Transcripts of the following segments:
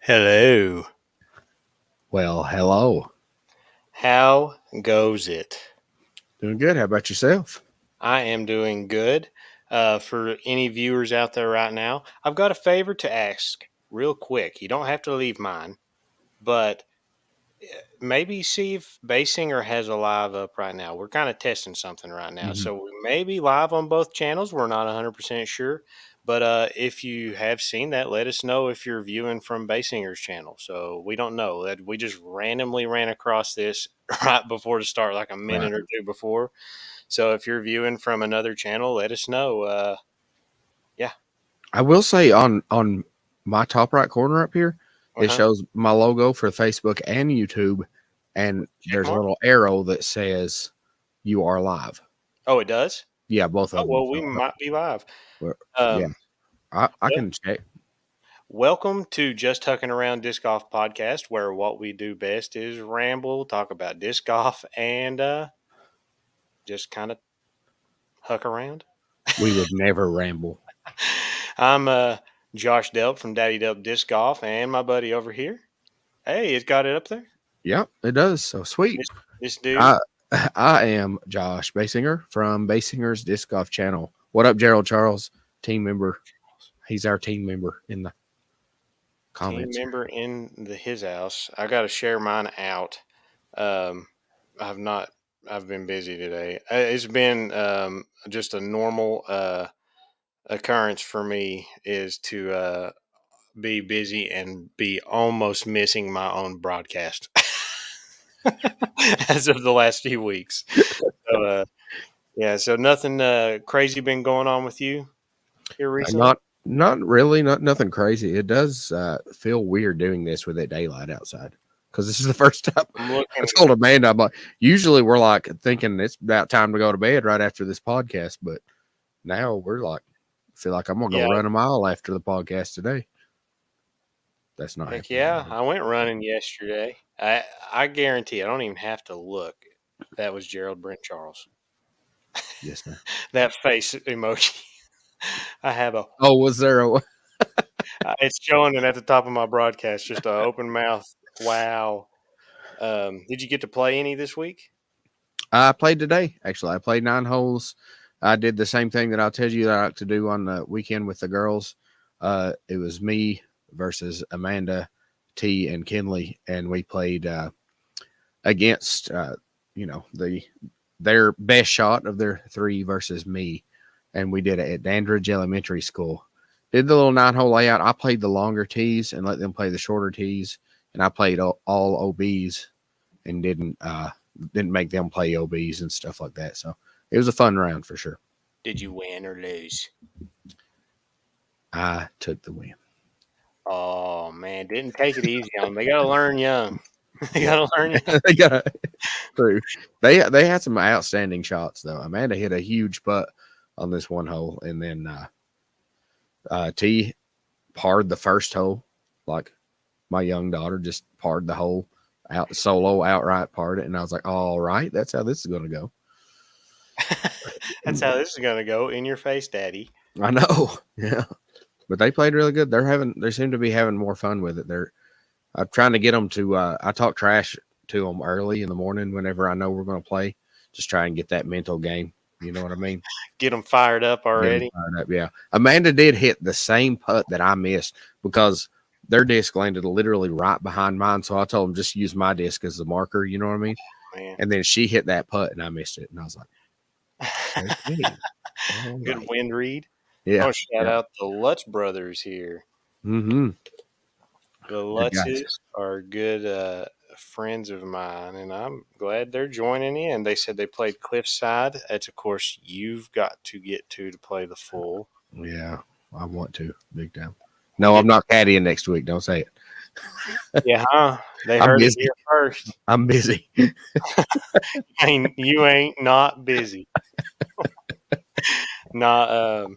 Hello. Well, hello. How goes it? Doing good. How about yourself? I am doing good. For any viewers out there right now, I've got a favor to ask real quick. You don't have to leave mine, but maybe see if Basinger has a live up right now. We're kind of testing something right now. hmm So we may be live on both channels. We're not 100% sure. But if you have seen that, let us know if you're viewing from Basinger's channel. So we don't know that we just randomly ran across this right before the start, like a Right. minute or two before. So if you're viewing from another channel, let us know. Yeah. I will say on my top right corner up here, Uh it huh. shows my logo for Facebook and YouTube, and Check there's a mark. little arrow that says you are live. Oh, it does. Yeah, both Oh of them. well, we So, might be live. but, yeah, Um, I can check. Welcome to Just Huckin Around Disc Golf Podcast, where what we do best is ramble, talk about disc golf, and just kind of huck around. We would never ramble. I'm Josh Delp from Daddy Delp Disc Golf, and my buddy over here. Hey, it's got it up there. Yep, it does. So sweet. This, this dude. I I am Josh Basinger from Basinger's Disc Golf Channel. What up, Gerald Charles, team member? He's our team member in the Team comments here. member in his house. I got to share mine out. Um, I've not. I've been busy today. It's been just a normal occurrence for me is to be busy and be almost missing my own broadcast as of the last few weeks. So yeah, so nothing crazy been going on with you here recently. Not really, not nothing crazy. It does feel weird doing this with it daylight outside because this is the first time. I'm I looking. told Amanda, I'm like, usually we're like thinking it's about time to go to bed right after this podcast, but now we're like, feel like I'm gonna go Yeah, run a mile after the podcast today. That's not heck happening. yeah, I went running yesterday. I guarantee I don't even have to look. That was Gerald Brent Charles. Yes, sir. That face emoji. I have a. Oh, was there a? It's showing it at the top of my broadcast. Just a open mouth. Wow. Did you get to play any this week? I played today. Actually, I played 9 holes. I did the same thing that I'll tell you that I like to do on the weekend with the girls. It was me versus Amanda, T, and Kinley, and we played against their best shot of their three versus me, and we did it at Dandridge Elementary School. Did the little 9 hole layout. I played the longer tees and let them play the shorter tees, and I played all OBs and didn't make them play OBs and stuff like that. So it was a fun round for sure. Did you win or lose? I took the win. Oh man, didn't take it easy on them. They gotta learn young. They Yep. gotta learn young. they got through. They had some outstanding shots though. Amanda hit a huge putt on this one hole, and then T parred the first hole. Like my young daughter just parred the hole out solo outright parred it, and I was like, all right, that's how this is going to go. That's how this is gonna go. In your face, daddy. I know, yeah, but they played really good. They seem to be having more fun with it. I'm trying to get them to. I talk trash to them early in the morning whenever I know we're going to play. Just try and get that mental game. You know what I mean? Get them fired up Get them already. fired up. Yeah, Amanda did hit the same putt that I missed because their disc landed literally right behind mine. So I told them just use my disc as the marker. You know what I mean? Man. And then she hit that putt and I missed it, and I was like, okay, all Good right, wind read. yeah, Oh, shout yeah, out the Lutz brothers here. mm-hmm. The Good guys. Lutzes are good friends of mine, and I'm glad they're joining in. They said they played Cliffside. That's, of course, you've got to get to play the full. Yeah, I want to big time. We No, I'm get, not caddying next week. Don't say it. yeah, huh? They I'm heard it busy. here first. I'm busy. You ain't not busy. Not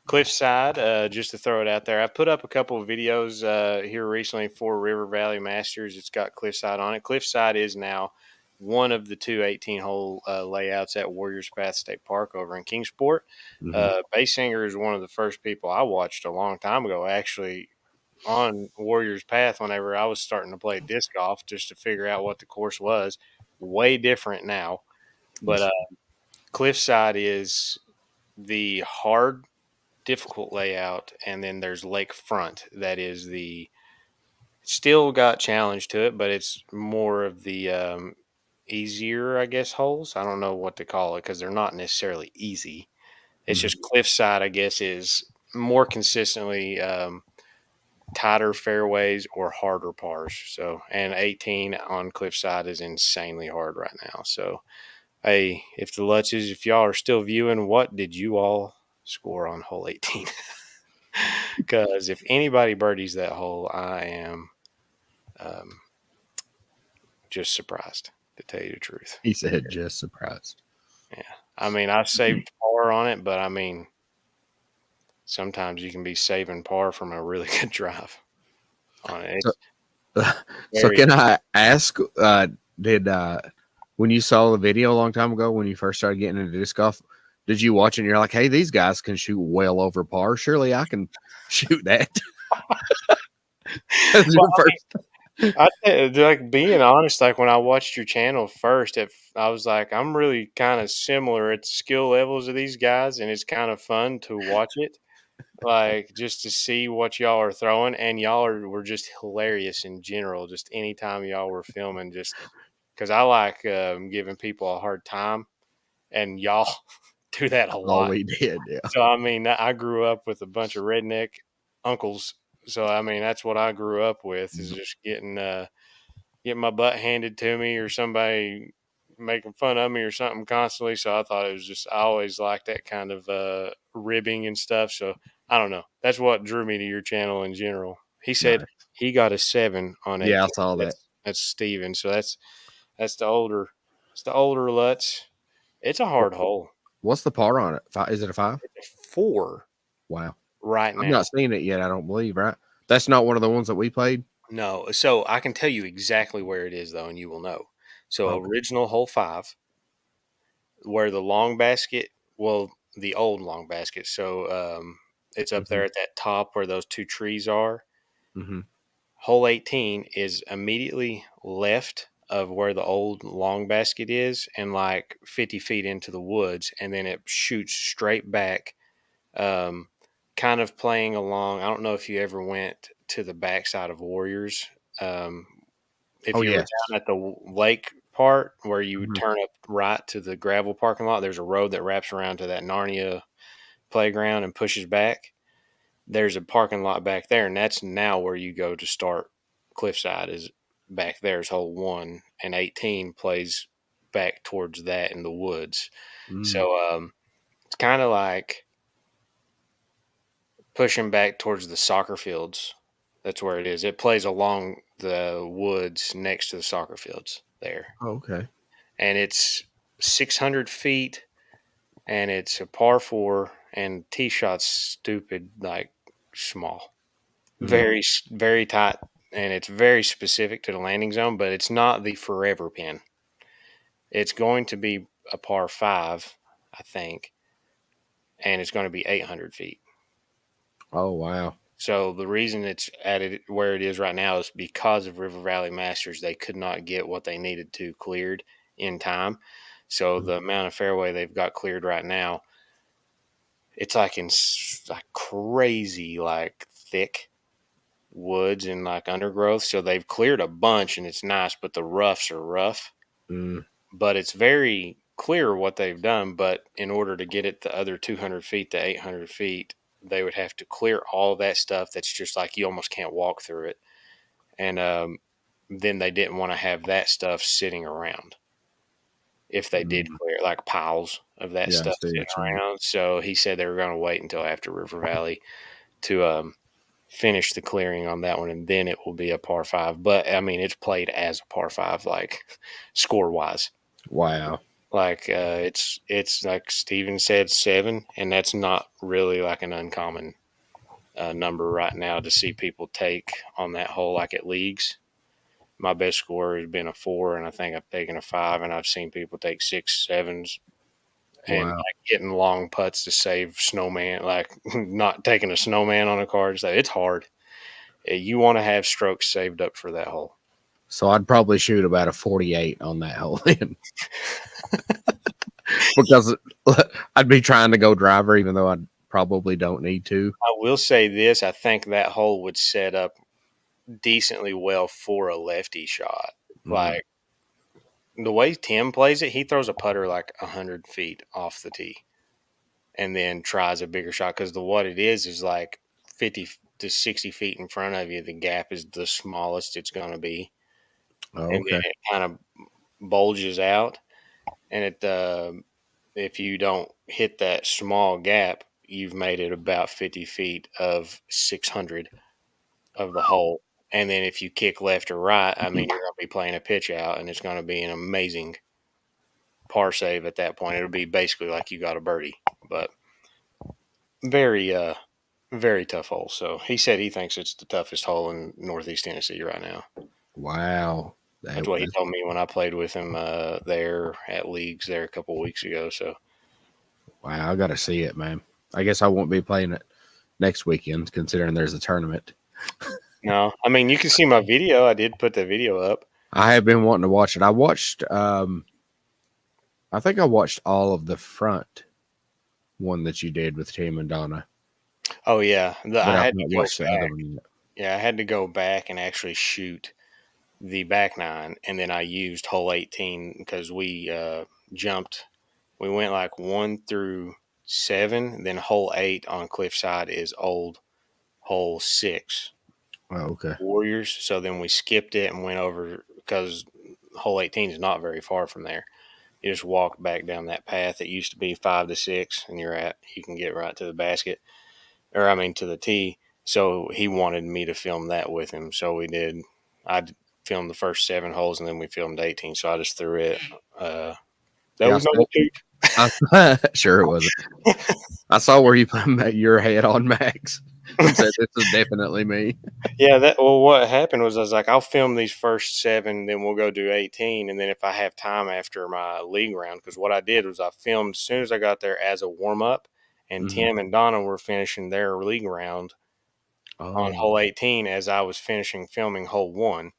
Cliffside. Just to throw it out there, I put up a couple of videos here recently for River Valley Masters. It's got Cliffside on it. Cliffside is now one of the two 18-hole layouts at Warriors Path State Park over in Kingsport. hmm Basinger is one of the first people I watched a long time ago actually on Warriors Path whenever I was starting to play disc golf just to figure out what the course was. Way different now, but Cliffside is the hard, difficult layout, and then there's Lakefront that is the still got challenge to it, but it's more of the easier, I guess, holes. I don't know what to call it because they're not necessarily easy. It's Mhm. just Cliffside, I guess, is more consistently tighter fairways or harder pars. So, and 18 on Cliffside is insanely hard right now. So, hey, if the Lutches, if y'all are still viewing, what did you all score on hole 18? Because if anybody birdies that hole, I am um, just surprised, to tell you the truth. He said, "Just surprised." Yeah. I mean, I saved par on it, but I mean, sometimes you can be saving par from a really good drive on it. So, It's so very, can I ask? Did when you saw the video a long time ago when you first started getting into disc golf, did you watch it and you're like, "Hey, these guys can shoot well over par. Surely I can shoot that." That's well, your first. like being honest, like when I watched your channel first, I was like, I'm really kind of similar at the skill levels of these guys, and it's kind of fun to watch it, like just to see what y'all are throwing, and were just hilarious in general. Just anytime y'all were filming, just because I like giving people a hard time, and y'all do that a Oh, lot. we did, yeah. So I mean, I grew up with a bunch of redneck uncles. So I mean, that's what I grew up with is Mhm. just getting my butt handed to me or somebody making fun of me or something constantly. So I thought it was just I always liked that kind of ribbing and stuff. So I don't know. That's what drew me to your channel in general. He said Nice. he got a 7 on Yeah, I 18. saw that. That's Steven. So that's the older Lutz. It's a What, hard hole. what's the par on it? Five, is it a five? It's a 4 Wow. right I've now. not seen it yet. I don't believe. Right? That's not one of the ones that we played. No, so I can tell you exactly where it is though, and you will know. So Okay. original hole 5, where the long basket, well, the old long basket. So it's up Hmm. there at that top where those two trees are. Hmm. Hole 18 is immediately left of where the old long basket is, and like 50 feet into the woods, and then it shoots straight back. Um, Kind of playing along. I don't know if you ever went to the backside of Warriors. Um, if Oh you were yes. down at the lake part where you would Hmm. turn up right to the gravel parking lot, there's a road that wraps around to that Narnia playground and pushes back. There's a parking lot back there, and that's now where you go to start Cliffside. Is back there's hole 1, and 18 plays back towards that in the woods. Mm. So it's kind of like pushing back towards the soccer fields. That's where it is. It plays along the woods next to the soccer fields there. Oh, okay. And it's 600 feet, and it's a par 4, and tee shot's stupid, like small. Mm. Very tight, and it's very specific to the landing zone, but it's not the forever pin. It's going to be a par 5, I think, and it's going to be 800 feet. Oh wow. So the reason it's at it where it is right now is because of River Valley Masters. They could not get what they needed to cleared in time. So Mm. the amount of fairway they've got cleared right now, it's like like crazy, like thick woods and like undergrowth. So they've cleared a bunch and it's nice, but the roughs are rough. Mm. But it's very clear what they've done. But in order to get it the other 200 feet to 800 feet, they would have to clear all that stuff that's just like you almost can't walk through it. And then they didn't want to have that stuff sitting around if they did Mm. clear like piles of that Yeah, I stuff see sitting what you mean. around. So he said they were going to wait until after River Valley to finish the clearing on that one, and then it will be a par 5. But I mean, it's played as a par 5, like score wise. Wow. Like it's like Steven said, 7, and that's not really like an uncommon number right now to see people take on that hole, like at leagues. My best score has been a 4, and I think I've taken a 5, and I've seen people take 6, 7s, and Wow. like getting long putts to save snowman, like not taking a snowman on a card. So it's hard. You want to have strokes saved up for that hole. So I'd probably shoot about a 48 on that hole then, because I'd be trying to go driver, even though I probably don't need to. I will say this: I think that hole would set up decently well for a lefty shot. Mm. Like the way Tim plays it, he throws a putter like 100 feet off the tee, and then tries a bigger shot because the what it is like 50 to 60 feet in front of you. The gap is the smallest it's going to be, Oh, and then okay. it kind of bulges out. And if you don't hit that small gap, you've made it about 50 feet of 600 of the hole. And then if you kick left or right, I mean, you're going to be playing a pitch out, and it's going to be an amazing par save at that point. It'll be basically like you got a birdie, but very, very tough hole. So he said he thinks it's the toughest hole in Northeast Tennessee right now. Wow. That's what he told me when I played with him there at leagues there a couple of weeks ago. So Wow, I got to see it, man. I guess I won't be playing it next weekend, considering there's a tournament. no, I mean you can see my video. I did put the video up. I have been wanting to watch it. I watched. I think I watched all of the front one that you did with Tim and Donna, Oh yeah, but I I've had to not go watched the other back. one yet. Yeah, I had to go back and actually shoot the back nine, and then I used hole 18 because we jumped. We went like 1 through 7. Then hole 8 on Cliffside is old hole 6 Oh, okay. Warriors. So then we skipped it and went over because hole 18 is not very far from there. You just walk back down that path. It used to be 5 to 6, and you can get right to the basket, or I mean to the tee. So he wanted me to film that with him. So we did. I filmed the first 7 holes, and then we filmed 18. So I just threw it. Uh, that Yeah, was no poop. sure it wasn't. I saw where you put your head on Max and said, "This is definitely me." Yeah, that well, what happened was I was like, I'll film these first 7, then we'll go do 18, and then if I have time after my league round, because what I did was I filmed as soon as I got there as a warm up, and Hmm. Tim and Donna were finishing their league round on Oh. hole 18 as I was finishing filming hole 1.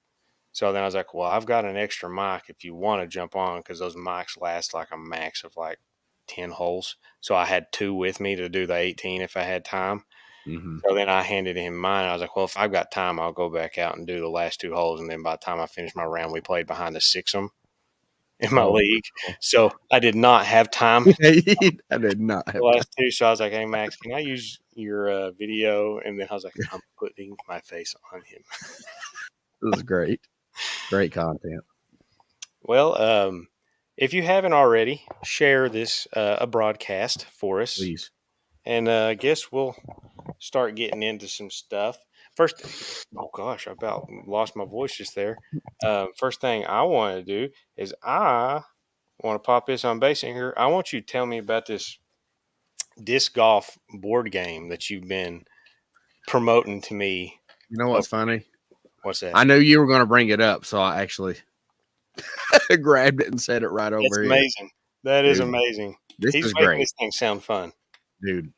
So then I was like, well, I've got an extra mic if you want to jump on, because those mics last like a max of like 10 holes. So I had 2 with me to do the 18 if I had time. Hmm. So then I handed him mine. I was like, well, if I've got time, I'll go back out and do the last 2 holes. And then by the time I finished my round, we played behind the six'em in my Oh, league. cool. So I did not have time I did not the have time. last 2. So I was like, hey, Max, can I use your video? And then I was like, I'm putting my face on him. This is great. Great content. Well, if you haven't already, share this a broadcast for us. Please. And I guess we'll start getting into some stuff. First, oh gosh, I about lost my voice just there. First thing I want to do is I want to pop this on base in here. I want you to tell me about this disc golf board game that you've been promoting to me. You know Oh, what's funny? what's that? I knew you were going to bring it up, so I actually grabbed it and set it right That's over here. amazing. That is Dude, amazing. this He's is making great. this thing sound fun. Dude,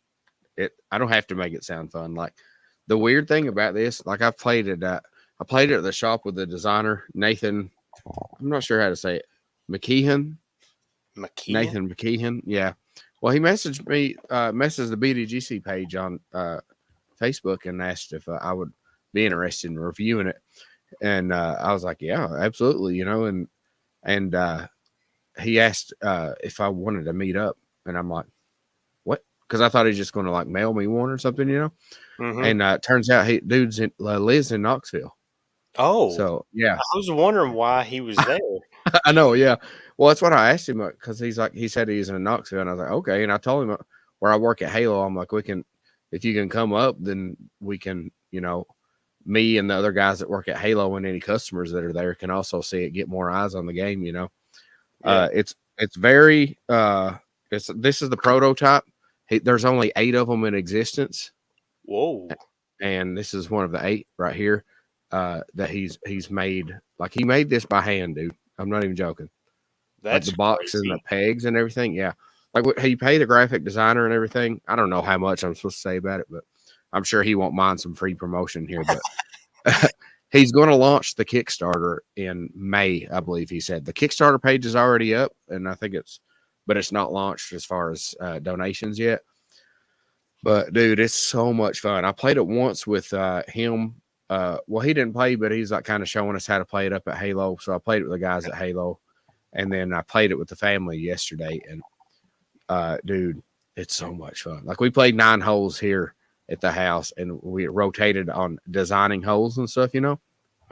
I don't have to make it sound fun. Like, the weird thing about this, like, I played it at the shop with the designer Nathan. I'm not sure how to say it. McKeehan. McKeon? Nathan McKeehan. Yeah. Well, he messaged me, messaged the BDGC page on Facebook and asked if I would be interested in reviewing it. And I was like, yeah, absolutely. And he asked if I wanted to meet up. And I'm like, what? Because I thought he's just going to like mail me one or something. Mm-hmm. And turns out dude's lives in Knoxville. Oh, So yeah, I was wondering why he was there. I know. Yeah. Well, that's what I asked him because he said he's in Knoxville, and I was like, okay. And I told him where I work at Halo. I'm like, if you can come up, then we can, me and the other guys that work at Halo and any customers that are there can also see it, get more eyes on the game. Yeah. It's very this is the prototype. There's only 8 of them in existence, Whoa. and this is one of the 8 right here that he's made. Like, he made this by hand, dude. I'm not even joking. Like That's the box and the crazy. pegs and everything. Yeah, like he paid a graphic designer and everything. I don't know how much I'm supposed to say about it, but I'm sure he won't mind some free promotion here. But He's going to launch the Kickstarter in May, I believe he said. The Kickstarter page is already up, and I think but it's not launched as far as donations yet. But dude, it's so much fun. I played it once with him. Well, he didn't play, but he's like kind of showing us how to play it up at Halo. So I played it with the guys at Halo, and then I played it with the family yesterday. And dude, it's so much fun. Like we played 9 holes here at the house, and we rotated on designing holes and stuff.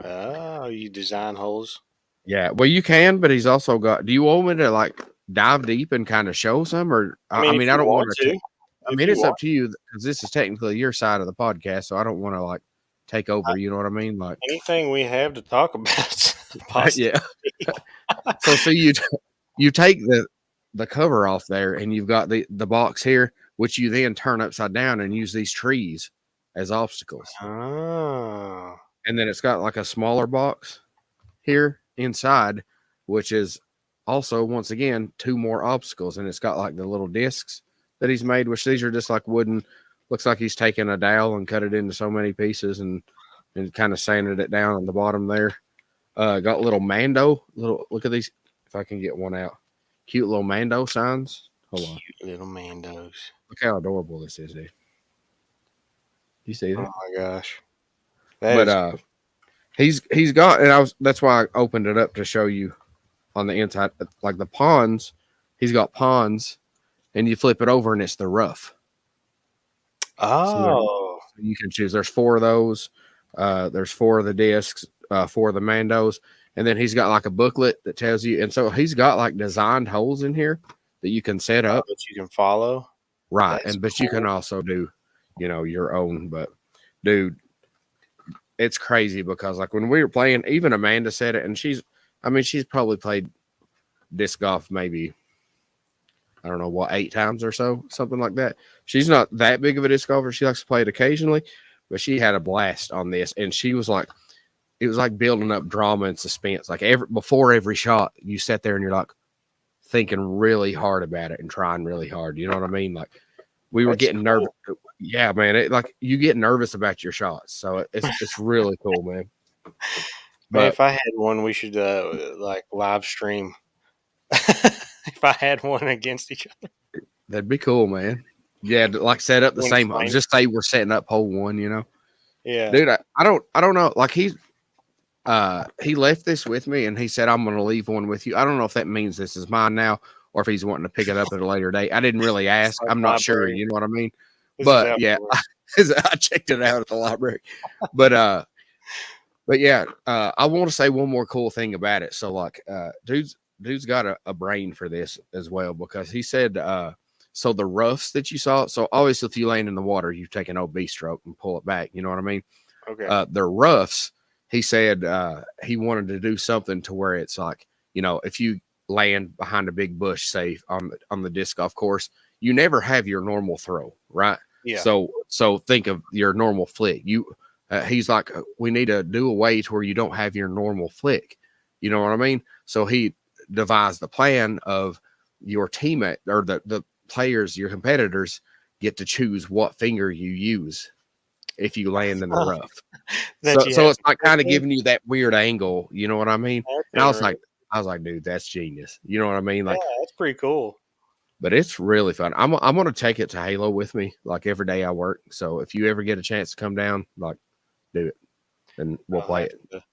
Oh, you design holes. Yeah, well, you can, but he's also got. Do you want me to like dive deep and kind of show some, or I I mean, if mean, I you don't want want to. to, I if mean, you it's up want, to you because this is technically your side of the podcast, so I don't want to like take over. You know what I mean? Like, anything we have to talk about, yeah. positively. So see, you take the cover off there, and you've got the box here, which you then turn upside down and use these trees as obstacles, Oh, and then it's got like a smaller box here inside, which is also once again 2 more obstacles, and it's got like the little discs that he's made, which these are just like wooden. Looks like he's taken a dowel and cut it into so many pieces and kind of sanded it down on the bottom there. Got little Mando. Little look at these. If I can get one out, cute little Mando signs. Hold on. cute little Mandos. Look how adorable this is, dude. You see Oh that? my gosh, that But is. he's got, and I was that's why I opened it up to show you on the inside, like the pawns. He's got pawns, and you flip it over, and it's the rough. So, Oh, so you can choose. There's 4 of those. There's 4 of the discs, 4 of the Mandos, and then he's got like a booklet that tells you. And so he's got like designed holes in here that you can set up. that you can follow. Right. That's And but you can cool. also do, your own. But dude, it's crazy because like when we were playing, even Amanda said it, and she's probably played disc golf maybe, I don't know what, 8 times or so, something like that. She's not that big of a disc golfer. She likes to play it occasionally, but she had a blast on this, and she was like, it was like building up drama and suspense. Like before every shot, you sat there and you're like thinking really hard about it and trying really hard. You know what I mean? Like we were That's getting nervous. cool. Yeah, man. Like you get nervous about your shots, so it's really cool, man. Man, But if I had one, we should like live stream. If I had one against each other, that'd be cool, man. Yeah, like set up the one same. flame. Just say we're setting up hole one. Yeah. Dude. I don't know. Like he left this with me, and he said I'm going to leave one with you. I don't know if that means this is mine now, or if he's wanting to pick it up at a later date. I didn't really It's ask. like I'm not sure. library. You know what I mean? This is But how it yeah, works. I checked it out at the library. But but yeah, I want to say one more cool thing about it. So like, dude's got a brain for this as well, because he said, so the roughs that you saw. So obviously, if you land in the water, you take an OB stroke and pull it back. You know what I mean? Okay. The roughs. He said he wanted to do something to where it's like, if you land behind a big bush, say on the disc golf course, you never have your normal throw, right? Yeah. So think of your normal flick. He's like, we need to do a way to where you don't have your normal flick. You know what I mean? So he devised the plan of your teammate or the players, your competitors get to choose what finger you use if you land in the rough. That So you so have it's like to kind of do. giving you that weird angle. You know what I mean? That's And interesting. I was like, dude, that's genius. You know what I mean? Yeah, Like, that's pretty cool. but it's really fun. I'm gonna take it to Halo with me, like every day I work. So if you ever get a chance to come down, like, do it, and we'll I'll play have it. to.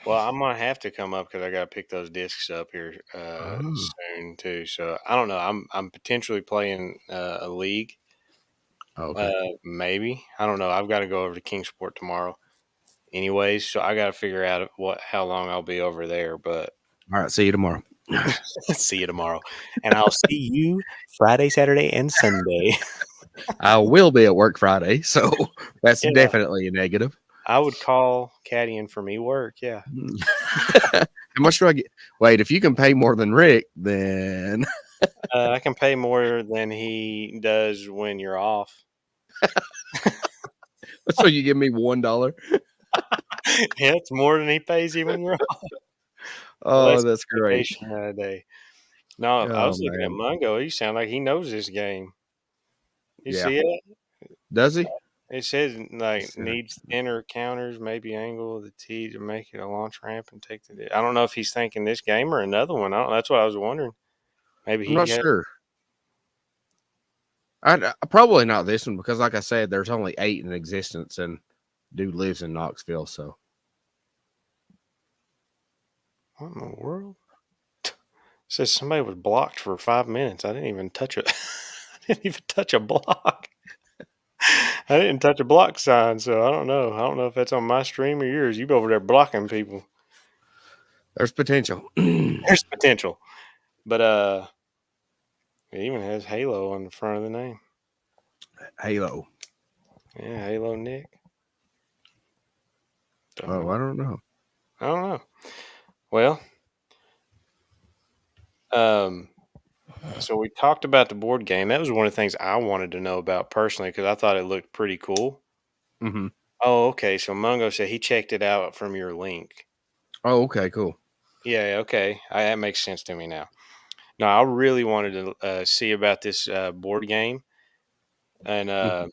Well, I'm gonna have to come up because I gotta pick those discs up here Oh, soon too. So I don't know. I'm potentially playing a league. okay. Maybe I don't know. I've got to go over to Kingsport tomorrow, anyways. So I got to figure out how long I'll be over there. But All right. See you tomorrow. see you tomorrow, and I'll see you Friday, Saturday, and Sunday. I will be at work Friday, so that's Yeah, definitely a negative. I would call caddying for me work. Yeah, How much do I get? Wait, if you can pay more than Rick, then I can pay more than he does when you're off. so you give me $1. Yeah, it's more than he pays you when you're off. Oh, Less that's great. vacation a day. No, I Oh was looking at man, Mungo. He sound like he knows this game. You yeah. see it? Does he? It says like Center. needs thinner counters, maybe angle of the tee to make it a launch ramp and take the. I don't know if he's thinking this game or another one. I don't. That's what I was wondering. Maybe I'm he not had. sure. I probably not this one because, like I said, there's only 8 in existence, and dude lives in Knoxville. So What in the world? It says somebody was blocked for 5 minutes. I didn't even touch it. I didn't even touch a block. I didn't touch a block sign, so I don't know. I don't know if that's on my stream or yours. You over there blocking people. there's potential. There's potential, but it even has Halo on the front of the name. Halo. Yeah, Halo Nick. Don't Oh, know. I don't know. I don't know. Well, um, so we talked about the board game. That was one of the things I wanted to know about personally because I thought it looked pretty cool. Hmm. Oh, okay. So Mungo said he checked it out from your link. Oh, okay, cool. Yeah, okay. That makes sense to me now. No, I really wanted to see about this board game, and Mhm.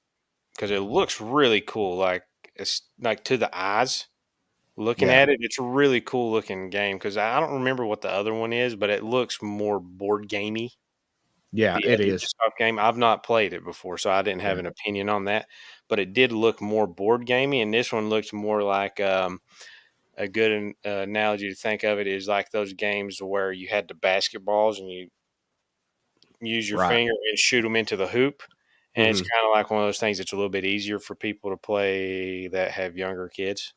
because it looks really cool. Like it's like to the eyes, looking Yeah, at it, it's a really cool looking game. Because I don't remember what the other one is, but it looks more board gamey. yeah, it The is. Just Huck game. I've not played it before, so I didn't have Yeah, an opinion on that. But it did look more board gamey, and this one looks more like a good analogy to think of it is like those games where you had the basketballs and you use your right. finger and shoot them into the hoop. And it's Hmm. kind of like one of those things that's a little bit easier for people to play that have younger kids.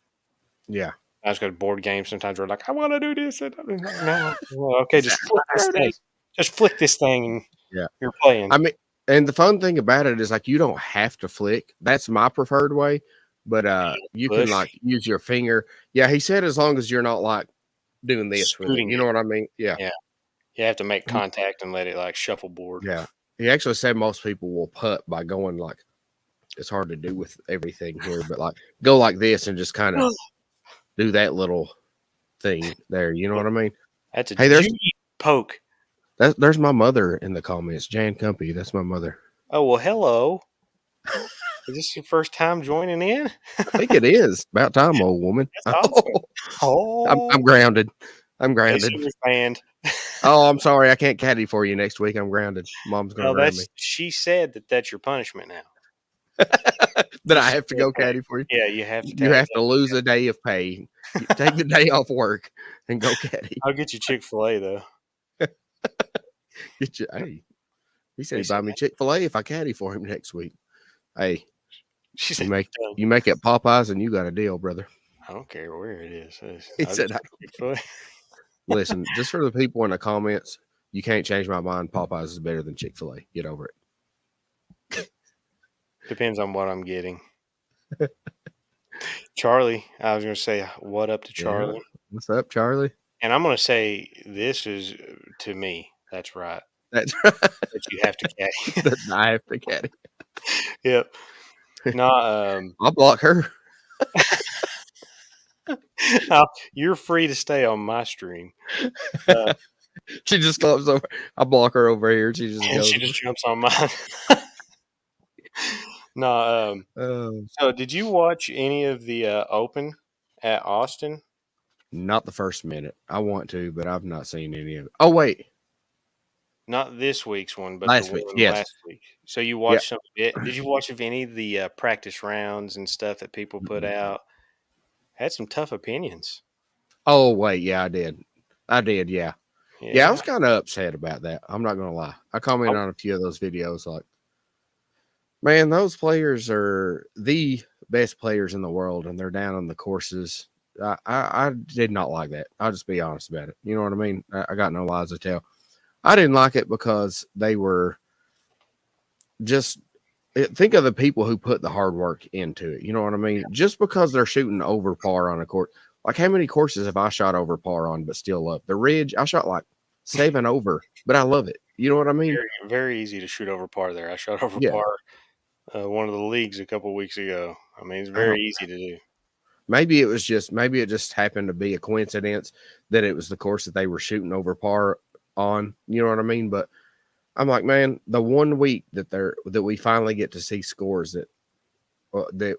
Yeah, I just go to board games sometimes we're like, I want to do this. And I'm like, no, well, okay, just exactly. flick this There it thing. is. Just flick this thing and Yeah, you're playing. I mean, and the fun thing about it is like you don't have to flick. That's my preferred way, but you can Push, like use your finger. Yeah, he said as long as you're not like doing this with it. scooting You know it. what I mean? Yeah. Yeah. You have to make He, contact and let it like shuffleboard. yeah. He actually said most people will putt by going like it's hard to do with everything here, but like go like this and just kind of do that little thing there. You know what I mean? That's a Hey, judy poke. there's my mother in the comments, Jan Cumpy. That's my mother. Oh, well, hello. Is this your first time joining in? I think it is about time, old woman. That's awesome. I'm Oh, grounded. I'm they grounded. should have banned. Oh, I'm sorry. I can't caddy for you next week. I'm grounded. Mom's gonna No, ground me. that's she said that that's your punishment now. That She I said have to go that. caddy for you. Yeah, you have to You tell. have to lose a day of pay. You take the day off work and go caddy. I'll get you Chick-fil-A though. Get you. Hey, he said He he'd buy said, me Chick-fil-A if I caddy for him next week. Hey, she you said, make "Done." you make it Popeyes and you got a deal, brother. I don't care where it is. He I'll get said, hey, you Chick-fil-A. listen, just for the people in the comments, you can't change my mind. Popeyes is better than Chick-fil-A. Get over it. Depends on what I'm getting. Charlie, I was going to say what up to Yeah. Charlie. What's up, Charlie? And I'm going to say this is to me. That's right. That's right. That you have to caddy. I have to caddy. Yep. No, I'll block her. you're free to stay on my stream. Uh, She just comes over. I block her over here. She just and goes. she just jumps on mine. No, Oh, so did you watch any of the Open at Austin? not the first minute. I want to, but I've not seen any of it. Oh wait, Not this week's one, but the last week. one Yes. last week. So you Yeah. watched some of it. Did you watch of any of the practice rounds and stuff that people put Mm-mm. out? Had some tough opinions. Oh wait, yeah, I did. I did. Yeah. Yeah, I Yeah. was kind of upset about that. I'm not gonna lie. I commented on a few of those videos, like, man, those players are the best players in the world, and they're down on the courses. I did not like that. I'll just be honest about it. You know what I mean? I got no lies to tell. I didn't like it because they were just think of the people who put the hard work into it. You know what I mean? Just because they're shooting over par on a course, like how many courses have I shot over par on but still up? The Ridge, I shot like 7 over, but I love it. You know what I mean? Very, very easy to shoot over par there. I shot over Yeah. par one of the leagues a couple weeks ago. I mean, it's I very don't. easy to do. Maybe it just happened to be a coincidence that it was the course that they were shooting over par on. You know what I mean? But I'm like, man, the one week that we finally get to see scores that that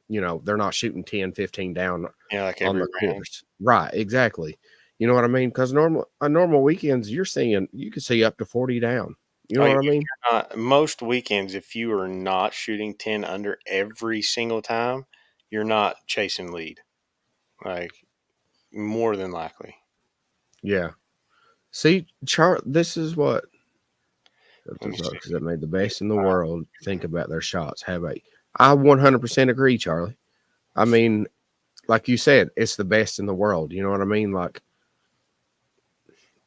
they're not shooting 10, 15 down like on every the round. course. Right, exactly. You know what I mean? Because normal weekends, you can see up to 40 down. You know Like what I if mean? you're not most weekends, if you are not shooting 10 under every single time, you're not chasing lead. Like more than likely. Yeah. See, this is what Let me see. because that made the Get best in the five world think here. about their shots. Have a I 100% agree, Charlie. I mean, like you said, it's the best in the world. You know what I mean? Like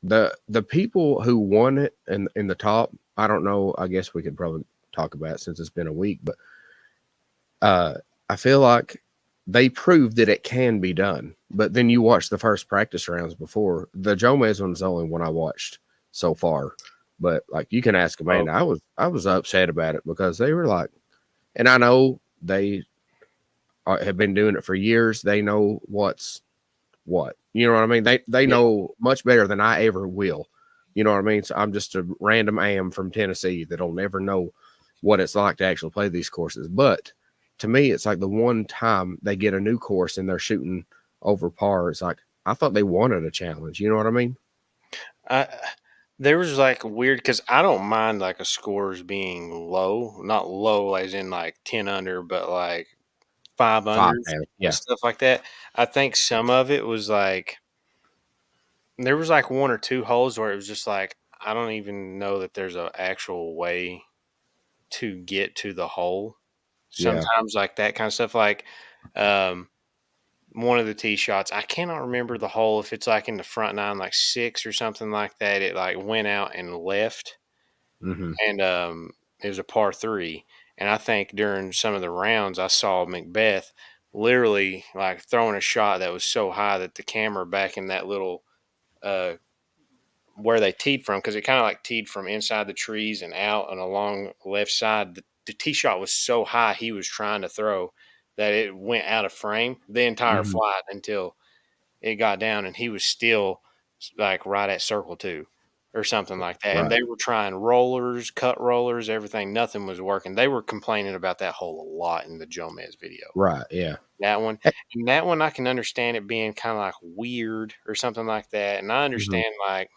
the people who won it in the top, I don't know. I guess we could probably talk about it since it's been a week, but uh, I feel like they proved that it can be done. But then you watch the first practice rounds before the Jomez one's the only one I watched so far. But like you can ask Oh, Amanda, I was upset about it because they were like, and I know they have been doing it for years. They know what's what. You know what I mean? They yeah. know much better than I ever will. You know what I mean? So I'm just a random am from Tennessee that'll never know what it's like to actually play these courses. But to me, it's like the one time they get a new course and they're shooting over par. It's like I thought they wanted a challenge. You know what I mean? I there was like weird because I don't mind like a scores being low, not low as in like 10 under, but like five Five unders down. and Yeah. stuff like that. I think some of it was like there was like one or two holes where it was just like I don't even know that there's an actual way to get to the hole. Yeah. Sometimes like that kind of stuff, like um, one of the tee shots, I cannot remember the hole if it's like in the front nine, like six or something like that. It like went out and left, Mm-hmm. and it was a par three. And I think during some of the rounds, I saw Macbeth literally like throwing a shot that was so high that the camera back in that little uh, where they teed from, because it kind of like teed from inside the trees and out and along the left side. The tee shot was so high he was trying to throw that it went out of frame the entire Mm-hmm. flight until it got down, and he was still like right at circle two or something like that. And Right. they were trying rollers, cut rollers, everything. Nothing was working. They were complaining about that hole a lot in the Jomez video. Right. Yeah. That one, and that one, I can understand it being kind of like weird or something like that. And I Mm-hmm. understand like,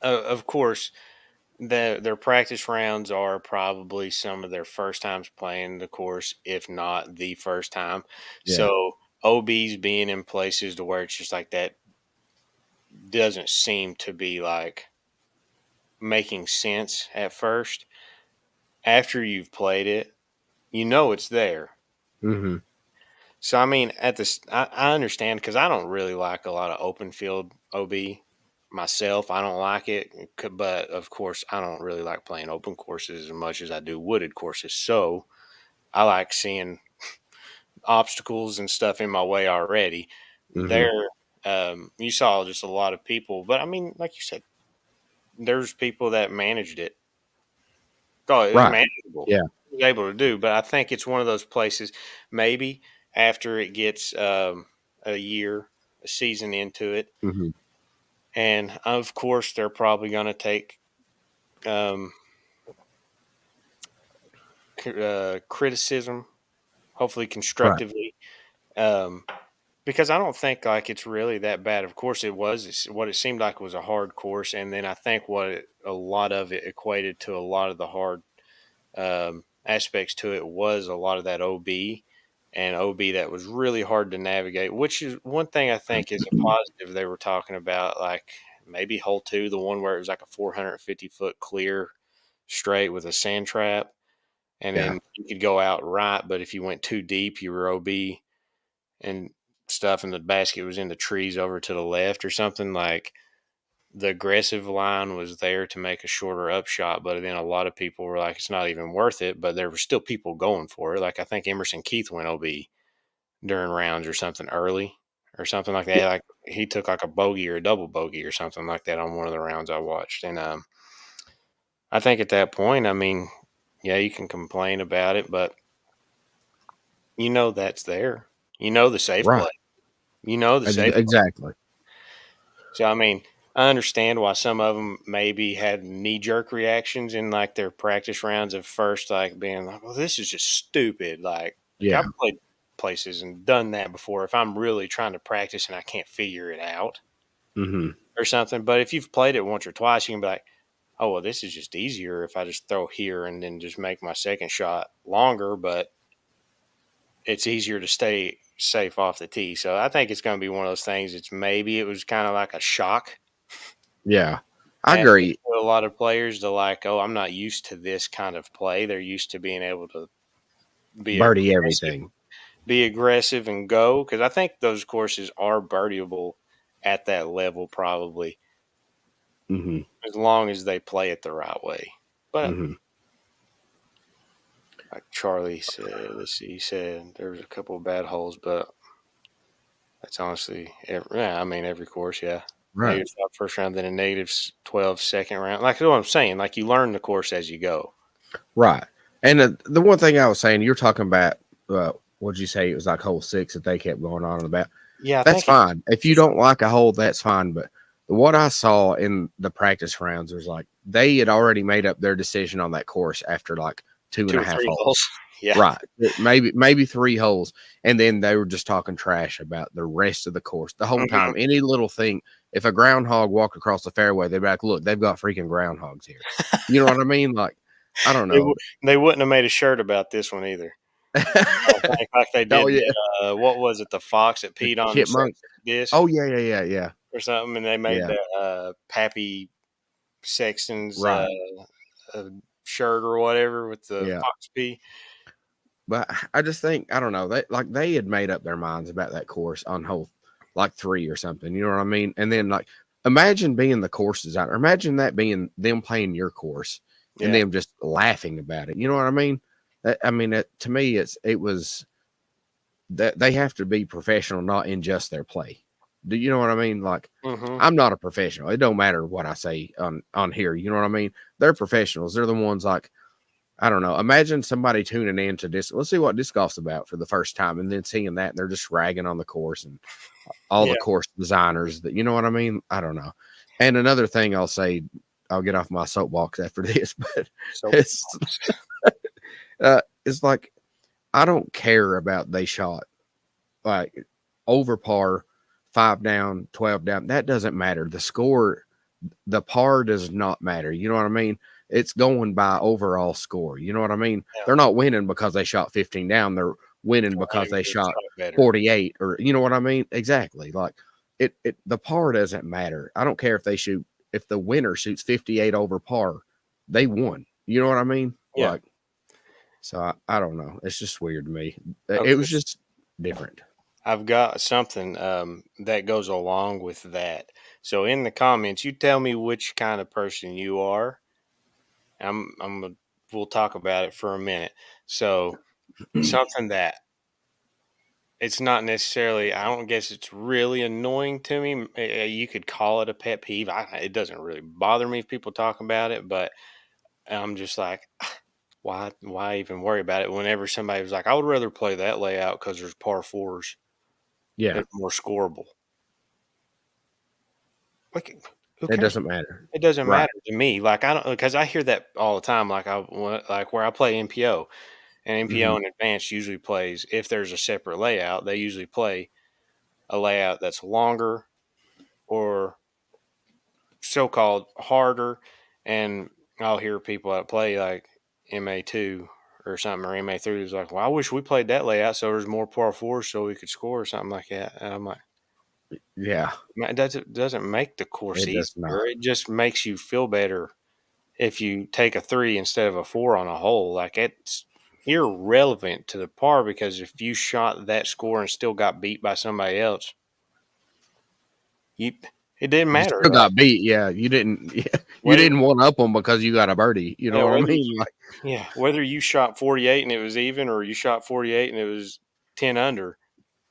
of course, their practice rounds are probably some of their first times playing the course, if not the first time. Yeah. So OBs being in places to where it's just like that doesn't seem to be like making sense at first. After you've played it, you know it's there. Mm-hmm. So I mean, at this, I understand because I don't really like a lot of open field OB myself. I don't like it, but of course, I don't really like playing open courses as much as I do wooded courses. So I like seeing obstacles and stuff in my way already. Mm-hmm. There, you saw just a lot of people, but I mean, like you said, there's people that managed it. Oh, it was Right. manageable. Yeah. It was able to do, but I think it's one of those places. Maybe after it gets a year, a season into it, Mm-hmm. and of course they're probably going to take um, criticism, hopefully Right. constructively. Um, Because I don't think like it's really that bad. Of course, it was what it seemed like was a hard course, and then I think a lot of it equated to a lot of the hard aspects to it was a lot of that OB and OB that was really hard to navigate. Which is one thing I think is a positive they were talking about, like maybe hole two, the one where it was like a 450-foot clear straight with a sand trap, and Yeah. then you could go out right, but if you went too deep, you were OB and stuff, and the basket was in the trees over to the left or something. Like the aggressive line was there to make a shorter upshot, but then a lot of people were like, it's not even worth it. But there were still people going for it. Like I think Emerson Keith went OB during rounds or something early or something like that. Like he took like a bogey or a double bogey or something like that on one of the rounds I watched. And I think at that point, I mean, yeah, you can complain about it, but you know that's there. You know the safe Right. play. You know the safe. Exactly. So I mean, I understand why some of them maybe had knee jerk reactions in like their practice rounds at first, like being like, "Well, this is just stupid." Like Yeah. I've played places and done that before. If I'm really trying to practice and I can't figure it out Hmm. or something, but if you've played it once or twice, you can be like, "Oh, well, this is just easier if I just throw here and then just make my second shot longer." But it's easier to stay safe off the tee. So I think it's going to be one of those things. It's maybe it was kind of like a shock Yeah. I at agree. a lot of players to like, oh, I'm not used to this kind of play. They're used to being able to be Birdie aggressive, everything. and go. Because I think those courses are birdieable at that level, probably Hmm. as long as they play it the right way. But Hmm. like Charlie said, let's see, he said there was a couple of bad holes, but that's honestly, yeah, I mean, every course, yeah. Right. -5 first round, then a -12 second round. Like what I'm saying, like you learn the course as you go. Right. And the one thing I was saying, you're talking about, what'd you say? It was like hole six that they kept going on about. Yeah, I That's think it's fine. If you don't like a hole, that's fine. But what I saw in the practice rounds was like they had already made up their decision on that course after like two and two a or half three holes. holes. Yeah. Right. Maybe three holes. And then they were just talking trash about the rest of the course the whole Mhm. time. Any little thing, if a groundhog walked across the fairway, they'd be like, look, they've got freaking groundhogs here. You know what I mean? Like, I don't They know. they wouldn't have made a shirt about this one either. I don't think like they Oh did yeah. what was it, the fox that The peed on chipmunk. Sexton's disc Oh yeah, yeah, yeah, yeah. or something, and they made Yeah. that, Pappy Sexton's, Right. uh, shirt or whatever with the Yeah. fox pee. But I just think I don't know. They had made up their minds about that course on hole like three or something. You know what I mean? And then like imagine being the course designer. Imagine that being them playing your course and Yeah. them just laughing about it. You know what I mean? I mean, to me, it was that they have to be professional, not in just their play. Do you know what I mean? Like Mhm. I'm not a professional. It don't matter what I say on here. You know what I mean? They're professionals. They're the ones like I don't know. Imagine somebody tuning in to this. Let's see what disc golf's about for the first time, and then seeing that, and they're just ragging on the course and all the Yeah. course designers. That you know what I mean. I don't know. And another thing I'll say, I'll get off my soapbox after this, but So it's it's like I don't care about they shot like over par, 5 down, 12 down. That doesn't matter. The score, the par does not matter. You know what I mean? It's going by overall score. You know what I mean? yeah, They're not winning because they shot 15 down. They're winning because winning they 'cause shot shot better. 48 or you know what I mean? Exactly. Like it the par doesn't matter. I don't care if they shoot if the winner shoots 58 over par, they won. You know what I mean? Yeah. Like so I don't know. It's just weird to me. It Okay. was just different. I've got something that goes along with that. So in the comments, you tell me which kind of person you are. We'll talk about it for a minute. So something that it's not necessarily. I don't guess it's really annoying to me. You could call it a pet peeve. It doesn't really bother me if people talk about it, but I'm just like, why even worry about it? Whenever somebody was like, I would rather play that layout because there's par fours. Yeah, It's more scoreable. Like, who it cares? doesn't matter. It doesn't Right. matter to me. Like I don't because I hear that all the time. Like where I play NPO, and Hmm. NPO in advance usually plays if there's a separate layout. They usually play a layout that's longer or so-called harder, and I'll hear people that play like MA2 or something or MA3 is like, well, I wish we played that layout so there's more par fours so we could score or something like that. And I'm like, Yeah, man, it doesn't make the course it does easier. not. It just makes you feel better if you take a three instead of a four on a hole. Like it's irrelevant to the par because if you shot that score and still got beat by somebody else, you it didn't You matter. still Like got beat. Yeah, you didn't. Yeah, you whether didn't one up them because you got a birdie. You know yeah, what I whether mean? you Like, yeah, whether you shot 48 and it was even or you shot 48 and it was 10 under,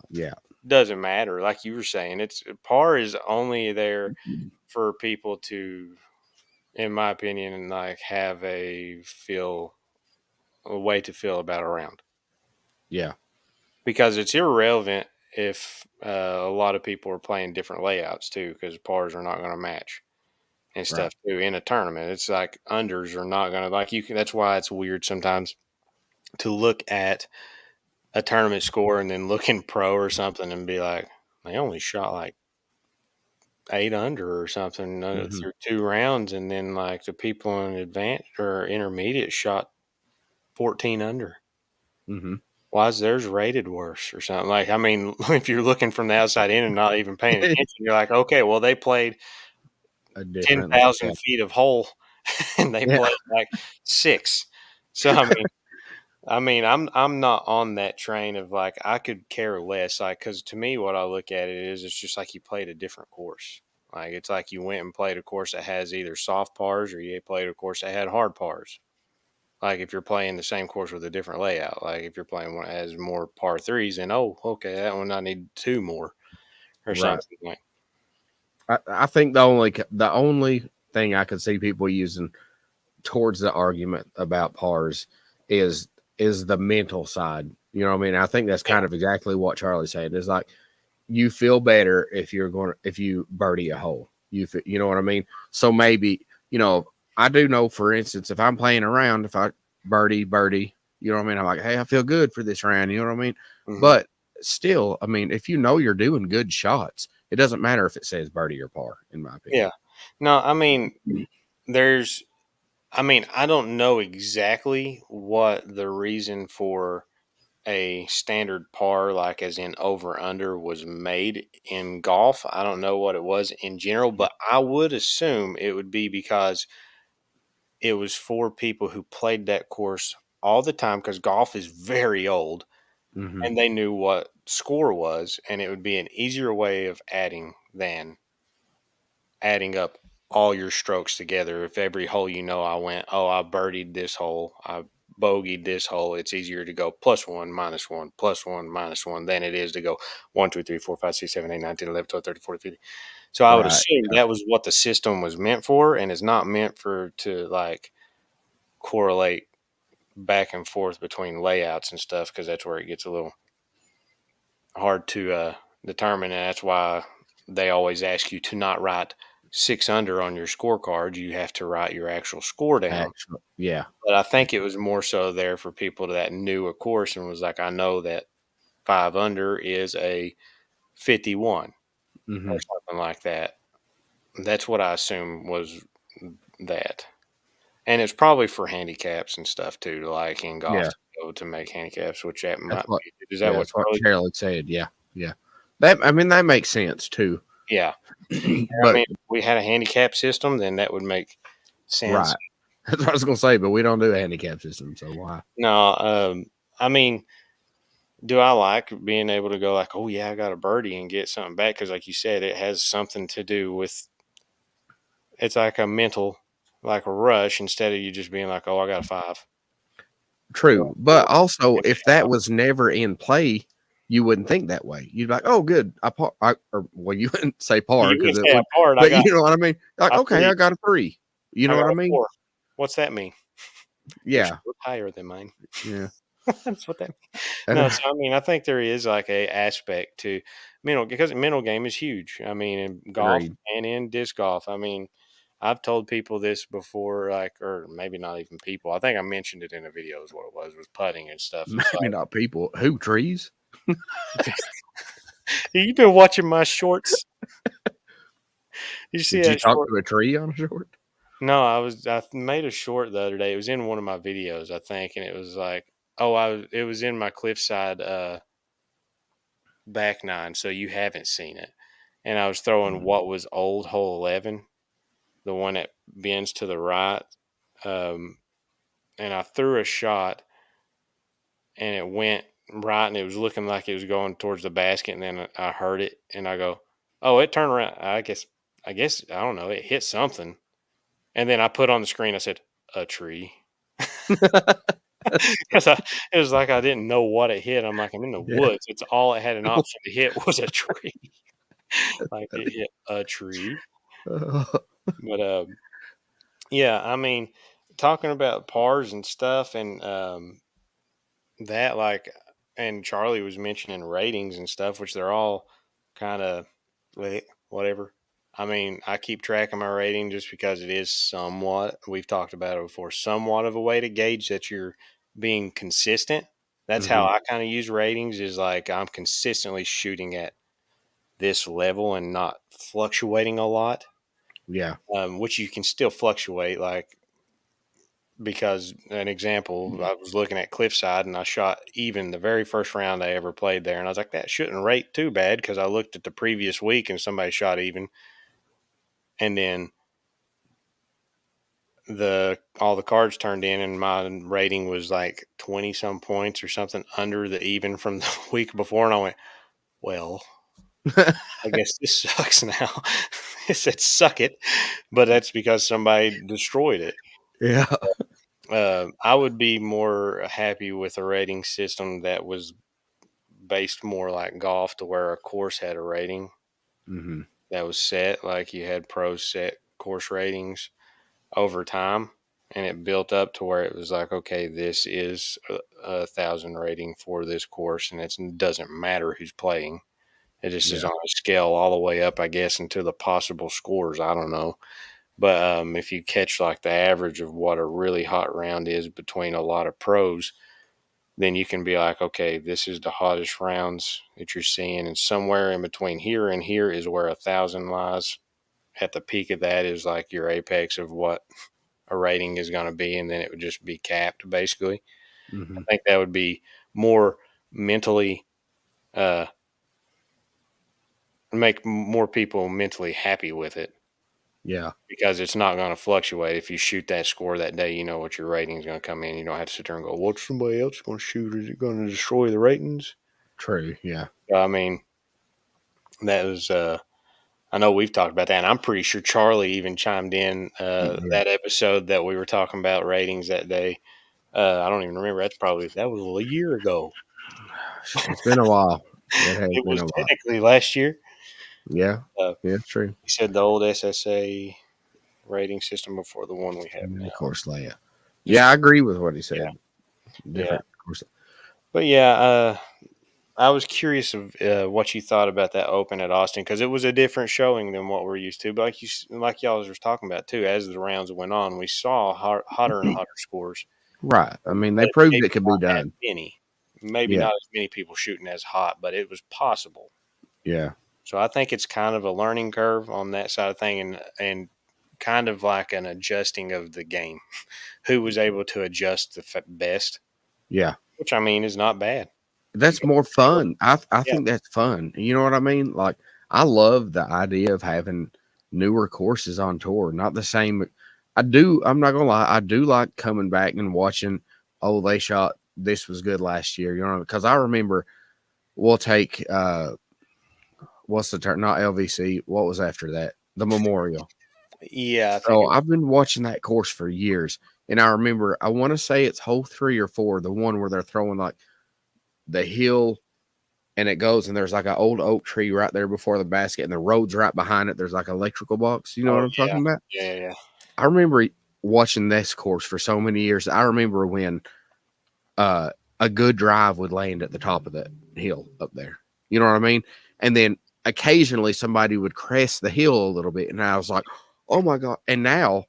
yeah, doesn't matter. Like you were saying, it's par is only there for people to, in my opinion, like have a way to feel about a round yeah, because it's irrelevant. if a lot of people are playing different layouts too, because pars are not going to match and Right. stuff too in a tournament. It's like unders are not going to like you can. That's why it's weird sometimes to look at a tournament score and then look in pro or something and be like, they only shot like 8 under or something Hmm. through 2 rounds, and then like the people in advanced or intermediate shot 14 under. Hmm. Why is theirs rated worse or something? Like, I mean, if you're looking from the outside in and not even paying attention, you're like, okay, well, they played A different. Yeah. 10,000 feet of hole and they Yeah. played like six. So, I'm not on that train of like, I could care less. Like, cause to me, what I look at it is, it's just like you played a different course. Like, it's like you went and played a course that has either soft pars or you played a course that had hard pars. Like if you're playing the same course with a different layout, like if you're playing one that has more par threes, then oh, okay, that one I need two more or Right. something like. I think the only thing I could see people using towards the argument about pars is the mental side. You know what I mean? I think that's Yeah. kind of exactly what Charlie said. Is like you feel better if you birdie a hole. You know what I mean? So maybe I do know, for instance, if I'm playing around, if I birdie, you know what I mean? I'm like, hey, I feel good for this round. You know what I mean? Hmm. But still, I mean, if you're doing good shots, it doesn't matter if it says birdie or par, in my opinion. Yeah. No, I mean, there's. I don't know exactly what the reason for a standard par, like as in over under, was made in golf. I don't know what it was in general, but I would assume it would be because it was for people who played that course all the time, because golf is very old Hmm. and they knew what score was, and it would be an easier way of adding than adding up all your strokes together. If every hole, I went, oh, I birdied this hole, I bogeyed this hole, it's easier to go plus one, minus one, plus one, minus one than it is to go 1, 2, 3, 4, 5, 6, 7, 8, 9, 10, 11, 12, 13, 14, 15. So I would Right. assume that was what the system was meant for, and it's not meant for to like correlate back and forth between layouts and stuff, because that's where it gets a little hard to determine. And that's why they always ask you to not write 6 under on your scorecard. You have to write your actual score down. Actually, yeah. But I think it was more so there for people that knew a course and was like, I know that 5 under is a 51 or Hmm. something like that. That's what I assume was that. And it's probably for handicaps and stuff too, to like in golf Yeah. to go to make handicaps, which that That's might what. be. Is that Yeah, what that's what Charlie? Charlie said. Yeah. Yeah. That makes sense too. Yeah. But We had a handicap system, then that would make sense. right. That's what I was gonna say, but we don't do a handicap system, so why? No, I mean, do I like being able to go like, oh yeah, I got a birdie and get something back? Because like you said, it has something to do with. It's like a mental, like a rush, instead of you just being like, oh, I got a five or True. a But four. also And if being that like, was never in play, you wouldn't think that way. You'd be like, oh good, or well, you wouldn't say par you because wouldn't it say I would, parred. but you know what I mean? Like, I okay, three, I got a three. You I know got what I a mean? four. What's that mean? Your Yeah. score's higher than mine. Yeah. That's what that means. And No, so I think there is like a aspect to mental, because mental game is huge. In golf agreed. and in disc golf. I've told people this before, like, or maybe not even people. I think I mentioned it in a video is what it was putting and stuff. It's Maybe not people. Who trees? like, you've been watching my shorts. Did you see Did you that talk short? to a tree on a short? No, I made a short the other day. It was in one of my videos, I think, and it was like, it was in my cliffside back nine, so you haven't seen it. And I was throwing what was old hole 11, the one that bends to the right. Um, and I threw a shot and it went right, and it was looking like it was going towards the basket. And then I heard it and I go, oh, it turned around. I guess, I don't know, it hit something. And then I put on the screen, I said, a tree. Because it was like I didn't know what it hit. I'm like, I'm in the Yeah. woods. It's all it had an option to hit was a tree. Like it hit a tree. But yeah, talking about pars and stuff, and that, like, and Charlie was mentioning ratings and stuff, which they're all kind of whatever. I mean, I keep track of my rating just because it is somewhat, we've talked about it before, somewhat of a way to gauge that you're being consistent. That's how Hmm. I kind of use ratings, is like I'm consistently shooting at this level and not fluctuating a lot, Yeah. which you can still fluctuate. Like, because an example, I was looking at Cliffside and I shot even the very first round I ever played there, and I was like, that shouldn't rate too bad, because I looked at the previous week and somebody shot even, and then the all the cards turned in and my rating was like 20 some points or something under the even from the week before, and I went, well, I guess this sucks now. I said suck it, but that's because somebody destroyed it. Yeah. I would be more happy with a rating system that was based more like golf, to where a course had a rating Hmm. that was set, like you had pros set course ratings over time, and it built up to where it was like, okay, this is a thousand rating for this course, and it doesn't matter who's playing. It just is Yeah. on a scale all the way up, I guess, into the possible scores. I don't know. But if you catch like the average of what a really hot round is between a lot of pros, then you can be like, okay, this is the hottest rounds that you're seeing, and somewhere in between here and here is where a thousand lies. At the peak of that is like your apex of what a rating is going to be, and then it would just be capped basically. I Hmm. think that would be more mentally, uh, make more people mentally happy with it, Yeah. because it's not going to fluctuate. If you shoot that score that day, you know what your rating is going to come in. You don't have to sit there and go, what's somebody else going to shoot? Is it going to destroy the ratings? True. Yeah. I mean, that was, I know we've talked about that, and I'm pretty sure Charlie even chimed in Yeah. that episode that we were talking about ratings that day. I don't even remember. That was a year ago. It's been a while. It has It been was a while. technically last year. Yeah. Uh, Yeah. True. he said the old SSA rating system before the one we have And of now. course, layout. Just Yeah, I agree with what he yeah, said. yeah. Different course. But yeah, I was curious of what you thought about that Open at Austin, because it was a different showing than what we're used to. But like y'all was talking about too, as the rounds went on, we saw hotter and hotter scores, Right. I mean, they but proved maybe it could be not as done. many. Maybe Yeah. not as many people shooting as hot, but it was possible. Yeah. So I think it's kind of a learning curve on that side of thing, and kind of like an adjusting of the game. Who was able to adjust the best, Yeah. which I mean is not bad. You That's got more people, fun. I yeah, think that's fun. You know what I mean? Like I love the idea of having newer courses on tour. Not the same. I do. I'm not gonna lie. I do like coming back and watching. Oh, they shot. This was good last year. You know, because I remember. We'll take what's the term? Not LVC. What was after that? The Memorial. yeah. I think So it was. I've been watching that course for years, and I remember. I want to say it's hole 3 or 4, the one where they're throwing like the hill and it goes and there's like an old oak tree right there before the basket and the road's right behind it. There's like an electrical box. You know Oh what I'm yeah, talking about? yeah, yeah. I remember watching this course for so many years. I remember when uh, a good drive would land at the top of that hill up there. You know what I mean? And then occasionally somebody would crest the hill a little bit. And I was like, oh my God. And now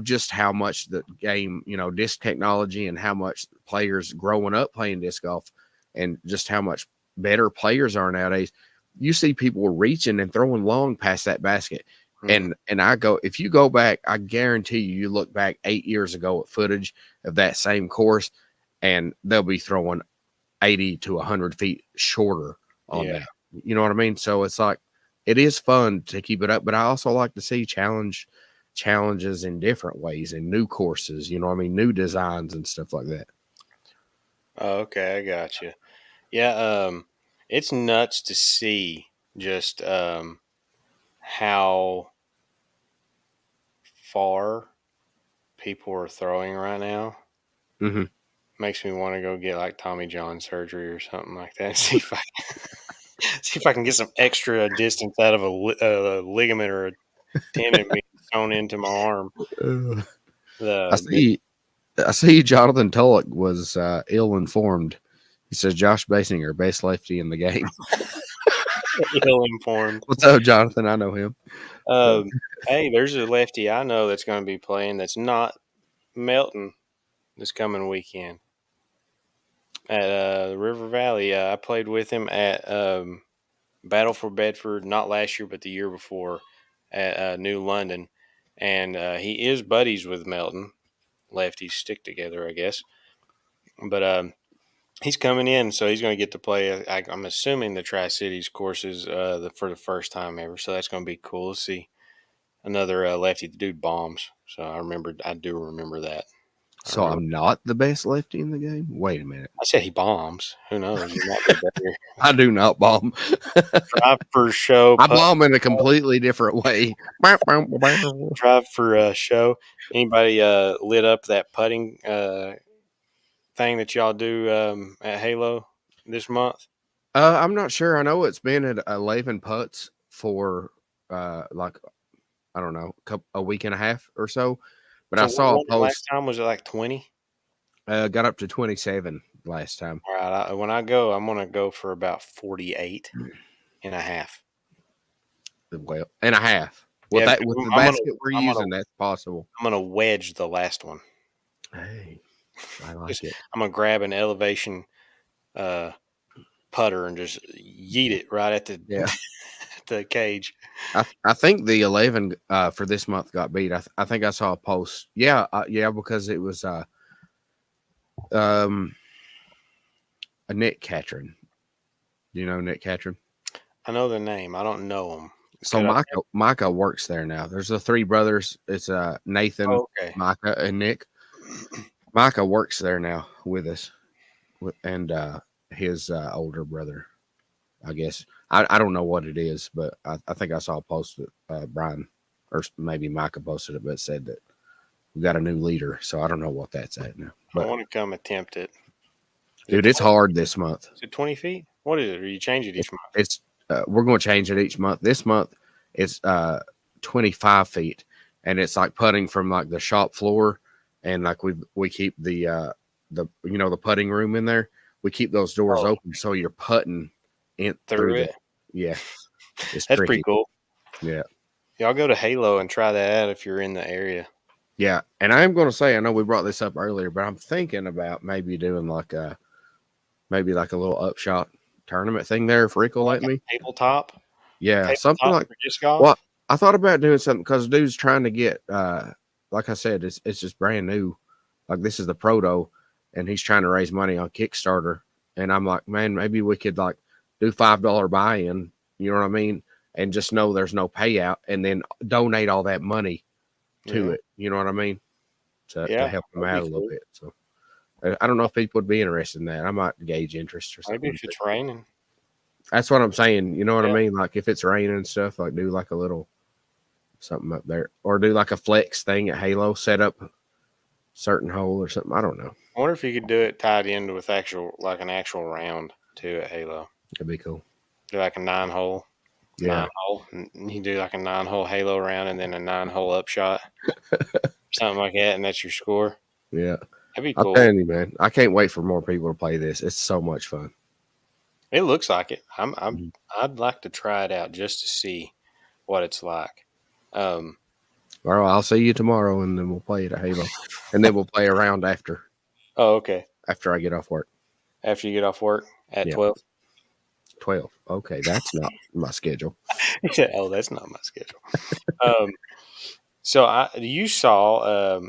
just how much the game, disc technology and how much players growing up playing disc golf and just how much better players are nowadays. You see people reaching and throwing long past that basket. Hmm. And I go, if you go back, I guarantee you look back 8 years ago at footage of that same course, and they'll be throwing 80 to 100 feet shorter on Yeah. that. You know what I mean? So it's like it is fun to keep it up, but I also like to see challenges in different ways and new courses, you know what I mean, new designs and stuff like that. Oh, okay, I got you. Yeah. It's nuts to see just how far people are throwing right now. Hmm. Makes me want to go get like Tommy John surgery or something like that. See if I see if I can get some extra distance out of a ligament or a tendon being sewn into my arm. Uh, I The see. I see. Jonathan Tulloch was ill informed He says Josh Basinger, best lefty in the game. Ill informed. What's up, Jonathan? I know him. Um, hey, there's a lefty I know that's going to be playing that's not Melton this coming weekend at River Valley. I played with him at Battle for Bedford, not last year, but the year before at New London. And he is buddies with Melton. Lefties stick together, I guess. But he's coming in, so he's going to get to play. I'm assuming the Tri Cities courses for the first time ever. So that's going to be cool to see another lefty. The dude bombs. So I do remember that. I So remember. I'm not the best lefty in the game. Wait a minute. I said he bombs. Who knows? He might be better. I do not bomb. Drive for show, I putt, bomb in a completely different way. drive for show. Anybody lit up that putting thing that y'all do at Halo this month? I'm not sure. I know it's been at 11 putts for like I don't know, a week and a half or so. But I So what saw a was it last post. time? Was it like 20? Got up to 27 last time. All right. When I go, I'm going to go for about 48 and a half. Well, and a half. With Yeah, that, because with the I'm gonna basket we're I'm gonna using, that's possible. I'm gonna wedge the last one. Hey, I Just like it. I'm gonna grab an elevation uh, putter and just yeet it right at the Yeah, the cage. I think the 11 for this month got beat. I think I saw a post. Yeah, yeah, because it was um a Nick Catron. Do you know Nick Catron? I know the name. I don't know him. So Could I? Micah works there now. There's the three brothers. It's Nathan, Oh, okay. Micah, and Nick. Micah works there now with us, and his older brother. I guess I don't know what it is, but I think I saw a post that Brian or maybe Micah posted it, but it said that we got a new leader. So I don't know what that's at now. I But want to come attempt it. Is it dude, it's 20? hard this month. Is it 20 feet? What is it? Or you change it It, each month? it's we're going to change it each month. This month it's 25 feet, and it's like putting from like the shop floor, and like we keep the the putting room in there. We keep those doors Oh, open so you're putting in through through the it. yeah. It's That's pretty tricky. cool. Yeah. Y'all go to Halo and try that out if you're in the area. Yeah, and I'm going to say, I know we brought this up earlier, but I'm thinking about maybe doing like a little upshot tournament thing there if Rick will Like let me. a tabletop, Yeah, something tabletop like. for disc Well, golf. I thought about doing something because dude's trying to get. Like I said, it's just brand new. Like this is the proto, and he's trying to raise money on Kickstarter. And I'm like, man, maybe we could like do $5 buy-in. You know what I mean? And just know there's no payout, and then donate all that money to Yeah, it. You know what I mean? To yeah, help them that'd out be a little cool. bit. So I don't know if people would be interested in that. I might gauge interest or Maybe something. if it's raining. That's what I'm saying. You know what I Yeah, mean? Like if it's raining and stuff, like do like a little something up there, or do like a flex thing at Halo, set up certain hole or something. I don't know. I wonder if you could do it tied in with an actual round too at Halo. It'd be cool. Do like a nine Yeah, hole. And you do like a 9 hole Halo round and then a 9 hole upshot, something like that, and that's your score. yeah. That'd be I'm cool. telling you, man. I can't wait for more people to play this. It's so much fun. It looks like it. Mhm. I'd like to try it out just to see what it's like. Um, All right, I'll see you tomorrow, and then we'll play it at Halo, and then we'll play around oh, okay. after I get off work. After you get off work at Yeah, 12. 12. Okay, that's not my schedule. Oh, that's not my schedule. Um, so you saw,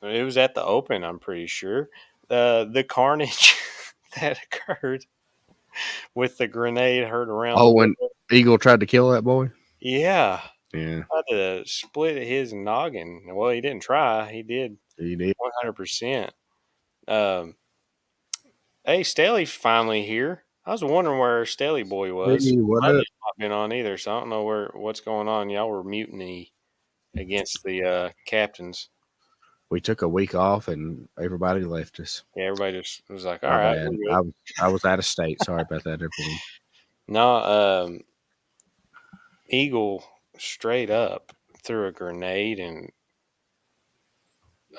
it was at the Open, I'm pretty sure, the carnage that occurred with the grenade heard around the Oh, world. when Eagle tried to kill that boy. Yeah, Yeah, tried to split his noggin. Well, he didn't try. He did he did. 100%. Um, hey, Staley's finally here. I was wondering where Staley boy was. Hey, what up? Monday's not been on either, so I don't know what's going on. Y'all were mutiny against the captains. We took a week off, and everybody left us. Yeah, everybody just was like, "All My right, bad. we're good." I was out of state. Sorry about that, everyone. No, Eagle straight up threw a grenade and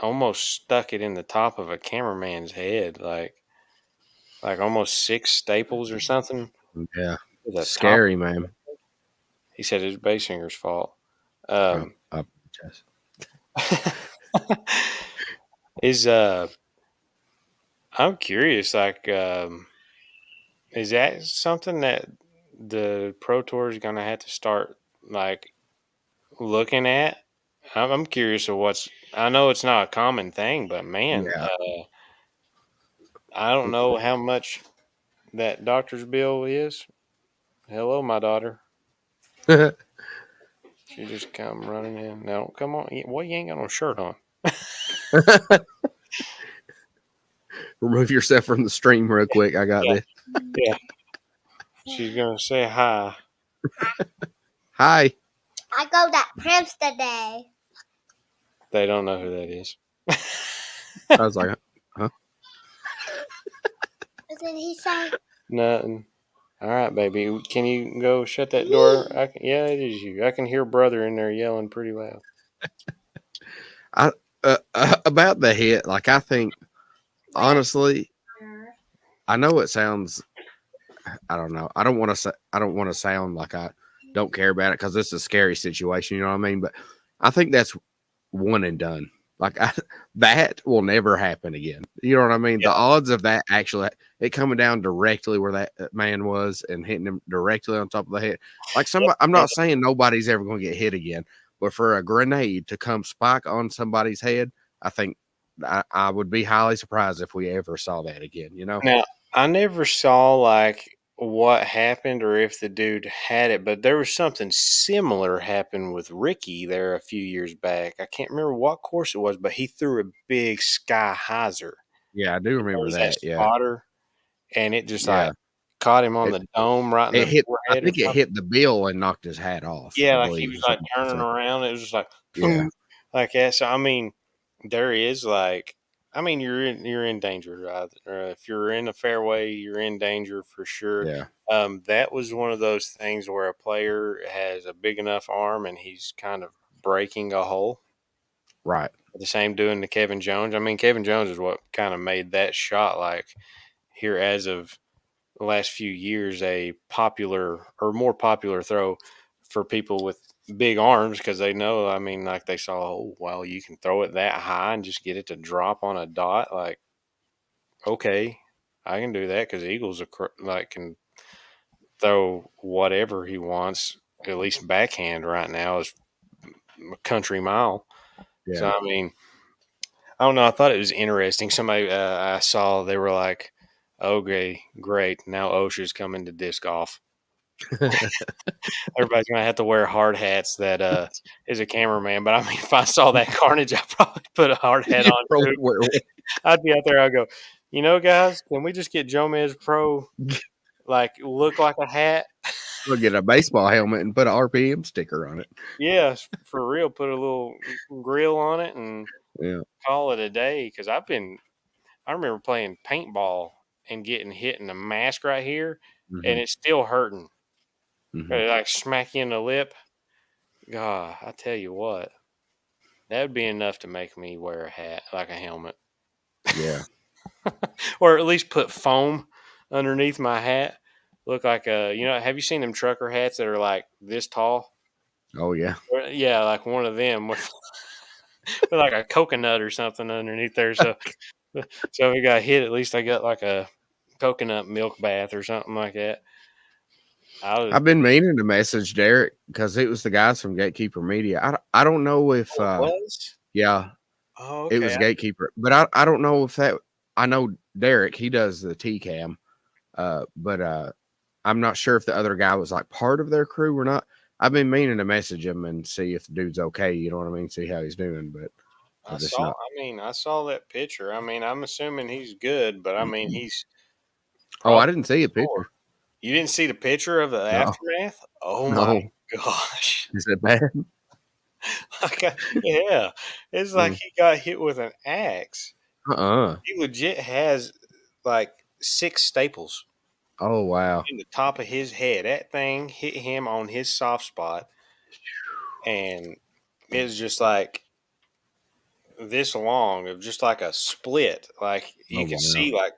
almost stuck it in the top of a cameraman's head. Like like almost 6 staples or something Yeah. to the top. Scary, man. He said it's bass singer's fault. Oh, Um, I apologize. is I'm curious, like, is that something that the Pro Tour is going to have to start like looking at? I'm curious of what's. I know it's not a common thing, but man, Yeah. I don't know how much that doctor's bill is. Hello, my daughter. She just come running in. No, come on. Well, you ain't got no shirt on. Remove yourself from the stream real quick. I got Yeah, this. yeah. She's gonna say hi. Hi. I go that hamster day. They don't know who that is. I was like, huh? And then he said, Nothing. All right, baby. Can you go shut that door? Yeah, it is you. I can hear brother in there yelling pretty loud. I about the hit. Like, I think honestly, I know it sounds. I don't know. I don't want to say. I don't want to sound like I don't care about it because it's a scary situation. You know what I mean? But I think that's one and done. Like, that will never happen again. You know what I mean? Yeah, The odds of that actually it coming down directly where that man was and hitting him directly on top of the head. Like, somebody, I'm yeah. not saying nobody's ever going to get hit again, but for a grenade to come spike on somebody's head, I think I would be highly surprised if we ever saw that again. You know? Now, I never saw like what happened or if the dude had it, but there was something similar happened with Ricky there a few years back. I can't remember what course it was, but he threw a big sky hyzer. Yeah, I do It remember was that that. Yeah, spotter, and it just yeah. like caught him on It the dome right in it the hit. I forehead or think it something. hit the bill and knocked his hat off. Yeah, I like he believe, was or like something. turning So around. It was just like yeah, like that. So I mean, there is like, I mean, you're in danger, right? If you're in a fairway, you're in danger for sure. yeah, That was one of those things where a player has a big enough arm and he's kind of breaking a hole. right. The same doing to Kevin Jones. I mean, Kevin Jones is what kind of made that shot like here as of the last few years a popular or more popular throw for people with big arms because they know, I mean, like they saw, oh, well, you can throw it that high and just get it to drop on a dot. Like, okay, I can do that because Eagles are like can throw whatever he wants, at least backhand right now is a country mile. So, Yeah. I mean, I don't know. I thought it was interesting. Somebody I saw, they were like, okay, great. Now OSHA's coming to disc golf. Everybody's gonna have to wear hard hats that is a cameraman. But I mean, if I saw that carnage, I'd probably put a hard hat You on probably too. wear one. I'd be out there. I'd go, guys, can we just get Jomez Pro like look like a hat? We'll get a baseball helmet and put an RPM sticker on it. Yeah, for real. Put a little grill on it and Yeah. call it a day. Because I remember playing paintball and getting hit in the mask right here, and Hmm. it's still hurting. Hmm. It like smack you in the lip. God, I tell you what. That would be enough to make me wear a hat, like a helmet, Yeah. or at least put foam underneath my hat. Look like have you seen them trucker hats that are like this tall? Oh yeah. Yeah, like one of them with like a coconut or something underneath there. So if we got hit, at least I got like a coconut milk bath or something like that. I was. I've been meaning to message Derek because it was the guys from Gatekeeper Media. I don't know if Oh, it was. yeah, Oh, it okay. was Gatekeeper, but I don't know if that I know Derek, he does the T cam. But I'm not sure if the other guy was like part of their crew or not. I've been meaning to message him and see if the dude's okay. You know what I mean? See how he's doing, but I I've just saw. not. I mean, I saw that picture. I mean, I'm assuming he's good, but I mean, he's Oh, I probably didn't see a sore. picture. You didn't see the picture of the No, aftermath? Oh my no. gosh. Is it bad? Yeah. It's like Mm. he got hit with an axe. Uh-uh. He legit has like 6 staples Oh wow. in the top of his head. That thing hit him on his soft spot and it's just like this long of just like a split. Like Oh you could wow. see like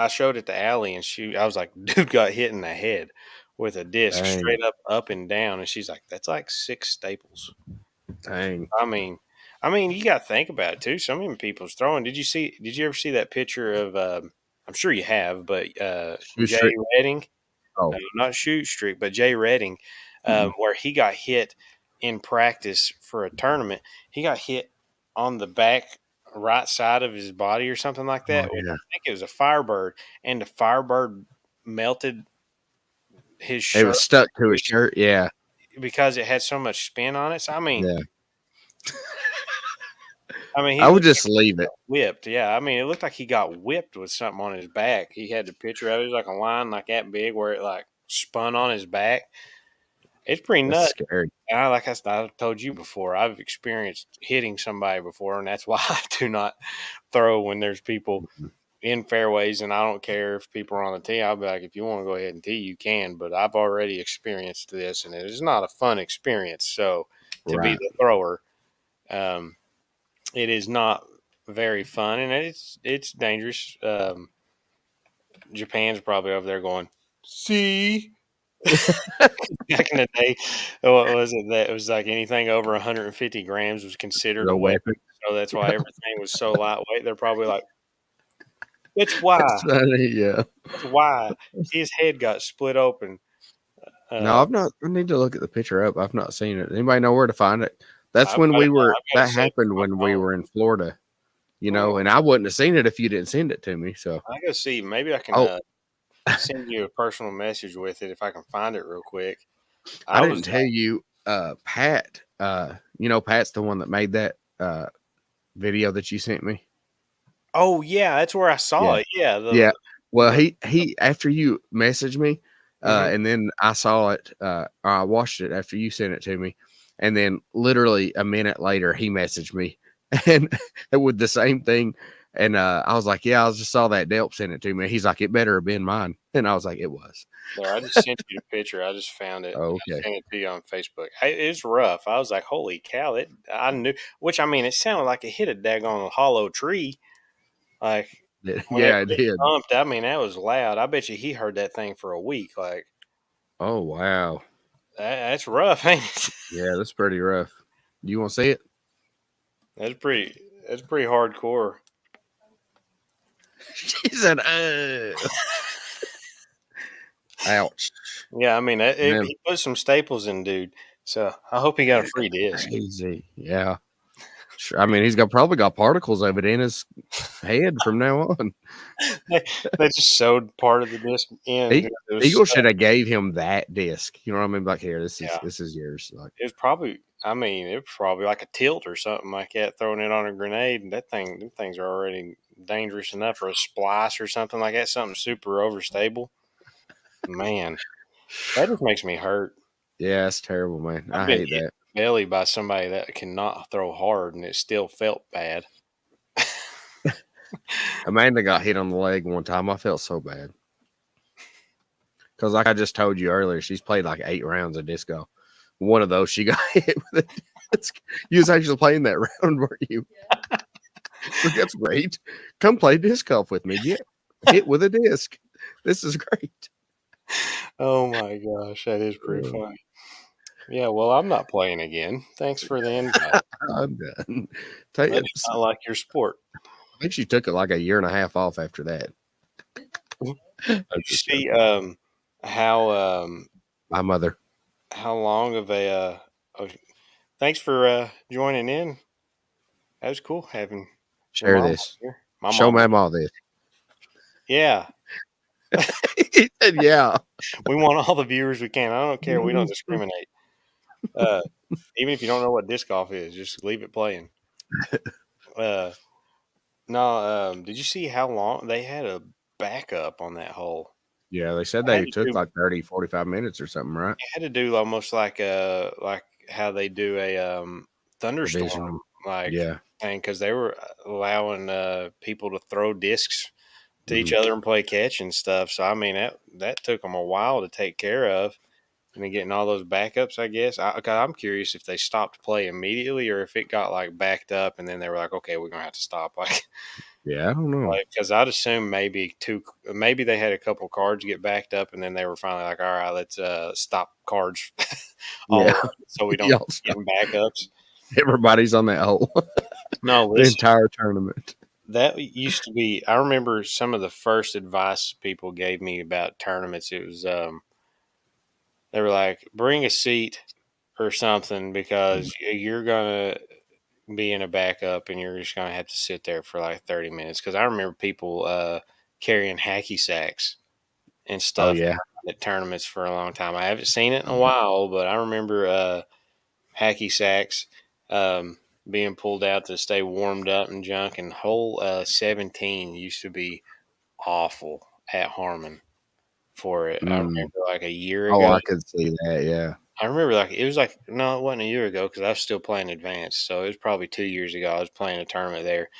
I showed it to Allie, and I was like, dude got hit in the head with a disc Dang, straight up and down, and she's like, that's like 6 staples. dang. I mean, you got to think about it too. Some of them people's throwing. Did you ever see that picture of? I'm sure you have, but Shoe Jay street. Redding, Oh, not Shoot Streak, but Jay Redding, mm-mm. where he got hit in practice for a tournament. He got hit on the back right side of his body or something like Oh that. With, yeah. I think it was a Firebird, and the Firebird melted his It shirt was stuck to his shirt. Yeah, because it had so much spin on it. So yeah. he I would looked just leave it. whipped. Yeah, it looked like he got whipped with something on his back. He had the picture of it. It was like a line like that big where it like spun on his back. It's pretty That's nuts. scary. I've told you before, I've experienced hitting somebody before, and that's why I do not throw when there's people Mhm. in fairways. And I don't care if people are on the tee. I'll be like, if you want to go ahead and tee, you can. But I've already experienced this, and it is not a fun experience. So to be Right. the thrower, um, it is not very fun, and it's dangerous. Japan's probably over there going, see. Back in the day, what was it? That it was like anything over 150 grams was considered The a weapon. weapon. So that's why everything was so lightweight. They're probably like, that's why. That's funny. Yeah. That's why his head got split open. No, Uh, I've not. I need to look at the picture up. I've not seen it. Anybody know where to find it? That's I've when got we it. were. I've got it That saved happened on when my we phone. were in Florida. Mm. And I wouldn't have seen it if you didn't send it to me. So, I gotta see. Maybe I can oh, send you a personal message with it if I can find it real quick. I I didn't was. tell you. Pat. Pat's the one that made that video that you sent me. Oh yeah, that's where I saw Yeah. it. Yeah. Yeah. Well, The he after you messaged me, mhm. and then I saw it, or I watched it after you sent it to me, and then literally a minute later he messaged me and with the same thing. And I was like, yeah, I just saw that Delp sent it to me. He's like, it better have been mine. And I was like, it was. There, I just sent you the picture. I just found it. Oh, I okay. sent it to you on Facebook. It's rough. I was like, "Holy cow!" I knew. Which it sounded like it hit a daggone hollow tree. Like whenever Yeah, it it did. thumped. That was loud. I bet you he heard that thing for a week. Like Oh, wow. that's rough, ain't it? Yeah, that's pretty rough. You want to see it? That's pretty. That's pretty hardcore. She said, ouch. Yeah, Man, he put some staples in, dude. So I hope he got a free disc. crazy. Yeah. Sure. I mean, probably got particles of it in his head from now on. They just sewed part of the disc in. He, It was Eagle stuck. should have gave him that disc. You know what I mean? Like, here, Yeah. this is yours. Like, It was probably. It was probably like a tilt or something like that, throwing it on a grenade. And them things are already dangerous enough, or a splice or something like that, something super overstable. Man, that just makes me hurt. yeah, it's terrible, man. I've I been hate hit that. in the belly by somebody that cannot throw hard, and it still felt bad. Amanda got hit on the leg one time. I felt so bad because, like I just told you earlier, she's played like 8 rounds of disco. One of those, she got hit with a disc. You was actually playing that round, weren't you? Like, that's great. Come play disc golf with me. Get hit with a disc. This is great. Oh my gosh, that is pretty Uh, funny. Yeah, well, I'm not playing again. Thanks for the invite. I'm done. Tell I you, did not like your sport. I think she took it like a year and a half off after that. Did I'm you just see joking. how My mother. how long of a oh, thanks for joining in. That was cool having your Share mom on this. here. My Show mom. my mom this. Yeah, He said, yeah. we want all the viewers we can. I don't care. We don't discriminate. Uh, even if you don't know what disc golf is, just leave it playing. Uh, no, did you see how long they had a backup on that hole? Yeah, they said They had they to took do, like 30, 45 minutes or something, right? they had to do almost like how they do a thunderstorm Divisional. like Yeah. thing because they were allowing people to throw discs to each Mhm. other and play catch and stuff. So that took them a while to take care of. and then getting all those backups. I guess I'm curious if they stopped play immediately or if it got like backed up and then they were like, okay, we're gonna have to stop. Yeah, I don't know. Because I'd assume maybe they had a couple cards get backed up and then they were finally like, all right, let's stop cards all Yeah, around so we don't y'all keep stop. getting backups. Everybody's on that hole No, the listen. entire tournament. That used to be. I remember some of the first advice people gave me about tournaments. It was they were like, bring a seat or something because you're gonna be in a backup and you're just gonna have to sit there for like 30 minutes. Because I remember people carrying hacky sacks and Oh stuff yeah. at tournaments for a long time. I haven't seen it in a while, but I remember hacky sacks being pulled out to stay warmed up and junk. And hole 17 used to be awful at Harmon for it. I Mm. remember like a year Oh, ago. I could see that. Yeah. I remember like it was like no, it wasn't a year ago because I was still playing advanced, so it was probably 2 years ago. I was playing a tournament there,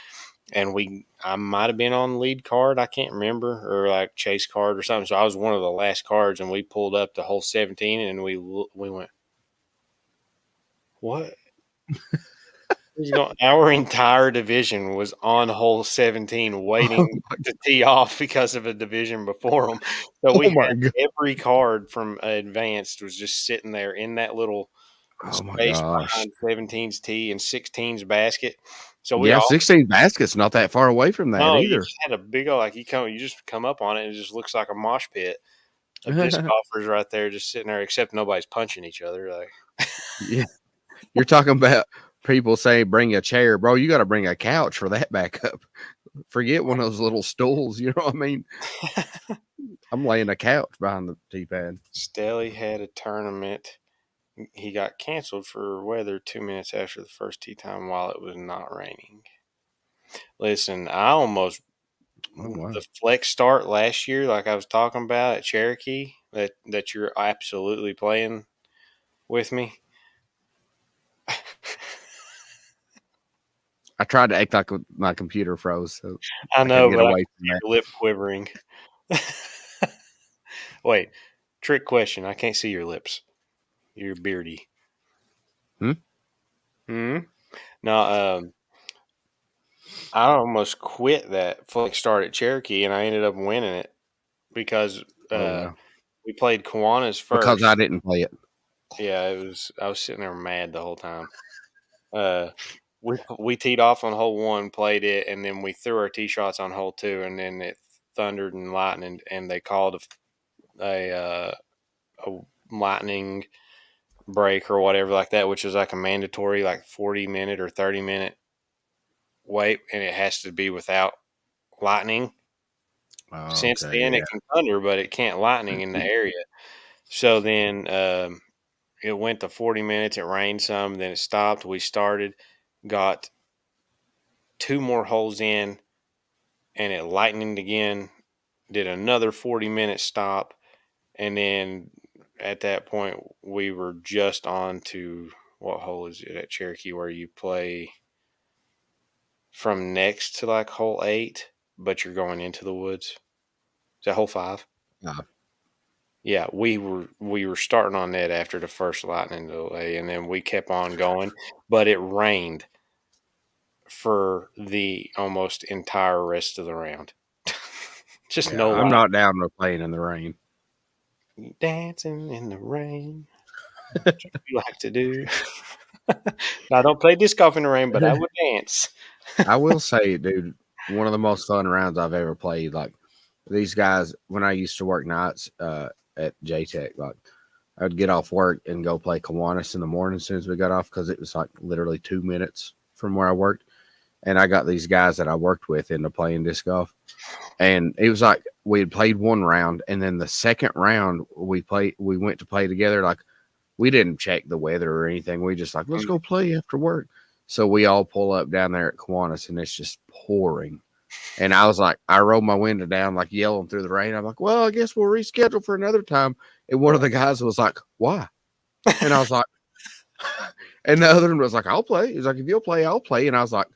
and I might have been on the lead card. I can't remember or like chase card or something. So I was one of the last cards, and we pulled up to hole 17, and we went what? Our entire division was on hole 17 Oh waiting my, to tee off because of a division before them. So we oh my had god. every card from advanced was just sitting there in that little Oh my space gosh. behind 17's tee and 16's basket. So we Yeah, all 16 baskets not that far away from that no, you either. just had a big old like you just come up on it and it just looks like a mosh pit of disc golfers right there just sitting there, except nobody's punching each other. Like Yeah. You're talking about people saying bring a chair, bro. You got to bring a couch for that backup. Forget one of those little stools. You know what I mean? I'm laying a couch behind the tee pad. Staley had a tournament. He got canceled for weather 2 minutes after the first tee time while it was not raining. Listen, I almost Oh wow. the flex start last year, like I was talking about at Cherokee, that you're absolutely playing with me. I tried to act like my computer froze so I I could know, get but I away can from see that. your lip quivering. Wait, trick question. I can't see your lips. You're beardy. Hmm? Hmm. No, I almost quit that flex start at Cherokee, and I ended up winning it because Oh wow. we played Kiwanis Because I first. didn't play it. Yeah, it was. I was sitting there mad the whole time. Uh, we teed off on hole one, played it, and then we threw our tee shots on hole two, and then it thundered and lightning, and they called a lightning break or whatever like that, which is like a mandatory like 40-minute or 30-minute wait, and it has to be without lightning. Oh, Since okay, then, yeah. it can thunder, but it can't lightning in the area. So then it went to 40 minutes. It rained some, then it stopped. We started, got two more holes in, and it lightened again. Did another 40-minute stop, and then at that point we were just on to what hole is it at Cherokee where you play from next to like hole 8, but you're going into the woods. Is that hole 5? Uh, Yeah, we were starting on that after the first lightning delay, and then we kept on going, but it rained for the almost entire rest of the round. Just yeah, no I'm light. not down with playing in the rain. Dancing in the rain. What you like to do? I don't play disc golf in the rain, but I would dance. I will say, dude, one of the most fun rounds I've ever played. Like these guys, when I used to work nights at JTech, like I'd get off work and go play Kiwanis in the morning as soon as we got off because it was like literally 2 minutes from where I worked. And I got these guys that I worked with into playing disc golf. And it was like we had played one round, and then the second round we went to play together. Like we didn't check the weather or anything. We just like, let's go play after work. So we all pull up down there at Kiwanis and it's just pouring. And I was like, I rolled my window down, like yelling through the rain. I'm like, well, I guess we'll reschedule for another time. And one of the guys was like, why? And I was like, and the other one was like, I'll play. He's like, if you'll play, I'll play. And I was like,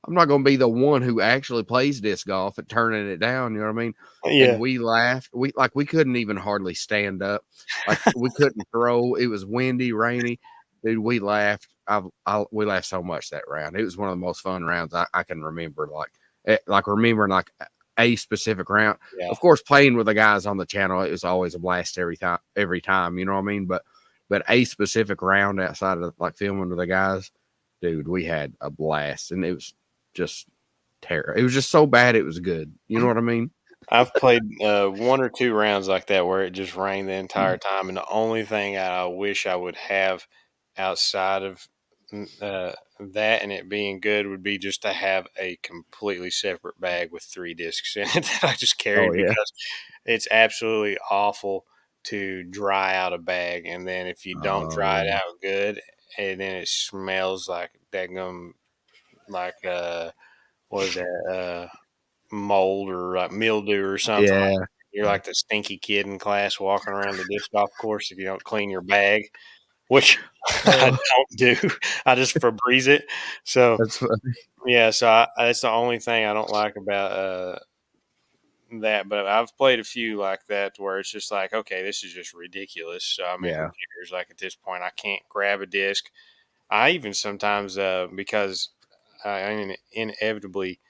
I'm not going to be the one who actually plays disc golf at turning it down. You know what I mean? And Yeah. we laughed. We couldn't even hardly stand up. Like we couldn't throw. It was windy, rainy. Dude, we laughed. We laughed so much that round. It was one of the most fun rounds I can remember. Like remembering like a specific round. Yeah. Of course, playing with the guys on the channel, it was always a blast every time. Every time, you know what I mean? But a specific round outside of like filming with the guys, dude, we had a blast, and it was just terror. It was just so bad it was good. You know what I mean? I've played one or two rounds like that where it just rained the entire time, and the only thing I wish I would have outside of that and it being good would be just to have a completely separate bag with 3 discs in it that I just carried Oh yeah. because it's absolutely awful to dry out a bag, and then if you don't Oh dry it yeah. out good, and then it smells like daggum, like what is that? Mold or like mildew or something like Yeah. that. You're like the stinky kid in class walking around the disc golf course if you don't clean your bag, which I Oh, don't do. I just Febreze it. So that's funny. yeah, so that's the only thing I don't like about that. But I've played a few like that where it's just like, okay, this is just ridiculous. So I mean, who Yeah. cares? Like at this point, I can't grab a disc. I even sometimes because I inevitably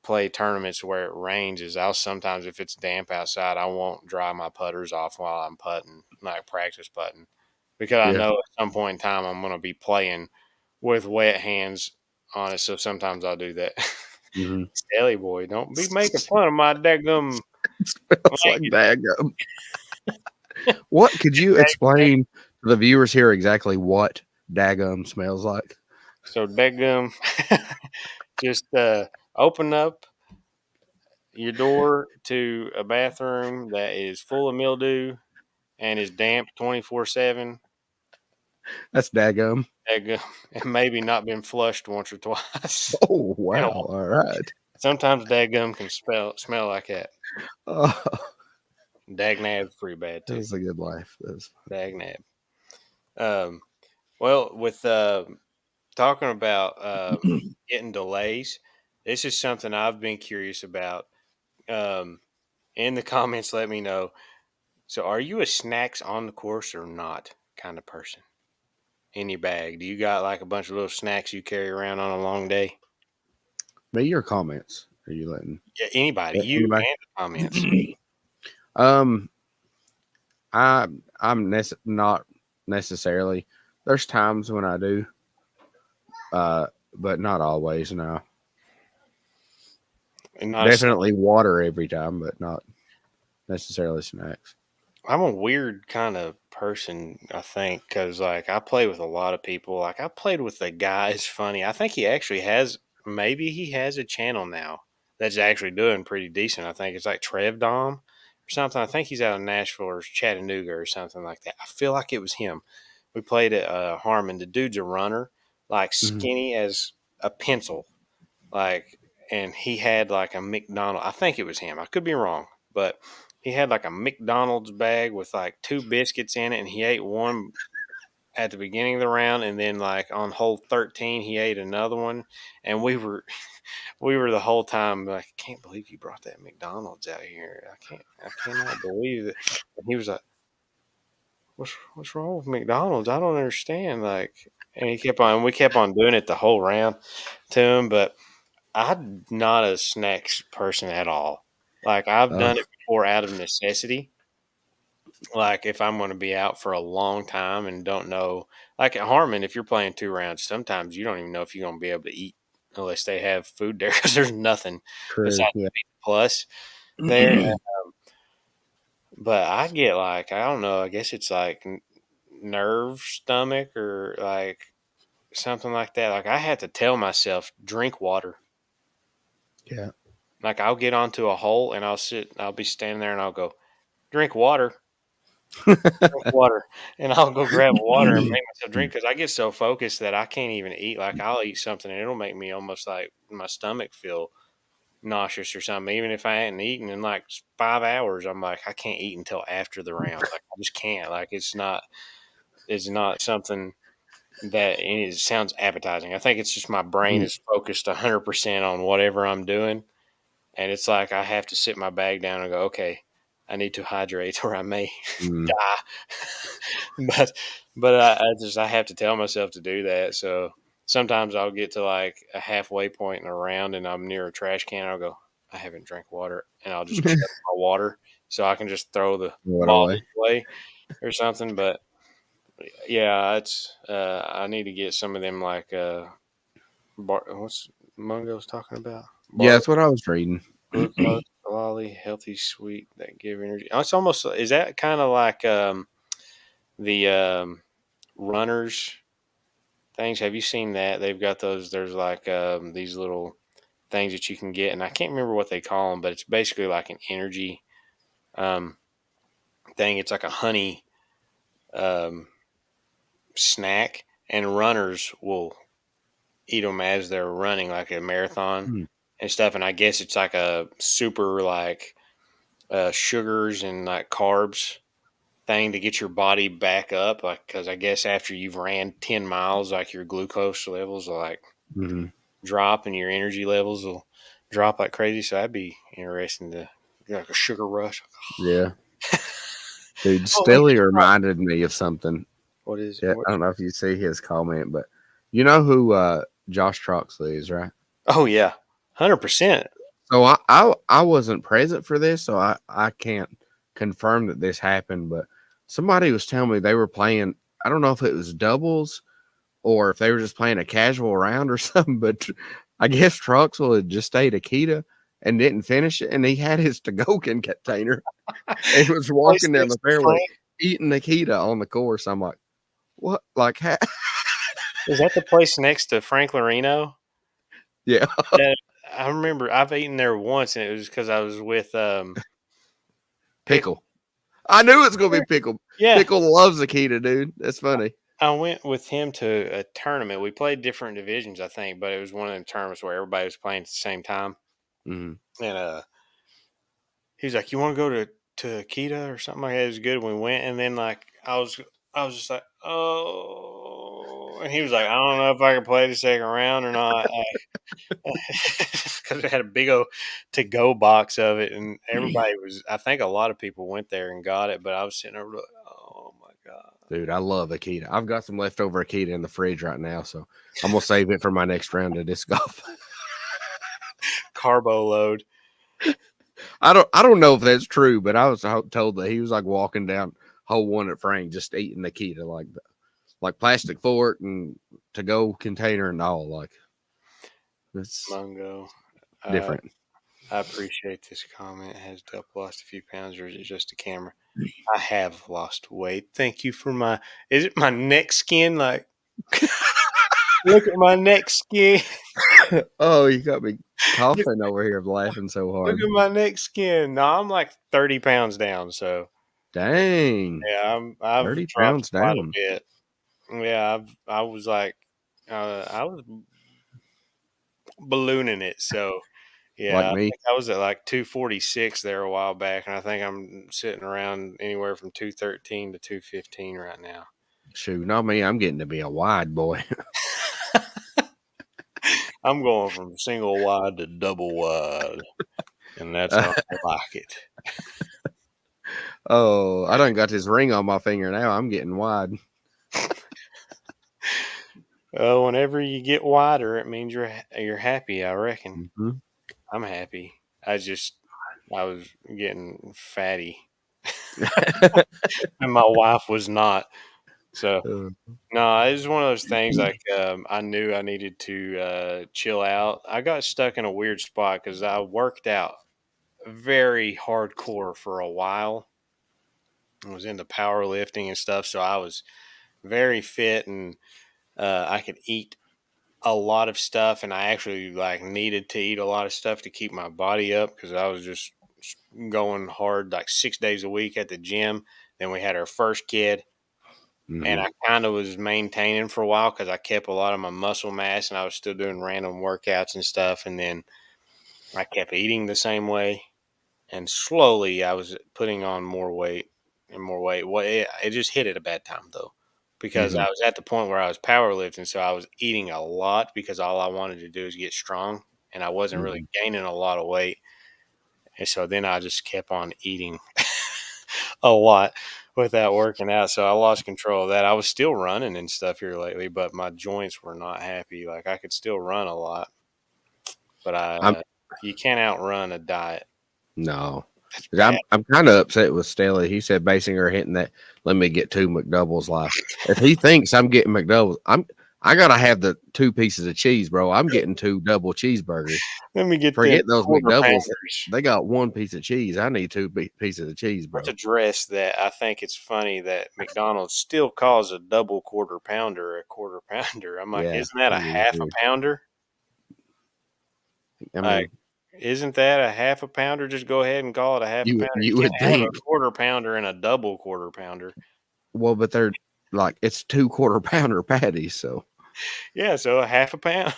play tournaments where it rains is I'll sometimes if it's damp outside I won't dry my putters off while I'm putting, like practice putting, because I Yeah. know at some point in time I'm going to be playing with wet hands on it. So sometimes I'll do that. Mm-hmm. Silly boy, don't be making fun of my daggum Smells like blanket. daggum. What could you explain to the viewers here exactly what daggum smells like? So daggum, just open up your door to a bathroom that is full of mildew and is damp 24/7. That's daggum. Daggum, and maybe not been flushed once or twice. Oh You know, wow. All right. sometimes dadgum can smell like that. Oh, Dagnab's pretty bad that too. was a good laugh. That's Dagnab. Um, well, with talking about getting delays, this is something I've been curious about. Um, in the comments, let me know. So, are you a snacks on the course or not kind of person? In your bag, do you got like a bunch of little snacks you carry around on a long day? me. Your comments. Are you letting Yeah, anybody, you anybody? and the comments. um, I not necessarily. There's times when I do, uh, but not always. No, And not a snack. definitely water every time, but not necessarily snacks. I'm a weird kind of person, I think, because like I play with a lot of people. Like I played with a guy. It's funny. I think he actually has. Maybe he has a channel now that's actually doing pretty decent. I think it's like Trev Dom or something. I think he's out of Nashville or Chattanooga or something like that. I feel like it was him. We played at Harmon. The dude's a runner, like Mhm. skinny as a pencil, like, and he had like a McDonald. I think it was him. I could be wrong, but he had like a McDonald's bag with like 2 biscuits in it, and he ate one at the beginning of the round, and then like on hole 13 he ate another one, and we were the whole time like, I can't believe you brought that McDonald's out here. I cannot believe it. And he was like, what's wrong with McDonald's? I don't understand. Like, and he kept on. We kept on doing it the whole round to him, but I'm not a snacks person at all. Like I've Uh, done it before out of necessity. Like if I'm going to be out for a long time and don't know, like at Harmon, if you're playing 2 rounds, sometimes you don't even know if you're going to be able to eat unless they have food there because there's nothing true. besides Yeah. plus there. But I get like I don't know. I guess it's like nerve stomach or like something like that. Like I had to tell myself drink water. Yeah. Like I'll get onto a hole and I'll be standing there and I'll go, drink water, drink water. And I'll go grab water and make myself drink because I get so focused that I can't even eat. Like I'll eat something and it'll make me almost like my stomach feel nauseous or something. Even if I hadn't eaten in like 5 hours, I'm like, I can't eat until after the round. Like I just can't. Like it's not something that, and it sounds appetizing. I think it's just my brain Mm, is focused 100% on whatever I'm doing, and it's like I have to sit my bag down and go, okay, I need to hydrate or I may mm, die. but I have to tell myself to do that. So sometimes I'll get to like a halfway point in a round and I'm near a trash can. I'll go, I haven't drank water, and I'll just chuck my water so I can just throw the what bottle away? away or something. But yeah, it's I need to get some of them like what's Mungo's talking about? Yeah, Barley, that's what I was reading. glucose, lolly, healthy, sweet that give energy. It's almost is that kind of like the runners things. Have you seen that? They've got those. There's like these little things that you can get, and I can't remember what they call them, but it's basically like an energy um, thing. It's like a honey um, snack, and runners will eat them as they're running, like a marathon Mm, and stuff. And I guess it's like a super like sugars and like carbs thing to get your body back up. Like, because I guess after you've ran 10 miles, like your glucose levels will like mhm. drop and your energy levels will drop like crazy. So that'd be interesting to get like a sugar rush. Yeah, dude. Oh wait, Stilly reminded me of something. what is Yeah, what? I don't know if you see his comment, but you know who Josh Troxley is, right? Oh yeah, 100%. So I wasn't present for this, so I can't confirm that this happened. But somebody was telling me they were playing. I don't know if it was doubles or if they were just playing a casual round or something. But I guess Troxel had just stayed Akita and didn't finish it, and he had his to go container and was Place walking down the next to fairway Frank. eating Akita on the course. I'm like, what? Like, Is that the place next to Frank Loreno? yeah, That I remember I've eaten there once, and it was because I was with Pickle. pickle. I knew it was gonna be pickle. Yeah, Pickle loves Akita, dude. That's funny. I went with him to a tournament. We played different divisions, I think, but it was one of the tournaments where everybody was playing at the same time. Mm. And he was like, "You want to go to Akita or something like that?" It was good. We went, and then like I was just like, "Oh," and he was like, "I don't know if I can play the second round or not." Because it had a big old to go box of it, and everybody was. I think a lot of people went there and got it, but I was sitting there like, "Oh my god, Dude, I love Akita. I've got some leftover Akita in the fridge right now, so I'm gonna save it for my next round of disc golf. carbo load." I don't know if that's true, but I was told that he was like walking down hole one at Frank just eating Akita like plastic fork and to go container and all. Like it's Mungo. Uh, different. I appreciate this comment. Has Delp lost a few pounds, or is it just a camera? I have lost weight. Thank you for my. Is it my neck skin? Like, look at my neck skin. Oh, you got me Look coughing over here laughing so at hard. my neck skin. No, I'm like 30 pounds down. So Dang. yeah, I've 30 dropped pounds quite a down. bit. Yeah, I was like, I was ballooning it. So Like yeah, I me. think I was at like 246 there a while back, and I think I'm sitting around anywhere from 213 to 215 right now. Shoot, not me. I'm getting to be a wide boy. I'm going from single wide to double wide, and that's how I like it. Oh, I done got this ring on my finger now. I'm getting wide. Whenever you get wider, it means you're happy. I reckon Mhm. I'm happy. I was getting fatty, and my wife was not. So Uh, no, it's one of those things. Like I knew I needed to chill out. I got stuck in a weird spot because I worked out very hardcore for a while. I was into powerlifting and stuff, so I was very fit and I could eat a lot of stuff, and I actually like needed to eat a lot of stuff to keep my body up because I was just going hard like 6 days a week at the gym. Then we had our first kid, and mhm. I kind of was maintaining for a while because I kept a lot of my muscle mass, and I was still doing random workouts and stuff. And then I kept eating the same way, and slowly I was putting on more weight and more weight. Well, it just hit at a bad time though. because Mm-hmm. I was at the point where I was powerlifting, so I was eating a lot because all I wanted to do is get strong, and I wasn't really Mm-hmm. gaining a lot of weight. And so then I just kept on eating a lot without working out. So I lost control of that. I was still running and stuff here lately, but my joints were not happy. Like I could still run a lot, but I'm you can't outrun a diet. no. That's bad. I'm kind of upset with Staley. He said Basinger hitting that. Let me get two McDoubles live. If he thinks I'm getting McDoubles, I gotta have the 2 pieces of cheese, bro. I'm getting 2 double cheeseburgers. Let me get them Forget those quarter McDoubles. pounders. They got 1 piece of cheese. I need 2 pieces of cheese, Let's bro. address that. I think it's funny that McDonald's still calls a double quarter pounder a quarter pounder. I'm like, Yeah, isn't that a it is half a weird. pounder? I Like, mean, isn't that a half a pounder? Just go ahead and call it a half a pounder. You you would can't have a think, quarter pounder and a double quarter pounder. well, but they're like it's 2 quarter pounder patties, so Yeah, so a half a pound.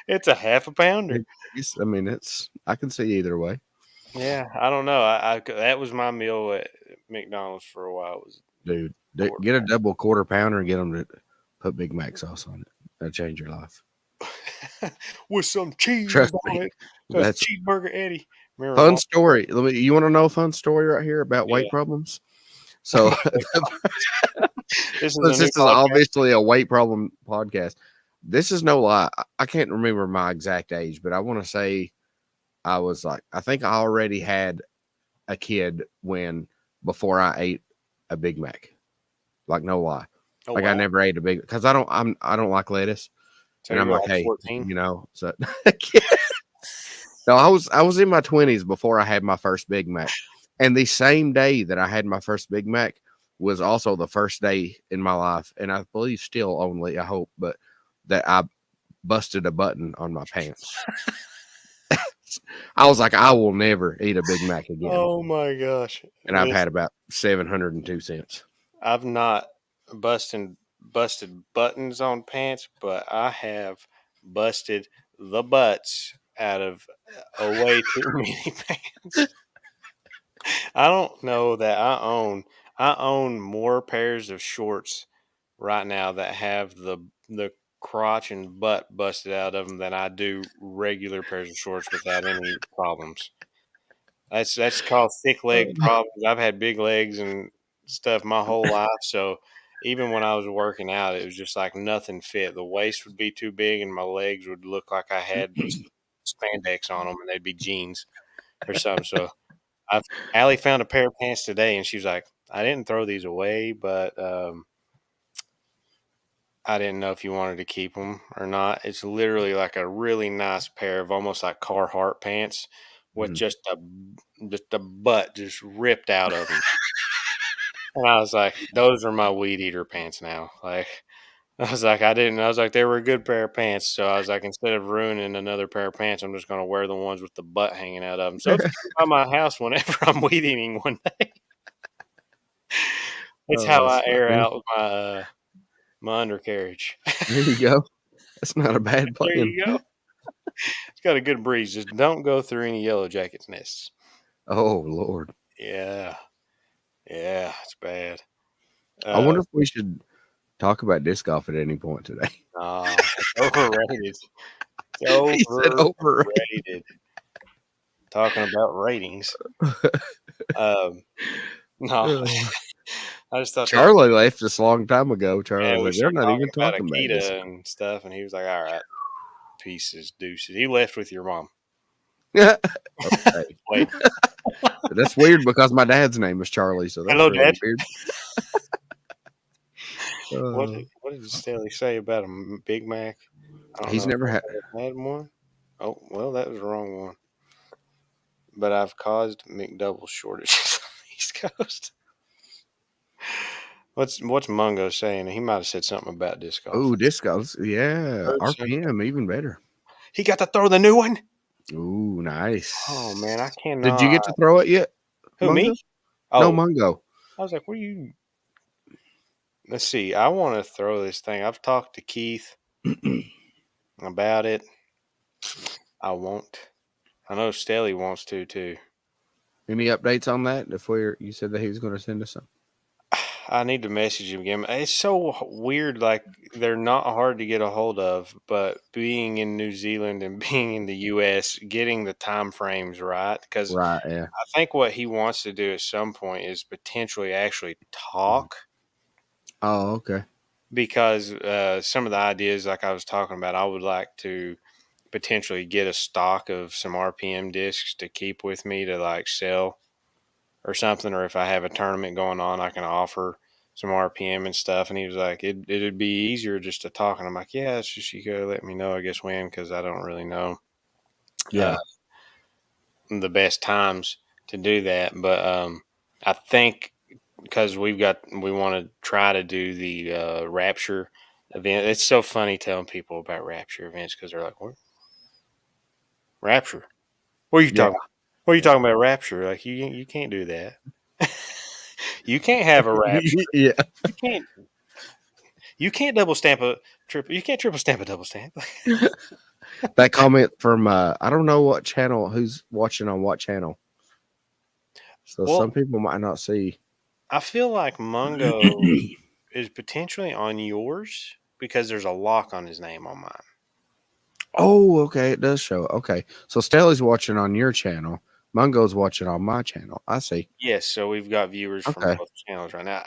It's a half a pounder. I mean, it's I can see either way, Yeah, I don't know. That was my meal at McDonald's for a while. Was dude. quarter Get a double quarter pounder and get them to put Big Mac sauce on it. That'll change your life. with some cheese Trust on me. it. That's That's cheeseburger Eddie. Remember fun mom? story. You want to know a fun story right here about Yeah. weight problems? So, This is a since new this is podcast. obviously a weight problem podcast, this is no lie. I can't remember my exact age, but I want to say I was like, I think I already had a kid when before I ate a Big Mac. Like no lie. Oh Like I wow. never ate a big because I don't like lettuce. So And you I'm were like, like hey, 14. so no, I was in my 20s before I had my first Big Mac. And the same day that I had my first Big Mac was also the first day in my life, and I believe still only, I hope, but that I busted a button on my pants. I was like, I will never eat a Big Mac again. Oh my gosh. And I've had about 702 cents. I've not busted buttons on pants, but I have busted the butts out of a way too many pants. I don't know that I own more pairs of shorts right now that have the crotch and butt busted out of them than I do regular pairs of shorts without any problems. That's called thick leg problems. I've had big legs and stuff my whole life, so even when I was working out, it was just like nothing fit. The waist would be too big, and my legs would look like I had spandex on them, and they'd be jeans or something. So I've Allie found a pair of pants today, and she was like, "I didn't throw these away, but I didn't know if you wanted to keep them or not." It's literally like a really nice pair of almost like Carhartt pants with Mm. just a butt just ripped out of them. And I was like, "Those are my weed eater pants now." Like I was like, I was like, they were a good pair of pants. So I was like, instead of ruining another pair of pants, I'm just going to wear the ones with the butt hanging out of them. So if you come by my house whenever I'm weed eating one day, it's Oh, how I that's air funny. out my undercarriage. There you go. That's not a bad There plan. you go. It's got a good breeze. Just don't go through any yellow jackets nests. Oh, Lord. Yeah, yeah, it's bad. I Uh, wonder if we should talk about disc golf at any point today. nah, it's overrated. It's He said over. overrated. Talking about ratings. Um, no, I just thought that. Charlie left us a long time ago. Yeah, Charlie's we like, they're started not talking even about talking about this. Akita and stuff, and he was like, "All right, pieces, deuces." He left with your mom. Oh, hey. Wait, That's weird because my dad's name is Charlie, so that's hello, really Dad. weird. What Uh, did, what did Stanley say about a Big Mac? I don't he's know if never had. I've ever had one. Oh, well, that was the wrong one. But I've caused McDouble shortages on the East Coast. What's Mungo saying? He might have said something about disc golf. Oh, discos. Yeah. Heard something. RPM, even better. He got to throw the new one. Ooh, Oh man, I nice. Did you cannot. get to throw it yet, Who me? Mungo? No, Oh, Mungo. I was like, what are you? Let's see. I want to throw this thing. I've talked to Keith about it. I won't. I know Staley wants to too. Any updates on that? If you said that he was going to send us some. I need to message him again. It's so weird. Like they're not hard to get a hold of, but being in New Zealand and being in the U.S., getting the time frames right. Because Right. Yeah. I think what he wants to do at some point is potentially actually talk. Oh, okay. Because some of the ideas, like I was talking about, I would like to potentially get a stock of some RPM discs to keep with me to like sell or something, or if I have a tournament going on, I can offer some RPM and stuff. And he was like, it'd be easier just to talk. And I'm like, yeah, it's just you gotta let me know, I guess, when, because I don't really know uh, Yeah. the best times to do that. But I think because we want to try to do the Rapture event. It's so funny telling people about Rapture events because they're like, what? Rapture? What are you Yeah. talking? What are you talking about? Rapture? Like you can't do that. You can't have a rapture. Yeah. You can't. You can't double stamp a triple. You can't triple stamp a double stamp. That comment from I don't know what channel, who's watching on what channel. So some Well, people might not see. I feel like Mungo is potentially on yours because there's a lock on his name on mine. Oh, okay. It does show. Okay. So Stelly's watching on your channel. Mungo's watching on my channel. I see. Yes, so we've got viewers from Okay. both channels right now.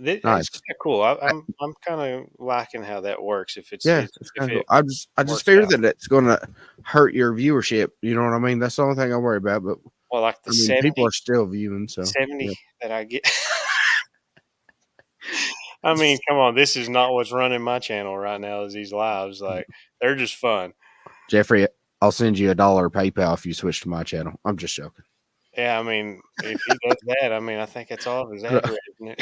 It's Nice. kind of cool. I- I'm kind of liking how that works. Yeah, it's If kind of cool. it I just works fear out that it's gonna hurt your viewership. You know what I mean? That's the only thing I worry about. But well, like the I mean, people 70, are still viewing, so 70 yeah. that I get. I mean, come on, this is not what's running my channel right now. Is these lives like they're just fun. Jeffrey, I'll send you $1 PayPal if you switch to my channel. I'm just joking. Yeah, I mean, if he does that, I mean, I think that's all of his ad revenue.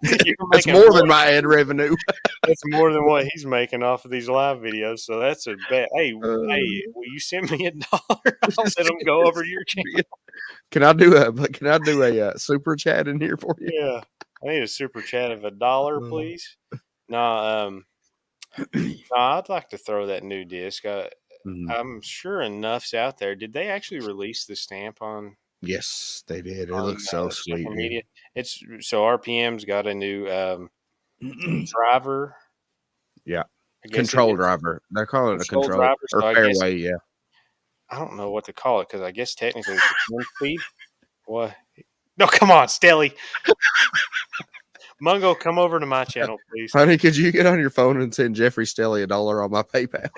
You're That's making more more. than my ad revenue. That's more than what he's making off of these live videos. So that's a bet. Hey, Uh, will you send me $1? I'll let him go over to your channel. Can I do a super chat in here for you? Yeah, I need a super chat of $1, please. No, no, I'd like to throw that new disc. Mhm. I'm sure enough's out there. Did they actually release the stamp Yes, they did. It on looks so sweet, social dude. media? It's so RPM's got a new driver. Yeah. I guess it Control is driver. They're calling it a control control driver. or So I guess fairway. Yeah. I don't know what to call it because I guess technically it's a 10 speed. What? No, come on, Stelly. Mungo, come over to my channel, please. Honey, could you get on your phone and send Jeffrey Stelly $1 on my PayPal?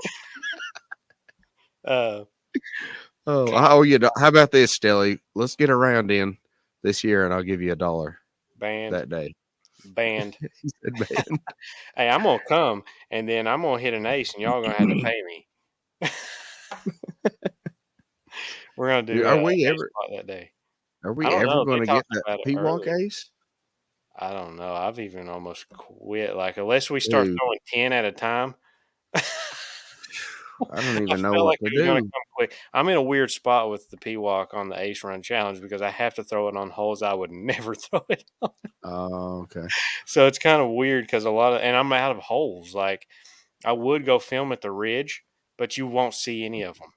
Uh, Oh, I owe you. How about this, Stelly? Let's get a round in this year, and I'll give you $1 band, that day. band. He said, "Man, Hey, I'm gonna come, and then I'm gonna hit an ace, and y'all gonna have to pay me. We're gonna dude, do an ace spot that day. are I we don't ever know. They going to get talked that about it P walk earlier. ace? I don't know. I've even almost quit. Like unless we start Dude, throwing 10 at a time. I don't I even know felt what like to it was gonna do. come quick. I'm in a weird spot with the P walk on the ace run challenge because I have to throw it on holes I would never throw it on. Oh, okay. So it's kind of weird because and I'm out of holes. Like I would go film at the ridge, but you won't see any of them.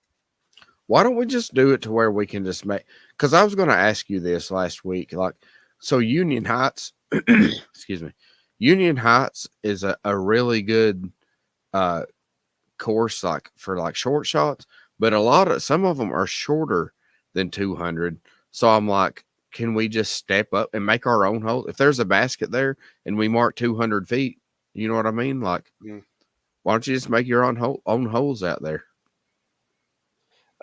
Why don't we just do it to where we can just make? Because I was going to ask you this last week. Like, so Union Heights, excuse me, Union Heights is a really good uh course, like for like short shots, but some of them are shorter than 200. So I'm like, can we just step up and make our own hole? If there's a basket there and we mark 200 feet, you know what I mean? Like, Mm. why don't you just make your own holes out there?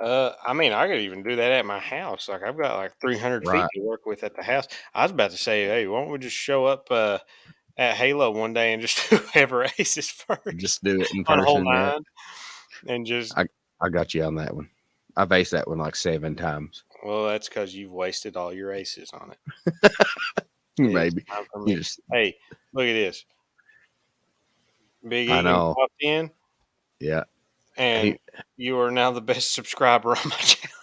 I mean, I could even do that at my house. Like I've got like 300 feet Right. to work with at the house. I was about to say, hey, why don't we just show up at Halo one day and just whoever aces first Just do it in on hole person. Yeah. 9 and just I got you on that one. I've aced that one like 7 times. well, that's because you've wasted all your aces on it. It's Maybe. time for You me. just Hey, look at this. Big I Egan know. popped in, Yeah. and He you are now the best subscriber on my channel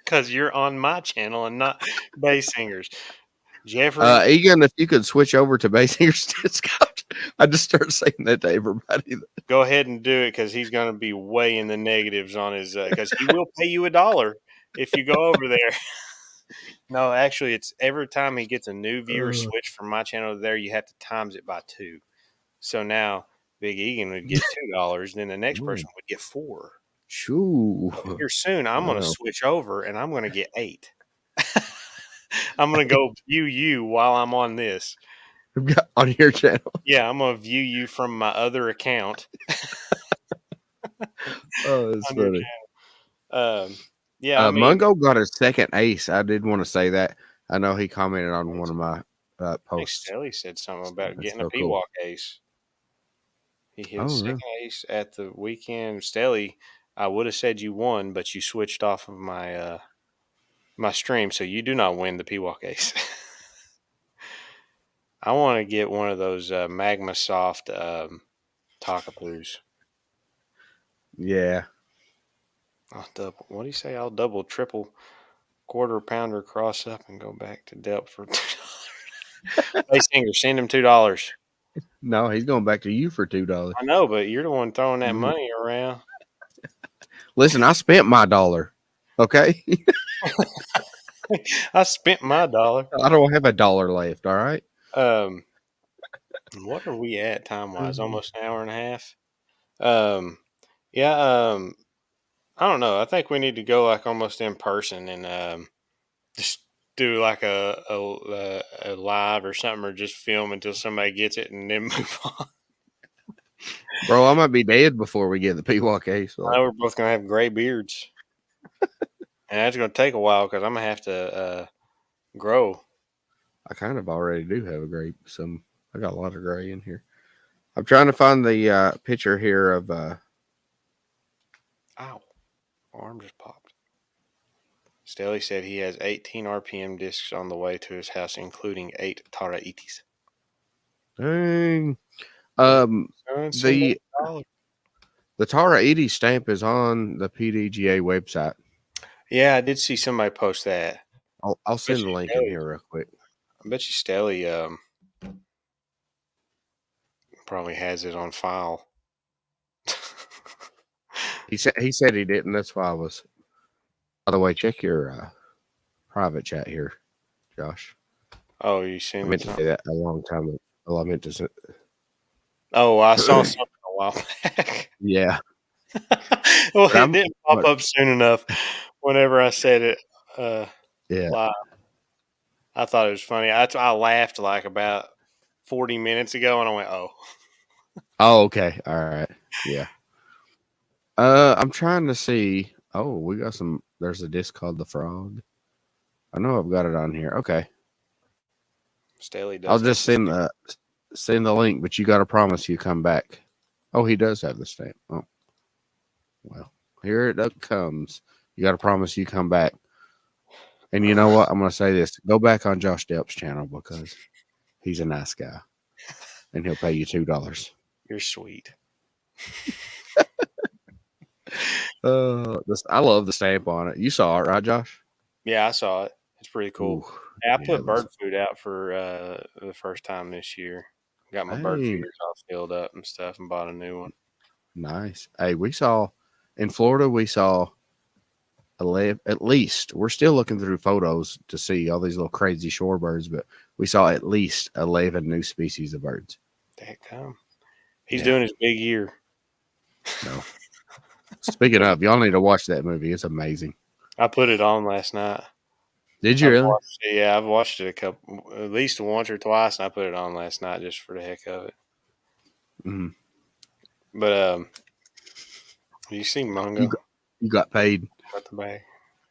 because you're on my channel and not Bass Singers. Jeffrey, Egan, if you could switch over to Basingers Discount, I just start saying that to everybody. go ahead and do it because he's going to be way in the negatives on his because he will pay you $1 if you go over there. No, actually, it's every time he gets a new viewer switch from my channel to there, you have to times it by 2. So now Big Egan would get $2, then the next Ooh, person would get 4. shoo. Here soon, I'm going to Wow. switch over and I'm going to get 8. I'm going to go view you while I'm on this. On your channel. Yeah, I'm going to view you from my other account Oh, that's on your funny. channel. Yeah, I mean, Mungo got his second ace. I did want to say that. I know he commented on one of my I think posts. Stelly said something about That's getting a so cool. Peacock ace. He hit his Oh, second really? ace at the weekend. Stelly, I would have said you won, but you switched off of my stream, so you do not win the Peacock ace. I want to get one of those Magma Soft Takapoos. Yeah. I'll double. What do you say? I'll double, triple, quarter pounder cross up and go back to depth for $2. Hey, Singer, send him $2. No, he's going back to you for $2. I know, but you're the one throwing that Mhm. money around. Listen, I spent my dollar. Okay. I spent my dollar. I don't have a dollar left. All right. Um, what are we at time wise? Almost an hour and a half. Um, yeah. I don't know. I think we need to go like almost in person and just do like a live or something, or just film until somebody gets it and then move on. Bro, I might be dead before we get the Peacock ace. I know we're both gonna have gray beards, and that's gonna take a while because I'm gonna have to grow. I kind of already do have a grape. I got a lot of gray in here. I'm trying to find the picture here of Ow! Arm just popped. Staley said he has 18 RPM discs on the way to his house, including 8 Taraitis. dang. Send that The dollar. the Tara 80 stamp is on the PDGA website. Yeah, I did see somebody post that. I'll send the link in here real quick. I bet you Staley probably has it on file. He said he didn't. That's why I was. By the way, check your private chat here, Josh. Oh, you I seen meant it? to say that a long time ago. Well, I meant to say. Oh, I saw something a while back. Yeah. Well, But it didn't pop but up soon enough. Whenever I said it yeah. live, I thought it was funny. I laughed like about 40 minutes ago, and I went, "Oh, Oh, okay. All right. Yeah. I'm trying to see. Oh, we got some. There's a disc called the Frog. I know I've got it on here. Okay. Staley I'll does have just the stamp." send the link, but you got to promise you come back. Oh, he does have the stamp. Oh, well, here it comes. You got to promise you come back. And you know what? I'm going to say this. Go back on Josh Delp's channel because he's a nice guy and he'll pay you $2. You're sweet. I love the stamp on it. You saw it, right, Josh? Yeah, I saw it. It's pretty cool. Ooh, Yeah, I yeah, put bird food out for the first time this year. Got my bird hey, feeders all filled up and stuff, and bought a new one. nice. Hey, we saw in Florida, we saw 11, at least. We're still looking through photos to see all these little crazy shorebirds, but we saw at least 11 new species of birds. That come. He's Yeah. doing his big year. No. Speaking of, y'all need to watch that movie. It's amazing. I put it on last night. Did you really? Yeah, I've watched it at least once or twice, and I put it on last night just for the heck of it. Mm-hmm. But you see Mungo You got paid. at the bag.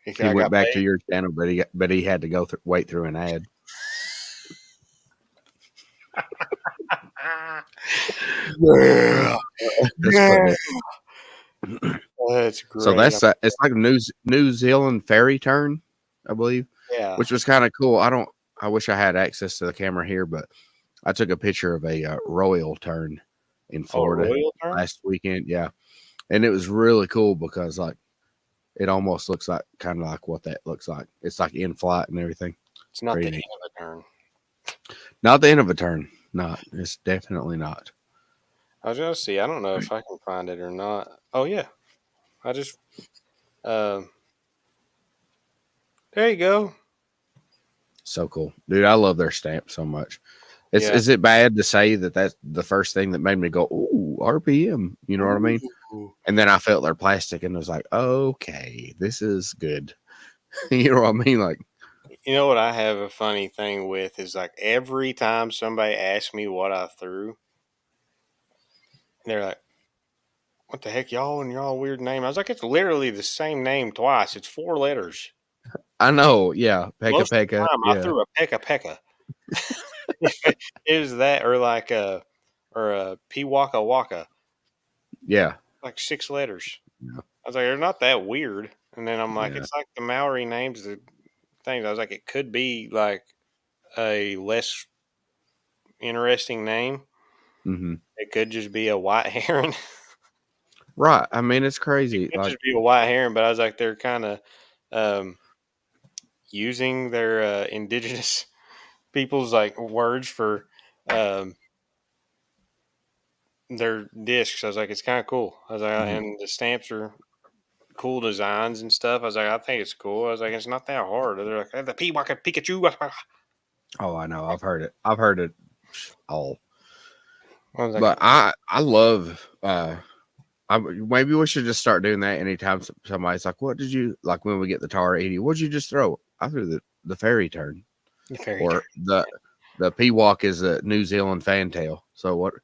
He I went got back to paid. your channel, but he had to go wait through an ad. Yeah, That's yeah. funny. That's So great. it's like a New Zealand fairy turn, I believe, Yeah. which was kind of cool. I wish I had access to the camera here, but I took a picture of a royal turn in Florida Royal turn? last weekend. Yeah, and it was really cool because like it almost looks like kind of like what that looks like. It's like in flight and everything. It's not Very the neat. end of a turn. Not the end of a turn. Not. It's definitely not. I was gonna see. I don't know if I can find it or not. Oh yeah, I just there you go. So cool, dude. I love their stamp so much. Yeah. Is it bad to say that that's the first thing that made me go, "Ooh, RPM"? You know what I mean? Ooh. And then I felt their plastic and was like, "Okay, this is good." You know what I mean? Like, You know what I have a funny thing with is like every time somebody asks me what I threw, they're like, "What the heck, y'all and y'all weird name?" I was like, "It's literally the same name twice. It's 4 letters. I know, yeah, Pekka Most of the Pekka, time, I yeah, threw a pekka pekka. It was that, or like a p waka waka, yeah, like 6 letters. yeah, I was like, they're not that weird. And then I'm like, yeah. it's like the Maori names, the things. I was like, it could be like a less interesting name. Hmm. It could just be a white heron. Right. I mean, it's It crazy. could Like, just be a white heron, but I was like, they're kind of um, using their indigenous people's like words for um, their discs. I was like, it's kind of cool. I was like, mhm. and the stamps are cool designs and stuff. I was like, I think it's cool. I was like, it's not that hard. They're like, the Peewaka Pikachu. Oh, I know. I've heard it. I've heard it all. I was like, But I love. Maybe we should just start doing that anytime somebody's like, "What did you like when we get the Tara 80? What'd you just throw?" I threw the fairy turn, very or the Peawack is a New Zealand fantail. So what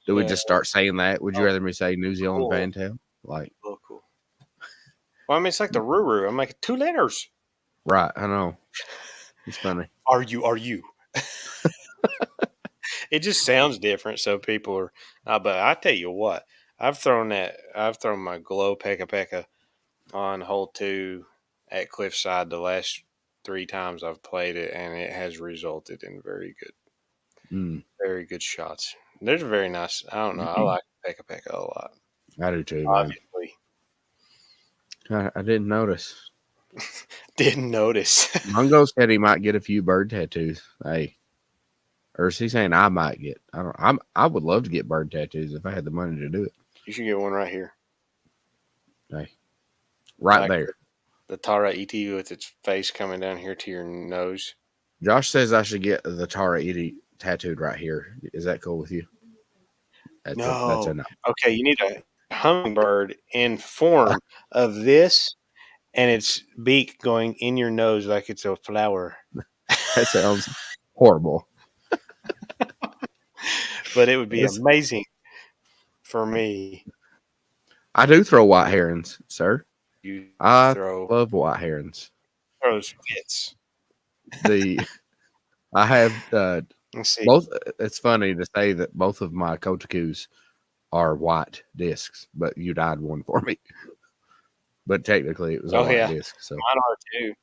do we yeah, just start saying that? Would you oh, rather me say New Zealand cool, fantail? Like, cool, cool. Well, I mean, it's like the Ruru. I'm like 2 letters. right? I know it's funny. Are you? Are you? It just sounds different, so people are. But I tell you what, I've thrown that. I've thrown my glow pekka pekka on hole 2 at Cliffside the last 3 times I've played it, and it has resulted in Mm, very good shots. There's very nice. I don't know. I like pekka pekka a lot. I do too, man. Obviously, I didn't notice. didn't notice. Mungo said he might get a few bird tattoos. Hey, or is he saying I might get? I don't. I would love to get bird tattoos if I had the money to do it. You should get one right here, Hey, right like there. the Tara ET with its face coming down here to your nose. Josh says I should get the Tara Edie tattooed right here. Is that cool with you? That's a No. no. Okay, you need a hummingbird in form of this and its beak going in your nose like it's a flower. That sounds horrible. But it would be It's- amazing for me. I do throw white herons, sir. You I throw love white herons. throws fits. The I have Let's see. both. It's funny to say that both of my Kotakus are white discs, but you dyed one for me. But technically, it was a Oh white yeah, disc. So mine are too.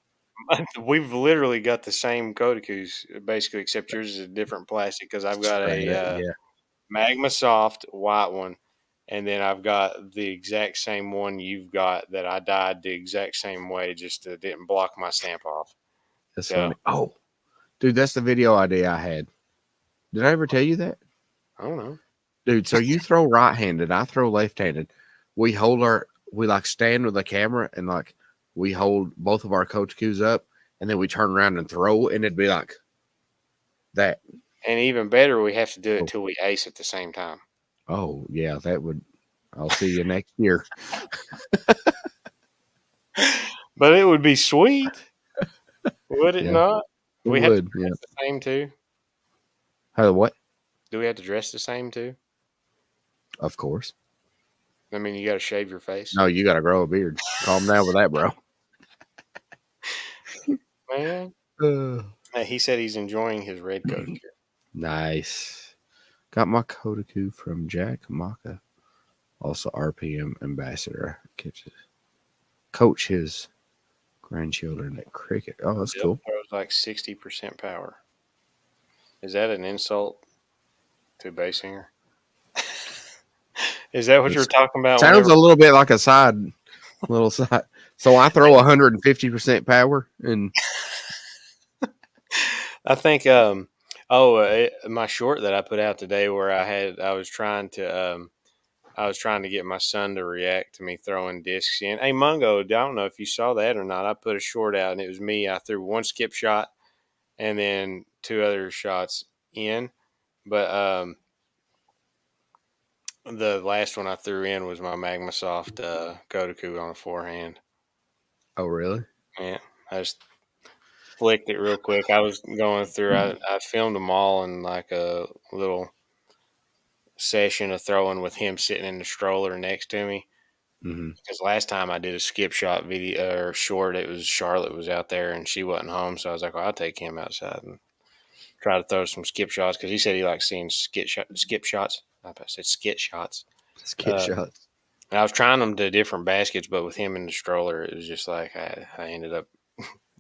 We've literally got the same Kodakus, basically, except yours is a different plastic because I've got straight a up, yeah, Magma Soft white one, and then I've got the exact same one you've got that I dyed the exact same way, just didn't block my stamp off. that's So funny. Oh, dude, that's the video idea I had. Did I ever tell you that? I don't know. Dude, so you throw right-handed, I throw left-handed. We like stand with the camera and like we hold both of our coach cues up and then we turn around and throw and it'd be like that. And even better, we have to do it Oh, till we ace at the same time. oh yeah, that would I'll see you next year. But it would be sweet, would it Yeah, not? it Do we have to would. Yeah. dress the same too? How what? Do we have to dress the same too? Of course. I mean, you got to shave your face, No, you gotta grow a beard. Calm down with that, bro. man. Uh, He said he's enjoying his red coat. nice. Got my Kodaku from Jack Maka. Also RPM ambassador. Coach his grandchildren at cricket. Oh, that's Yep, cool. throws like 60% power. Is that an insult to bass singer? Is that what you were It talking about? sounds Whenever a little bit like a little side. So I throw 150% power and I think, my short that I put out today, where I was trying to get my son to react to me throwing discs in. Hey, Mungo, I don't know if you saw that or not. I put a short out and it was me. I threw one skip shot and then 2 other shots in. But the last one I threw in was my Magmasoft Kodaku on a forehand. Oh, really? Yeah, I just flicked it real quick. I was going through. I filmed them all in like a little session of throwing with him sitting in the stroller next to me. Mm-hmm. Because last time I did a skip shot video or short, it was Charlotte was out there and she wasn't home, so I was like, well, I'll take him outside and try to throw some skip shots because he said he likes seeing skip shots. I said skit shots. Just get Uh, shots. I was trying them to different baskets, but with him in the stroller, it was just like I ended up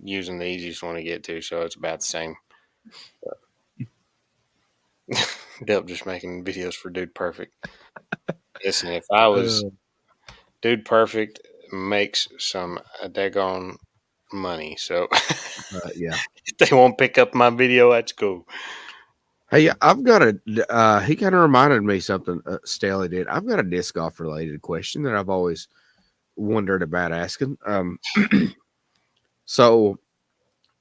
using the easiest one to get to, so it's about the same. Delp just making videos for Dude Perfect. Listen, if I was Uh, Dude Perfect, makes some daggone money, so yeah. if they won't pick up my video, that's cool. Hey, I've got a. He kind of reminded me something. Staley did. I've got a disc golf related question that I've always wondered about asking. So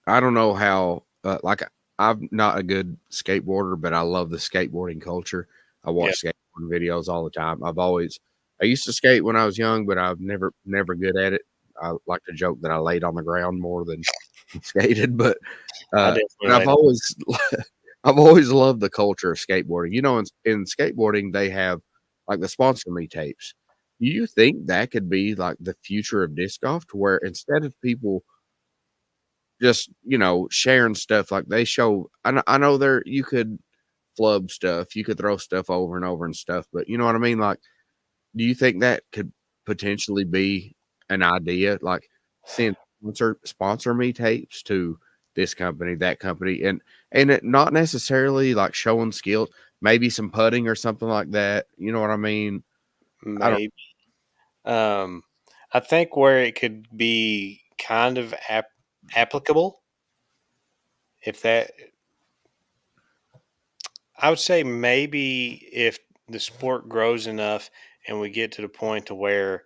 I don't know how. Like I'm not a good skateboarder, but I love the skateboarding culture. I Yeah, watch skateboarding videos all the time. I used to skate when I was young, but I've never good at it. I like to joke that I laid on the ground more than skated, I definitely but I've laid on. always I've always loved the culture of skateboarding. In skateboarding they have like the sponsor me tapes. Do you think that could be like the future of disc golf, to where instead of people just sharing stuff like they show? I know there you could flub stuff, you could throw stuff over and over and stuff, but you know what I mean. Like, do you think that could potentially be an idea? Like send sponsor me tapes to this company, that company, and it not necessarily like showing skills, maybe some putting or something like that. You know what I mean? I don't. Maybe. Um, I think where it could be kind of applicable, if that, I would say maybe if the sport grows enough and we get to the point to where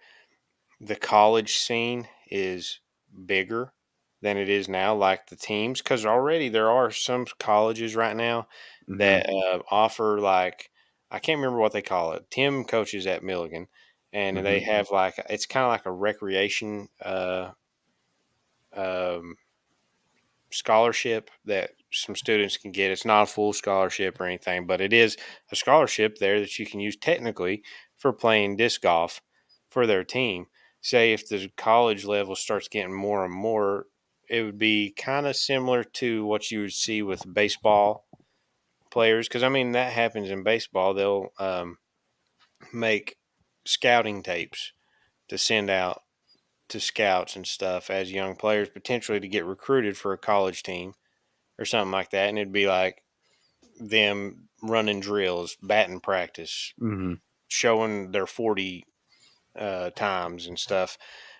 the college scene is bigger than it is now, like the teams, because already there are some colleges right now Hmm. that offer like I can't remember what they call it. Tim coaches at Milligan, and they Hmm. have like it's kind of like a recreation um, scholarship that some students can get. It's not a full scholarship or anything, but it is a scholarship there that you can use technically for playing disc golf for their team. Say if the college level starts getting more and more, it would be kind of similar to what you would see with baseball players. Because I mean that happens in baseball. They'll make scouting tapes to send out to scouts and stuff as young players, potentially to get recruited for a college team or something like that. And it'd be like them running drills, batting practice, Hmm. showing their 40 times and stuff.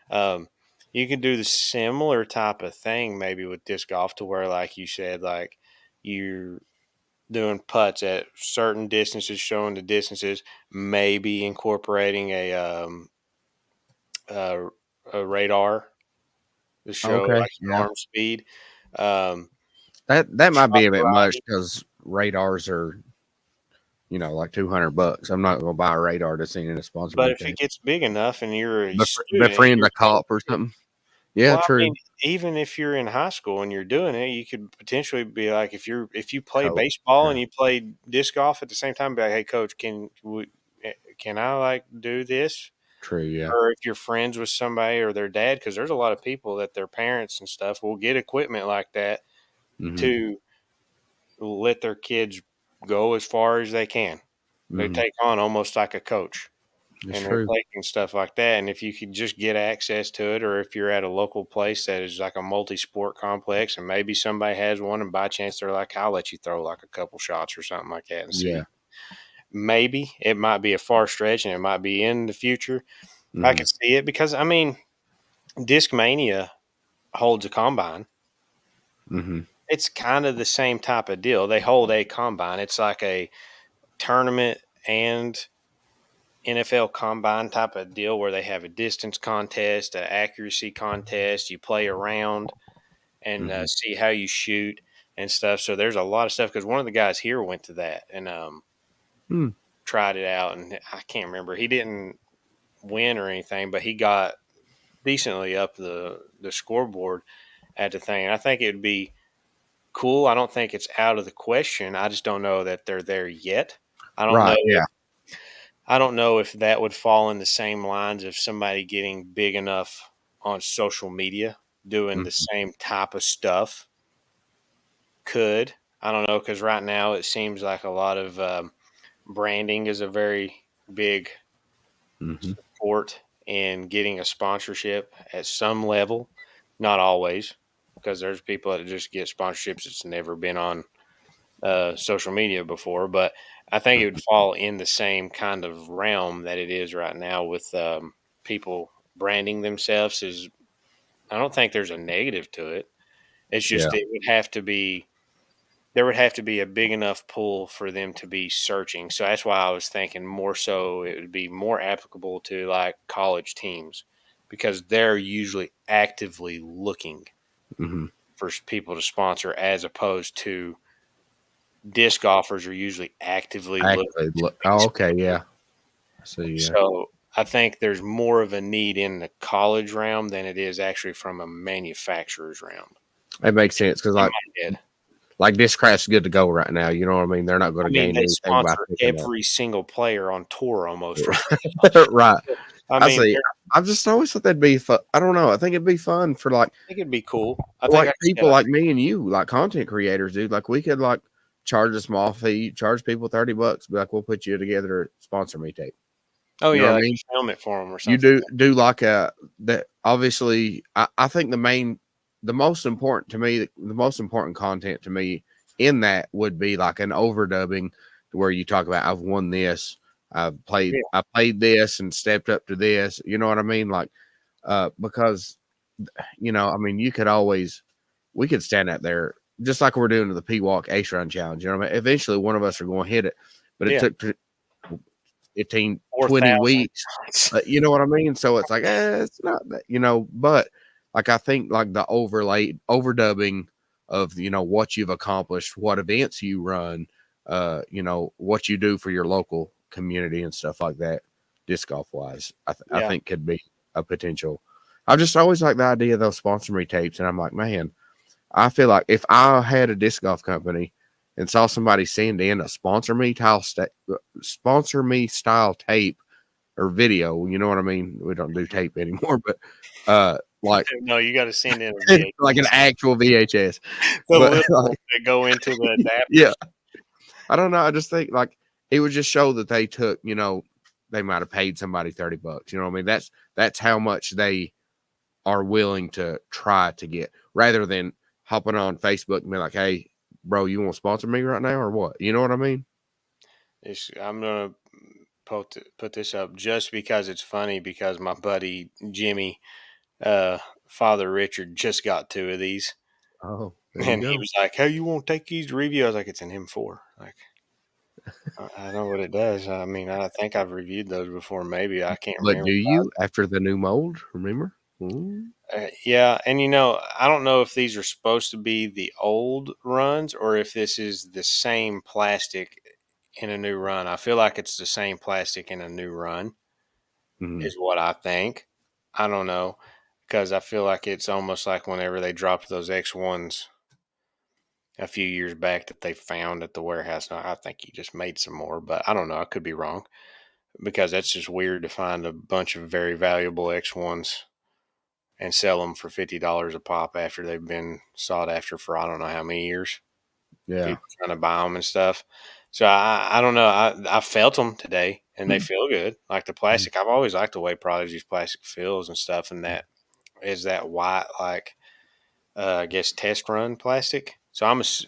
Um, you could do the similar type of thing maybe with disc golf, to where, like you said, like you're doing putts at certain distances, showing the distances, maybe incorporating uh, a radar to show Okay, like your yeah, arm speed. Um, that might shot be a bit much variety. because radars are like $200. I'm not gonna buy a radar to send in a sponsor But me if it tape. gets big enough and you're a student, Befriend you're a showing cop or kids. something. Yeah, Well, I true. mean, even if you're in high school and you're doing it, you could potentially be like, if you play Coach. baseball Yeah, and you play disc golf at the same time, be like, hey, coach, can I like do this? true. Yeah. Or if you're friends with somebody or their dad, because there's a lot of people that their parents and stuff will get equipment like that Hmm. to let their kids go as far as they can. They Hmm. take on almost like a coach, It's and they're true. taking stuff like that. And if you could just get access to it, or if you're at a local place that is like a multi-sport complex, and maybe somebody has one, and by chance they're like, "I'll let you throw like a couple shots or something like that and Yeah. see." Maybe it might be a far stretch, and it might be in the future. I Hmm. could see it because I mean, Discmania holds a combine. Hmm. It's kind of the same type of deal. They hold a combine. It's like a tournament and NFL combine type of deal where they have a distance contest, an accuracy contest. You play around and Hmm. see how you shoot. and stuff. So there's a lot of stuff because one of the guys here went to that and Hmm. tried it out, and I can't remember. He didn't win or anything, but he got decently up the scoreboard at the thing. And I think it would be cool. I don't think it's out of the question. I just don't know that they're there yet. I don't know. Right. Yeah. I don't know if that would fall in the same lines of somebody getting big enough on social media doing the Mhm. same type of stuff. Could I don't know because right now it seems like a lot of branding is a very big Mhm. support in getting a sponsorship at some level. Not always, because there's people that just get sponsorships that's never been on social media before. But I think it would Mhm. fall in the same kind of realm that it is right now with people branding themselves. Is I don't think there's a negative to it. It's Yeah. just it would have to be there would have to be a big enough pool for them to be searching. So that's why I was thinking more so it would be more applicable to like college teams because they're usually actively looking Mhm. for people to sponsor as opposed to disc golfers are usually actively looking Actually, to look. be Oh, okay. sponsored. Yeah. I see. Yeah. So I think there's more of a need in the college realm than it is actually from a manufacturer's realm. It makes sense because In my head. like Discraft's good to go right now. You know what I mean? They're not going I to mean, gain they anything by sponsor picking up. every single player on tour almost right. Right. I I mean, see. I've just always thought that'd be fun. I don't know. I think it'd be fun for think it'd be cool. I think, like like I people said, like me and you, like content creators, dude. Like we could like charge a small fee, charge people $30, be like, we'll put you together, sponsor me tape. oh You know yeah, what I like mean? film it for them or You something. do like a that obviously I think the most important to me, the most important content to me in that would be like an overdubbing to where you talk about I've won this, Yeah, I played this and stepped up to this. You know what I mean? Like because I mean you could always we could stand out there just like we're doing to the P Walk Ace Run Challenge. You know what I mean? Eventually one of us are going to hit it. But it yeah, took 15, 20 4,000 weeks. You know what I mean? So it's like, it's not that, but like I think like the overdubbing of what you've accomplished, what events you run, what you do for your local community and stuff like that, disc golf wise, I yeah, think could be a potential. I just always like the idea of those sponsor me tapes, and I'm like, man, I feel like if I had a disc golf company and saw somebody send in a sponsor me style tape or video, you know what I mean? We don't do tape anymore, but like no, you got to send in a VHS. like an actual VHS. The But little like, ones that go into the yeah, adapters. I don't know. I just think like it would just show that they took, they might have paid somebody $30. You know what I mean? That's how much they are willing to try to get rather than hopping on Facebook and be like, hey, bro, you want to sponsor me right now or what? You know what I mean? I'm gonna put this up just because it's funny because my buddy Jimmy, uh, Father Richard, just got two of these, Oh, there you and he go. was like, "Hey, you won't take these to review?" I was like, "It's an M4." Like, I know what it does. I mean, I think I've reviewed those before. Maybe I can't But remember. do you after the new mold? Remember? Yeah, and I don't know if these are supposed to be the old runs or if this is the same plastic in a new run. I feel like it's the same plastic in a new run, Mm-hmm. is what I think. I don't know because I feel like it's almost like whenever they dropped those X1s a few years back that they found at the warehouse. Now, I think he just made some more, but I don't know. I could be wrong because that's just weird to find a bunch of very valuable X1s and sell them for $50 a pop after they've been sought after for I don't know how many years. Yeah. People trying to buy them and stuff. So I don't know. I felt them today and they feel good. Like the plastic, I've always liked the way Prodigy's plastic feels and stuff. And that is that white, like, I guess test run plastic. So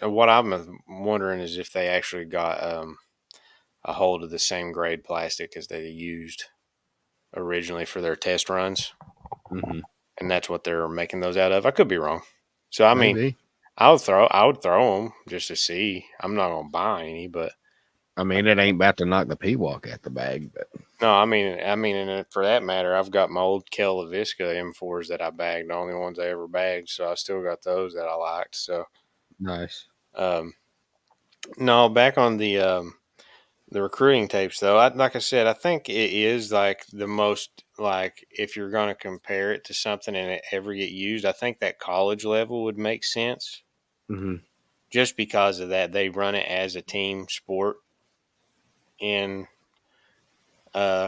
what I'm wondering is if they actually got a hold of the same grade plastic as they used originally for their test runs, Mm-hmm. and that's what they're making those out of. I could be wrong. So I mean, Maybe. I would throw them just to see. I'm not gonna buy any, but I mean, it ain't about to knock the P walk at the bag, but no, and for that matter, I've got my old Kel LaVisca M4s that I bagged, the only ones I ever bagged. So I still got those that I liked. So nice. Um, no, back on the recruiting tapes though. Like I said, I think it is like the most like if you're going to compare it to something and it ever get used, I think that college level would make sense Mm-hmm. just because of that. They run it as a team sport in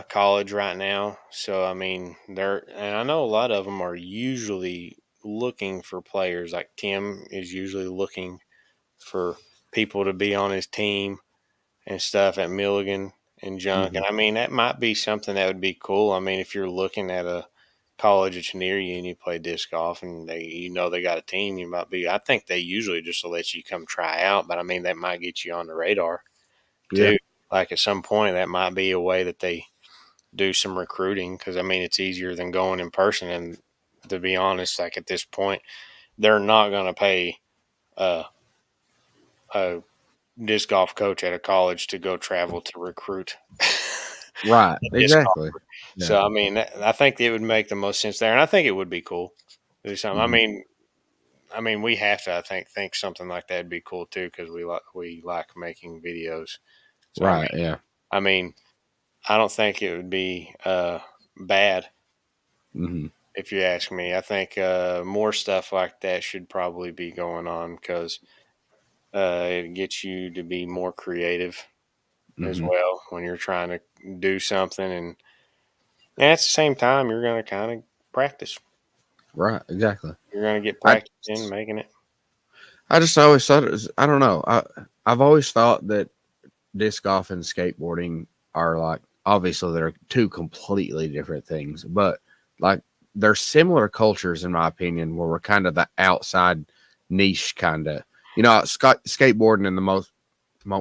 college right now. So I mean, and I know a lot of them are usually looking for players. Like Tim is usually looking for people to be on his team and stuff at Milligan and Junk. Mm-hmm. And I mean, that might be something that would be cool. I mean, if you're looking at a college that's near you and you play disc golf and they got a team, you might be. I think they usually just let you come try out, but I mean, that might get you on the radar Yeah. too. Like at some point, that might be a way that they do some recruiting because I mean, it's easier than going in person. And to be honest, like at this point, they're not going to pay uh, a disc golf coach at a college to go travel to recruit Right. a disc golf. Exactly. Yeah. So I mean, I think it would make the most sense there, and I think it would be cool to do something. Mm-hmm. I mean, we have to. I think something like that would be cool too because we like making videos. So Right. Yeah. I mean, I don't think it would be bad Mm-hmm. if you ask me. I think more stuff like that should probably be going on because it gets you to be more creative as Mm-hmm. well when you're trying to do something, and at the same time, you're going to kind of practice. Right. Exactly. You're going to get I practice in making it. I just always thought it was. I don't know. I've always thought that disc golf and skateboarding are like obviously they're two completely different things, but like they're similar cultures in my opinion, where we're kind of the outside niche kind of. Skateboarding in the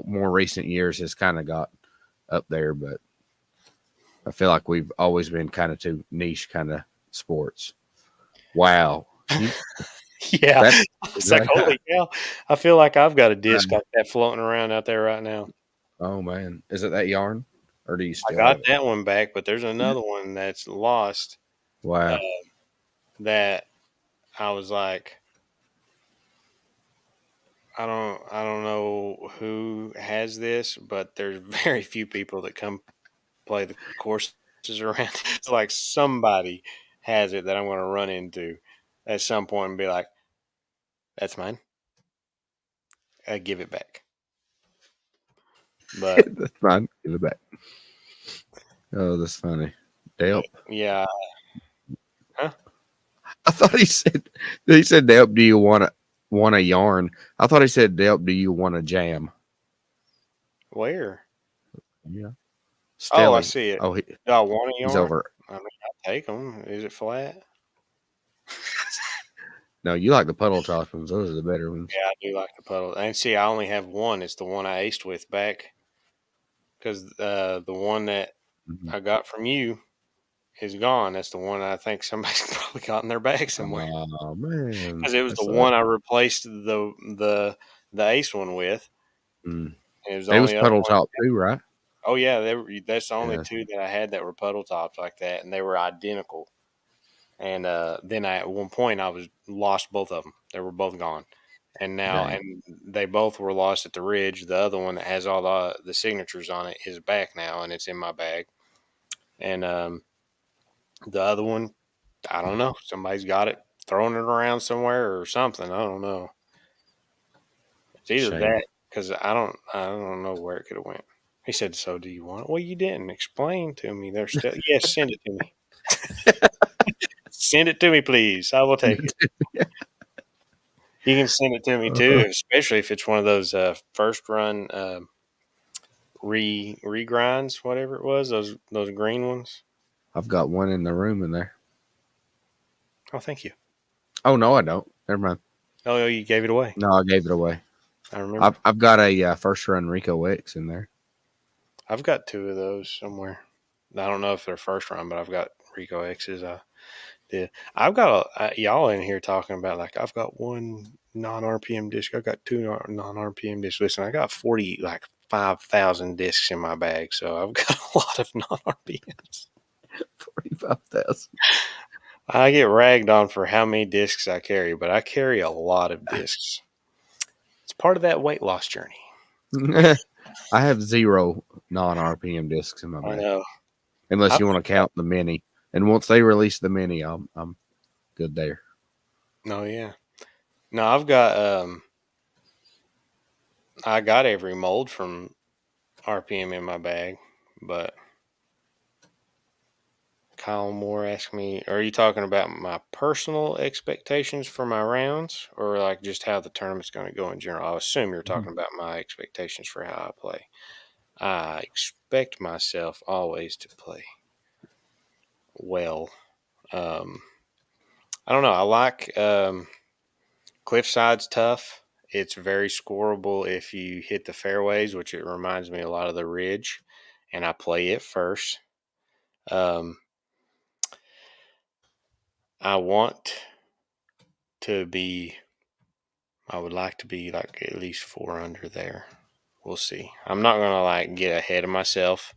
more recent years has kind of got up there, but I feel like we've always been kind of two niche kind of sports. Wow, Yeah, that it's like holy cow! I feel like I've got a disc like that floating around out there right now. oh man, is it that yarn, or do you I still got have it? that one back, but there's another one that's lost. Uh, Wow, that I was like, I don't know who has this, but there's very few people that come play the courses around. It's like somebody has it that I'm going to run into at some point and be like, "That's mine. I give it back." But that's fine. Give it back. Oh, that's funny. Delp. yeah, huh? I thought he said Delp. Do you want a yarn? I thought he said Delp. Do you want a jam? Where? Yeah, Oh, I Stelly. see it. Oh, Do I want a he's yarn? over. I mean, I'll take them. Is it flat? No, you like the puddle top ones. Those are the better ones. Yeah, I do like the puddle. And see, I only have one. It's the one I aced with back because the one that Mhm. I got from you is gone. That's the one I think somebody's probably got in their bag somewhere Oh man, because it was that's the that. one I replaced the ace one with. Mm. And it was the It was only other puddle one. top too, right? Oh yeah, that's the only Yeah, two that I had that were puddle tops like that, and they were identical. And then at one point I was lost both of them. They were both gone, and now dang, and they both were lost at the ridge. The other one that has all the signatures on it is back now, and it's in my bag. And the other one, I don't know. Somebody's got it, throwing it around somewhere or something. I don't know. It's either shame. that because I don't know where it could have went. He said, "So do you want it?" Well, you didn't explain to me. They're still yes. Send it to me. Send it to me, please. I will take it. You can send it to me too, especially if it's one of those first run regrinds, whatever it was. Those green ones. I've got one in the room in there. Oh, thank you. Oh no, I don't. Never mind. Oh, you gave it away. No, I gave it away. I remember. I've got a first run Rico X in there. I've got two of those somewhere. I don't know if they're first run, but I've got Rico X's. I did. I've got y'all in here talking about like I've got one non RPM disc. I've got two non RPM discs. Listen, I got 5,000 discs in my bag, so I've got a lot of non RPMs. 45,000. I get ragged on for how many discs I carry, but I carry a lot of discs. It's part of that weight loss journey. I have 0 non-RPM discs in my I bag, know. unless I, you want to count the mini. And once they release the mini, I'm good there. no, yeah. No, I got every mold from RPM in my bag, but Kyle Moore asked me, are you talking about my personal expectations for my rounds or like just how the tournament's going to go in general? I assume you're Mhm. talking about my expectations for how I play. I expect myself always to play well. Um, I don't know. I like Cliffside's tough. It's very scoreable if you hit the fairways, which it reminds me a lot of the Ridge, and I play it first. Um, I want to be, I would like to be like at least 4 under there. We'll see. I'm not going to like get ahead of myself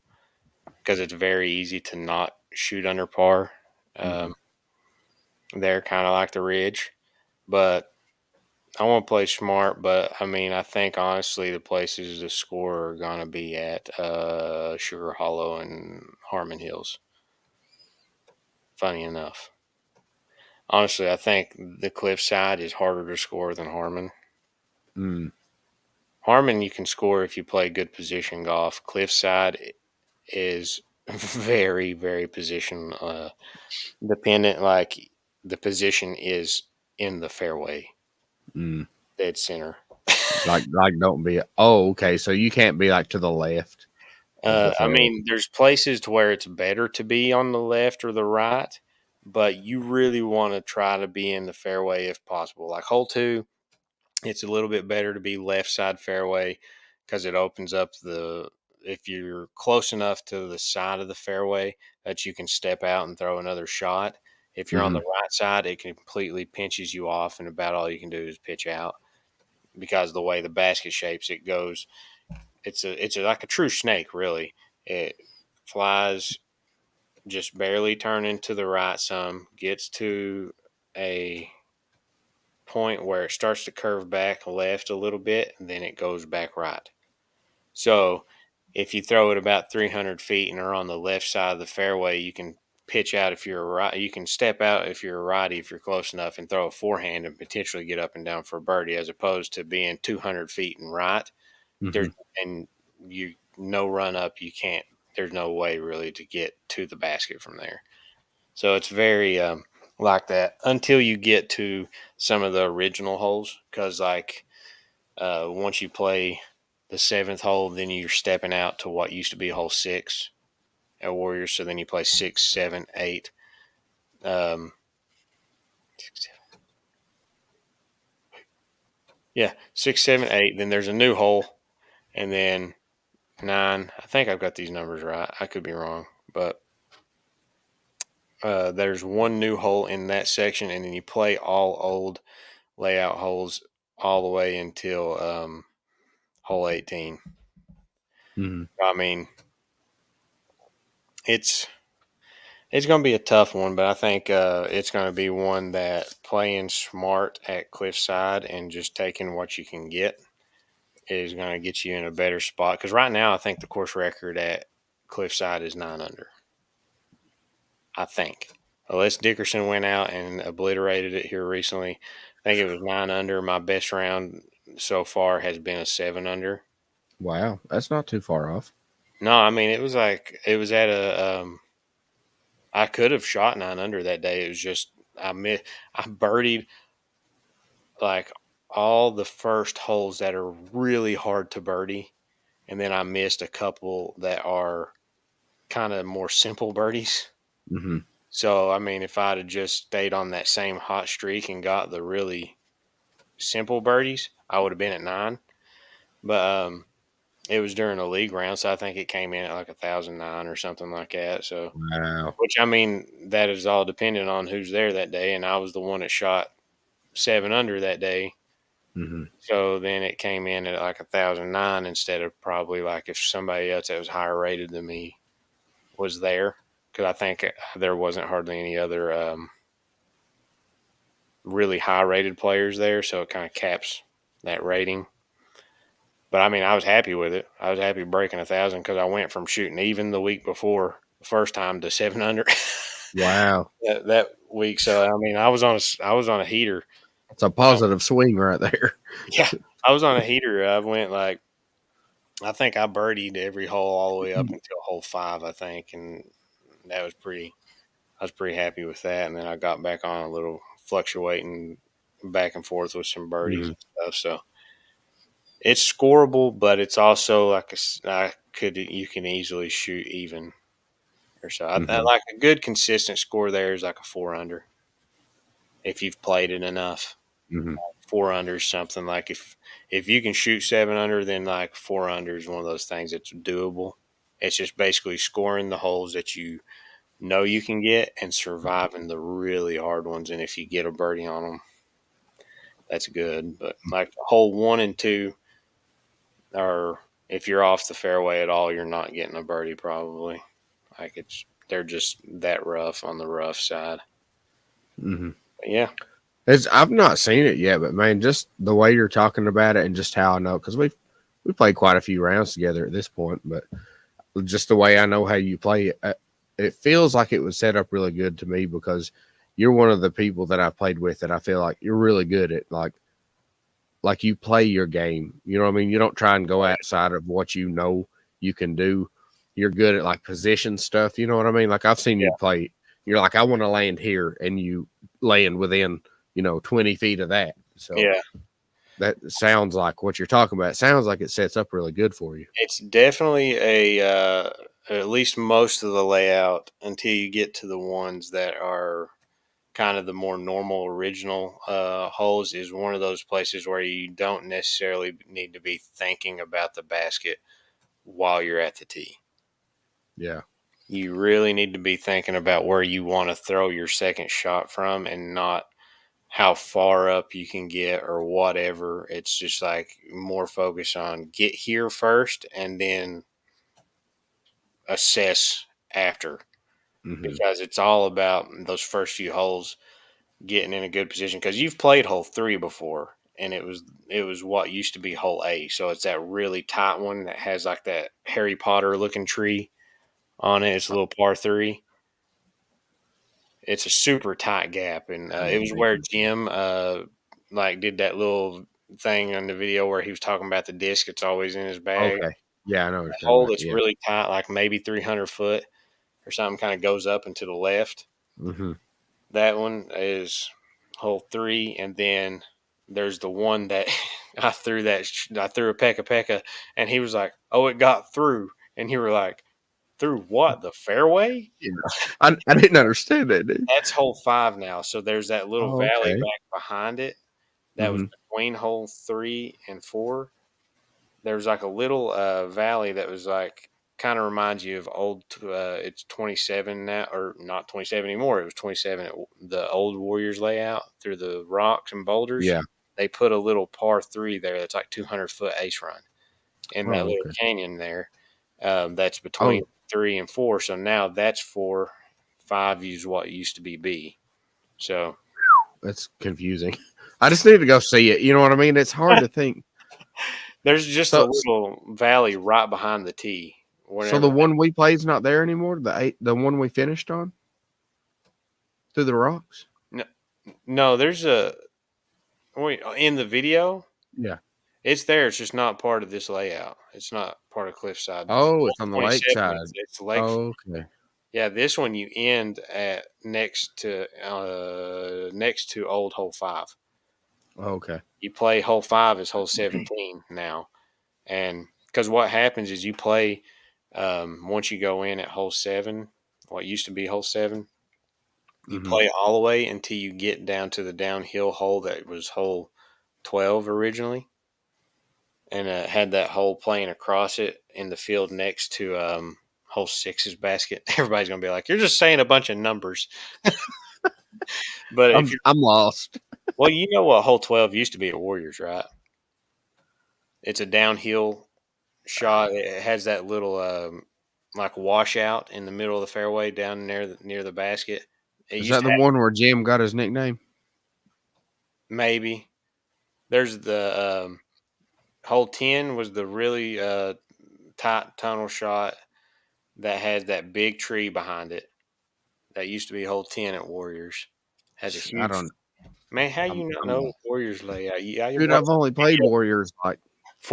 because it's very easy to not shoot under par. Mhm. Um, they're kind of like the Ridge, but I want to play smart, but I mean, I think honestly, the places to score are going to be at Sugar Hollow and Harmon Hills. Funny enough. Honestly, I think the Cliffside is harder to score than Harmon. Mm. Harmon, you can score if you play good position golf. Cliffside is very, very position dependent. Like the position is in the fairway, Mm. dead center. Like don't be. Oh, okay. So you can't be like to the left of the I fairway. mean, there's places to where it's better to be on the left or the right, but you really want to try to be in the fairway if possible. Like hole 2, it's a little bit better to be left side fairway because it opens up the. If you're close enough to the side of the fairway that you can step out and throw another shot. If you're on Hmm. the right side, it completely pinches you off, and about all you can do is pitch out because the way the basket shapes it goes it's like a true snake, really. It flies just barely turning to the right some, gets to a point where it starts to curve back left a little bit, and then it goes back right. So if you throw it about 300 feet and are on the left side of the fairway, you can pitch out if you're a right. You can step out if you're a righty if you're close enough and throw a forehand and potentially get up and down for a birdie, as opposed to being 200 feet and right. Hmm. There's and you no run up, you can't. There's no way really to get to the basket from there. So it's very like that until you get to some of the original holes, because like once you play the seventh hole, then you're stepping out to what used to be hole 6 at Warriors. So then you play 6, 7, 8. Um, yeah, 6, 7, 8. Then there's a new hole, and then 9. I think I've got these numbers right. I could be wrong, but there's one new hole in that section, and then you play all old layout holes all the way until hole 18. Hmm. I mean, it's it's going to be a tough one, but I think it's going to be one that playing smart at Cliffside and just taking what you can get is going to get you in a better spot. Because right now, I think the course record at Cliffside is 9 under. I think. Unless Dickerson went out and obliterated it here recently. I think it was 9 under. My best round so far has been a 7 under. Wow, that's not too far off. No, I mean, it was like, it was at a, I could have shot 9 under that day. It was just, I birdied like all the first holes that are really hard to birdie. And then I missed a couple that are kind of more simple birdies. Hmm. So, I mean, if I'd have just stayed on that same hot streak and got the really simple birdies, I would have been at 9. But it was during a league round, so I think it came in at like 1,009 or something like that. So, Wow. which I mean, that is all dependent on who's there that day. And I was the one that shot 7 under that day. Hmm. So then it came in at like 1,009 instead of probably like if somebody else that was higher rated than me was there. Because I think there wasn't hardly any other really high rated players there. So it kind of caps that rating. But I mean, I was happy with it. I was happy breaking 1,000 because I went from shooting even the week before the first time to 700 Wow. that week. So I mean, I was on a heater. It's a positive swing right there. Yeah, I was on a heater. I went like I think I birdied every hole all the way up until hole 5, I think, and that was pretty. I was pretty happy with that. And then I got back on a little fluctuating back and forth with some birdies Mhm, and stuff. So it's scoreable, but it's also like I could you can easily shoot even or so. I mhm, like a good consistent score there is like a 4 under if you've played it enough. mhm, 4 under is something like if you can shoot 7 under, then like 4 under is one of those things that's doable. It's just basically scoring the holes that you know you can get and surviving the really hard ones. And if you get a birdie on them, that's good. But like hole 1 and 2 are if you're off the fairway at all, you're not getting a birdie probably. Like they're just that rough on the rough side. mhm. But yeah, I've not seen it yet, but man, just the way you're talking about it and just how I know, because we played quite a few rounds together at this point, but just the way I know how you play it, it feels like it was set up really good to me because you're one of the people that I've played with that I feel like you're really good at like you play your game. You know what I mean? You don't try and go outside of what you know you can do. You're good at like position stuff. You know what I mean? Like I've seen yeah, you play. You're like, I want to land here, and you land within 20 feet of that. So yeah. that sounds like what you're talking about. It sounds like it sets up really good for you. It's definitely at least most of the layout until you get to the ones that are kind of the more normal original holes is one of those places where you don't necessarily need to be thinking about the basket while you're at the tee. Yeah. You really need to be thinking about where you want to throw your second shot from and not how far up you can get or whatever. It's just like more focus on get here first and then assess after Hmm. because it's all about those first few holes getting in a good position because you've played hole 3 before and it was what used to be hole A, so it's that really tight one that has like that Harry Potter looking tree on it. It's a little par 3. It's a super tight gap, and it Oh was where man. Jim like did that little thing on the video where he was talking about the disc. It's always in his bag. Okay. Yeah, I know what you're The talking hole about. that's Yeah. really tight, like maybe 300 foot or something, kind of goes up and to the left. Hmm. That one is hole 3, and then there's the one that I threw a pekka pekka, and he was like, "Oh, it got through," and you were like, "Through what? The fairway?" Yeah. I didn't understand that, dude. That's hole 5 now. So there's that little Oh, valley okay. back behind it that was Hmm. between hole 3 and 4. There's like a little valley that was like kind of reminds you of old. It's 27 now, or not 27 anymore. It was 27 at the old Warriors layout through the rocks and boulders. Yeah. They put a little par 3 there that's like 200-foot ace run in that Oh, little okay. canyon there. That's between Oh, 3 and 4. So now that's 4. 5 is what used to be B. So that's confusing. I just need to go see it. You know what I mean? It's hard to think. there's just a So, little valley right behind the tee. so the Whenever one we played's not there anymore. The one we finished on through the rocks. no, no, there's a wait in the video. Yeah. It's there. It's just not part of this layout. It's not part of Cliffside. Oh, it's on the lake 27. side. It's lake. Oh, okay. Yeah, this one you end at next to old hole 5. Oh, okay. You play hole 5 is hole 17 now, and because what happens is you play once you go in at hole 7, what used to be hole 7. You Hmm. play all the way until you get down to the downhill hole that was hole 12 originally, and had that hole playing across it in the field next to hole 6's basket. Everybody's gonna be like, "You're just saying a bunch of numbers," but if you're I'm lost. well, you know what hole 12 used to be at Warriors, right? It's a downhill shot. It has that little like washout in the middle of the fairway down near the basket. It Is used that to the have one where Jim got his nickname? maybe there's the hole 10 was the really tight tunnel shot that has that big tree behind it. That used to be hole 10 at Warriors. Has a I huge don't. man. How I'm, you not know I'm the Warriors layout? You dude. watch I've only played Warriors like.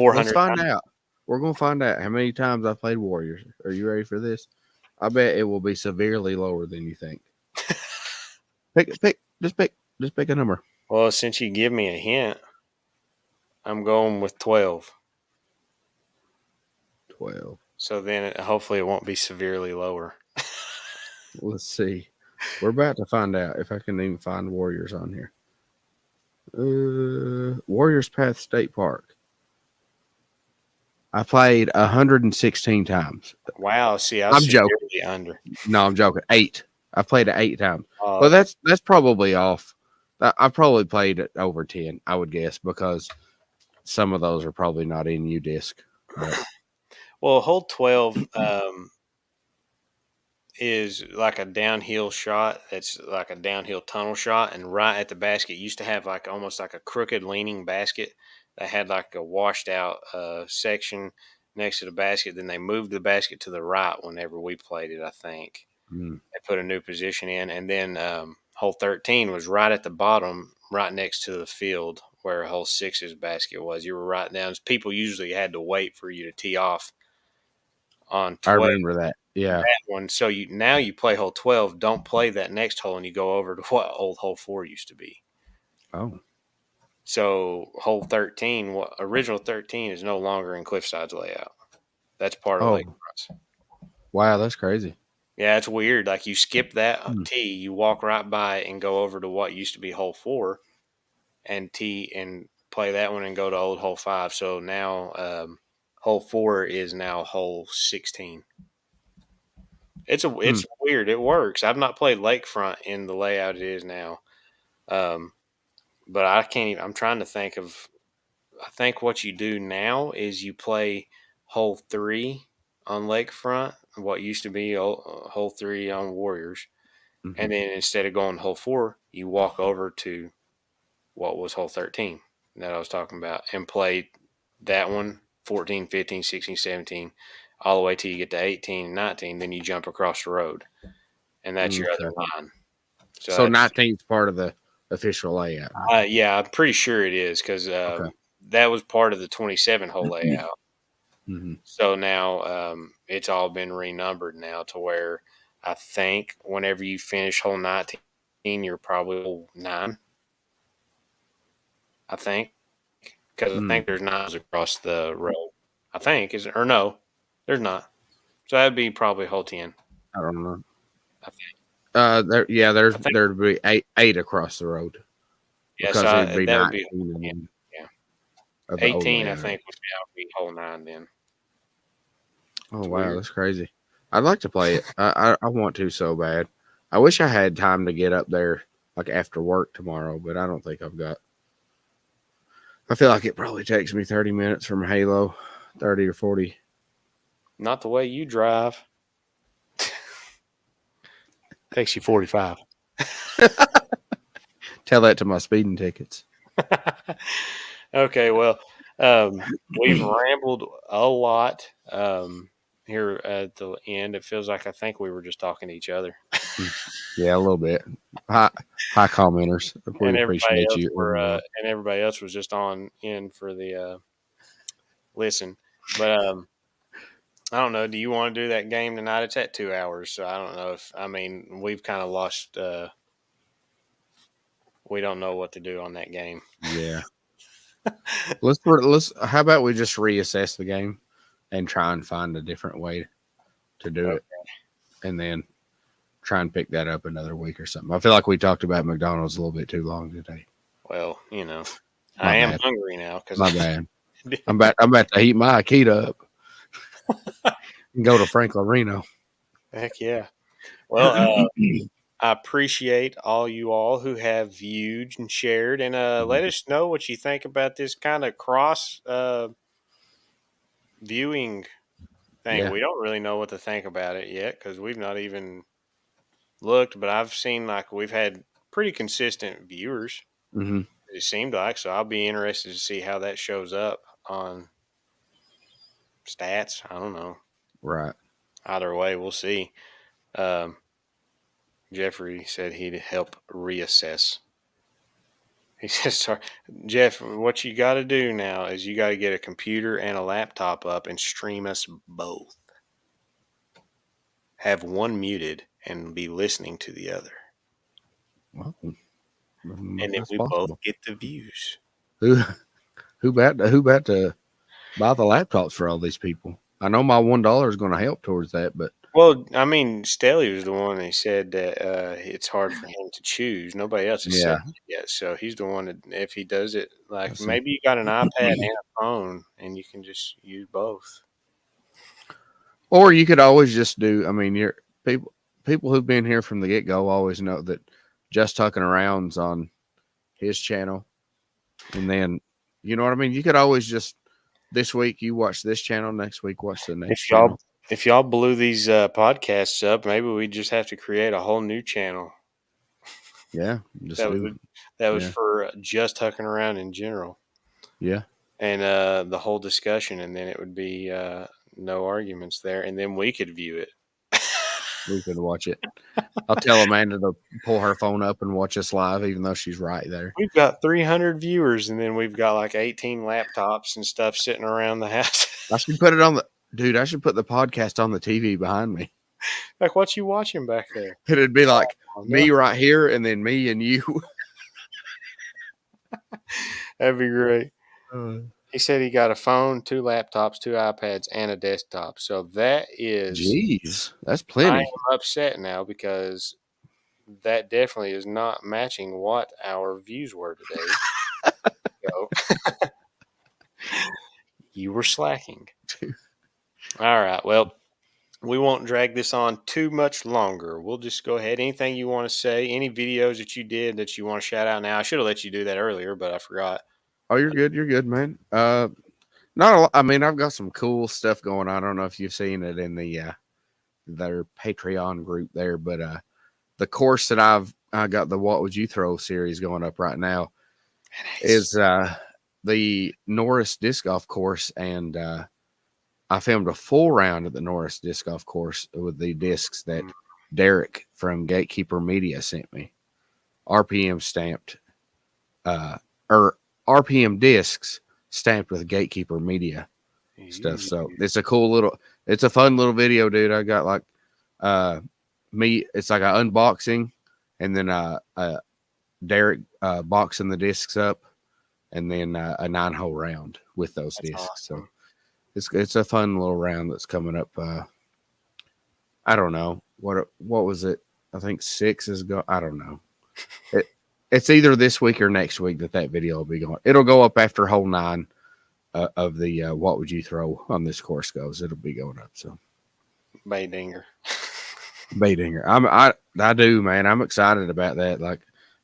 Let's 400 find times. out. We're gonna find out how many times I played Warriors. Are you ready for this? I bet it will be severely lower than you think. Just pick a number. Well, since you give me a hint, I'm going with 12. 12. So then hopefully it won't be severely lower. Let's see. We're about to find out if I can even find Warriors on here. Warriors Path State Park. I played 116 times. Wow. See, I was I'm joking. severely under. No, I'm joking. 8. I've played it 8 times. Well, Okay. that's probably off. I probably played it over 10, I would guess, because some of those are probably not in UDisc. But Well, hole 12 is like a downhill shot. That's like a downhill tunnel shot, and right at the basket used to have like almost like a crooked leaning basket that had like a washed out section next to the basket. Then they moved the basket to the right whenever we played it. I think mm, they put a new position in, and then hole 13 was right at the bottom, right next to the field where hole six's basket was. You were right down. People usually had to wait for you to tee off on I 12 remember that. Yeah. that one. So you play hole 12. Don't play that next hole, and you go over to what old hole 4 used to be. Oh, So hole 13, what original 13 is no longer in Cliffside's layout. That's part of oh, Lakefront's. wow, that's crazy. Yeah, it's weird. Like you skip that Mm, tee, you walk right by it and go over to what used to be hole 4 and tee and play that one and go to old hole 5. So now hole 4 is now hole 16. mm, It's weird. It works. I've not played Lakefront in the layout it is now. Um, but I can't even. I'm trying to think of. I think what you do now is you play hole 3 on Lakefront, what used to be hole 3 on Warriors, hmm and then instead of going hole 4, you walk over to what was hole 13 that I was talking about and play that one 14, 15, 16, 17, all the way till you get to 18 and 19. Then you jump across the road, and that's your other Okay. line. So So that's 19 is part of the official layout now. yeah, I'm pretty sure it is because Okay. that was part of the 27 hole layout. hmm So now it's all been renumbered now to where I think whenever you finish hole 19, you're probably hole 9. I think because I Mm, think there's nines across the road. I think is it or no, there's not. So that'd be probably hole 10. I don't know. I think. Yeah, I think there'd be eight across the road yeah. So because it'd be that would 19 be and yeah. then Yeah. of the old 18, I layout. think would be hole 9 then. Oh It's wow, weird. that's crazy. I'd like to play it. I want to so bad. I wish I had time to get up there like after work tomorrow, but I don't think I've got. I feel like it probably takes me 30 minutes from Halo, 30 or 40. Not the way you drive. Takes you 45. Tell that to my speeding tickets. Okay, well, we've rambled a lot here at the end. It feels like I think we were just talking to each other, Mm, yeah, a little bit. Hi, hi, commenters. We and everybody appreciate else you, everyone. was just on in for the listen. But I don't know. Do you want to do that game tonight? It's at 2 hours, so I don't know if I mean we've kind of lost. We don't know what to do on that game. Yeah, let's. How about we just reassess the game and try and find a different way to do Oh, it, and then try and pick that up another week or something. I feel like we talked about McDonald's a little bit too long today. well, My I am bad. hungry now because My bad. I'm about to heat my Akita up and go to Franklin Reno. heck yeah. Well, I appreciate all you all who have viewed and shared, and let us know what you think about this kind of cross viewing thing. Yeah. We don't really know what to think about it yet because we've not even looked, but I've seen like we've had pretty consistent viewers. hmm It seemed like so. I'll be interested to see how that shows up. on stats. I don't know. Right. Either way, we'll see. Um, Jeffrey said he'd help reassess. He says, "Sorry, Jeff, what you got to do now is you got to get a computer and a laptop up and stream us both. Have one muted and be listening to the other. Well, And then that's we both possible. get the views." Who who about to buy the laptops for all these people? I know my $1 is going to help towards that, but Well, I mean, Staley was the one that said that it's hard for him to choose. Nobody else has said yeah, it yet. So he's the one that, if he does it, like that's some. maybe you got an iPad and a phone and you can just use both. Or you could always just do. I mean, you're people who've been here from the get go always know that Just Huckin Around's on his channel, and then you know what I mean. You could always just this week you watch this channel, next week watch the next If y'all channel. if y'all blew these podcasts up, maybe we just have to create a whole new channel Yeah, just that was do. that was Yeah, for just tucking around in general yeah. and the whole discussion, and then it would be no arguments there, and then we could view it. We could watch it. I'll tell Amanda to pull her phone up and watch us live, even though she's right there. We've got 300 viewers, and then we've got like 18 laptops and stuff sitting around the house. I should put it on the dude. I should put the podcast on the TV behind me. Like, what you watching back there? It'd be like Oh, me no. right here, and then me and you. That'd be great. Uh, He said he got a phone, 2 laptops, 2 iPads, and a desktop. So that is, Jeez, that's I plenty. am upset now because that definitely is not matching what our views were today. So you were slacking. All right. Well, we won't drag this on too much longer. We'll just go ahead. Anything you want to say? Any videos that you did that you want to shout out now? I should have let you do that earlier, but I forgot. Oh, you're good. You're good, man. Not a lot. I mean, I've got some cool stuff going on. I don't know if you've seen it in the their Patreon group there, but the course that I got the What Would You Throw series going up right now is the Norris disc golf course, and I filmed a full round at the Norris disc golf course with the discs that Derek from Gatekeeper Media sent me, RPM stamped, or RPM discs stamped with Gatekeeper Media stuff. So it's a cool little, it's a fun little video, dude. I got like me, it's like an unboxing, and then Derek boxing the discs up, and then a 9-hole round with those That's discs. awesome. So it's a fun little round that's coming up. I don't know what was it. I think 6 is go. I don't know. It's either this week or next week that video will be going. It'll go up after hole 9 of the What Would You Throw on this course goes. It'll be going up. So Baydinger. Baydinger. I do, man. I'm excited about that. Like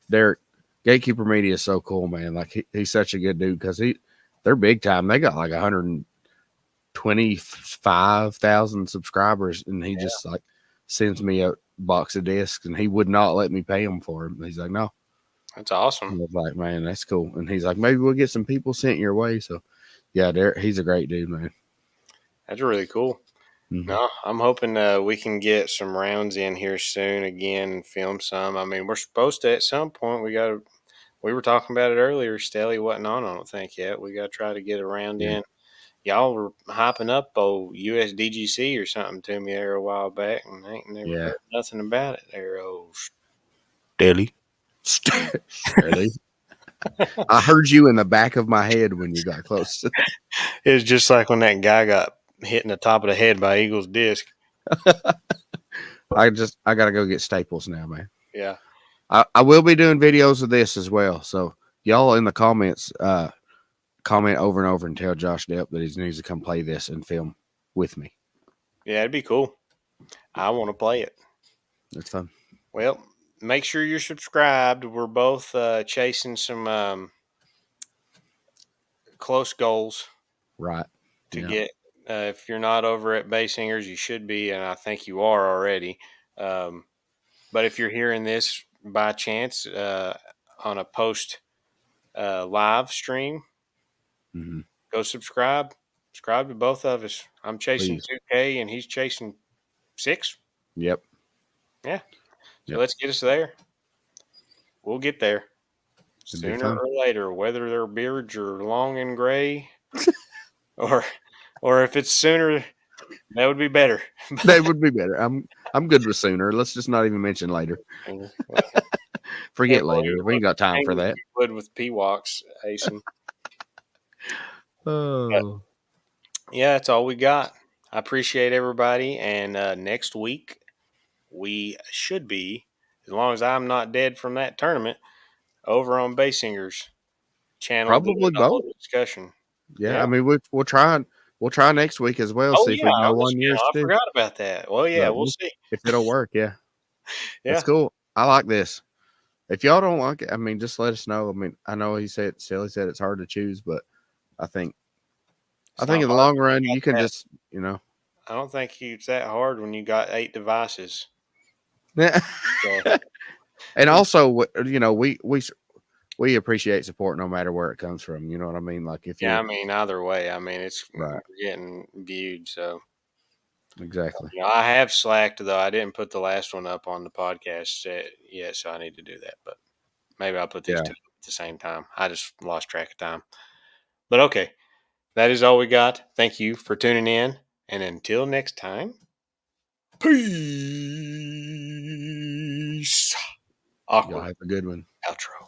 Derek, Gatekeeper Media is so cool, man. Like he's such a good dude because they're big time. They got like 125,000 subscribers, and he just like sends me a box of discs, and he would not let me pay him for them. He's like, no. That's awesome. I was like, man, that's cool. And he's like, maybe we'll get some people sent your way. So yeah, Derek, he's a great dude, man. That's really cool. Mm-hmm. No, I'm hoping we can get some rounds in here soon again and film some. I mean, we're supposed to at some point. We were talking about it earlier. Stelly wasn't on, I don't think, yet. We got to try to get a round in. Y'all were hyping up old USDGC or something to me there a while back, and I ain't never heard nothing about it there, old Stelly. Stelly. I heard you in the back of my head when you got close to that. It was just like when that guy got hit in the top of the head by Eagle's disc. I gotta go get Staples now, man. Yeah. I will be doing videos of this as well. So y'all in the comments, comment over and over and tell Josh Depp that he needs to come play this and film with me. Yeah, it'd be cool. I want to play it. It's fun. Well, make sure you're subscribed. We're both chasing some close goals. Right. To get, if you're not over at Basingers, you should be, and I think you are already. But if you're hearing this by chance on a post live stream, mm-hmm. go subscribe. Subscribe to both of us. I'm chasing Please. 2K and he's chasing 6. Yep. Yeah. So Yep. let's get us there. We'll get there It'd be sooner fun. or later, whether their beards are long and gray or or if it's sooner, that would be better. That would be better. I'm good with sooner. Let's just not even mention later. Forget Can't believe later. We what ain't got time for things that. you would with Peawocks, Asen. Oh, Yeah, that's all we got. I appreciate everybody, and next week we should be, as long as I'm not dead from that tournament, over on Basinger's channel doing probably a both. little discussion. Yeah, Yeah. I mean we'll try. We'll try next week as well. Oh See if yeah, we can on go the on yours channel. I too. forgot about that. Well, yeah, But we'll see. if it'll work, yeah, that's Yeah, cool. I like this. If y'all don't like it, I mean, just let us know. I mean, I know Silly said it's hard to choose, but I think it's in not the hard. long run, You you got can that. just, you know. I don't think it's that hard when you got 8 devices. So And also, you know, we appreciate support no matter where it comes from. You know what I mean? Like if yeah, I you're mean, either way, I mean, it's right, getting viewed. So exactly. I have slacked though. I didn't put the last one up on the podcast yet, so I need to do that. But maybe I'll put these Yeah. two at the same time. I just lost track of time. But okay, that is all we got. Thank you for tuning in, and until next time, peace. Y'all Awkward have a good one. outro.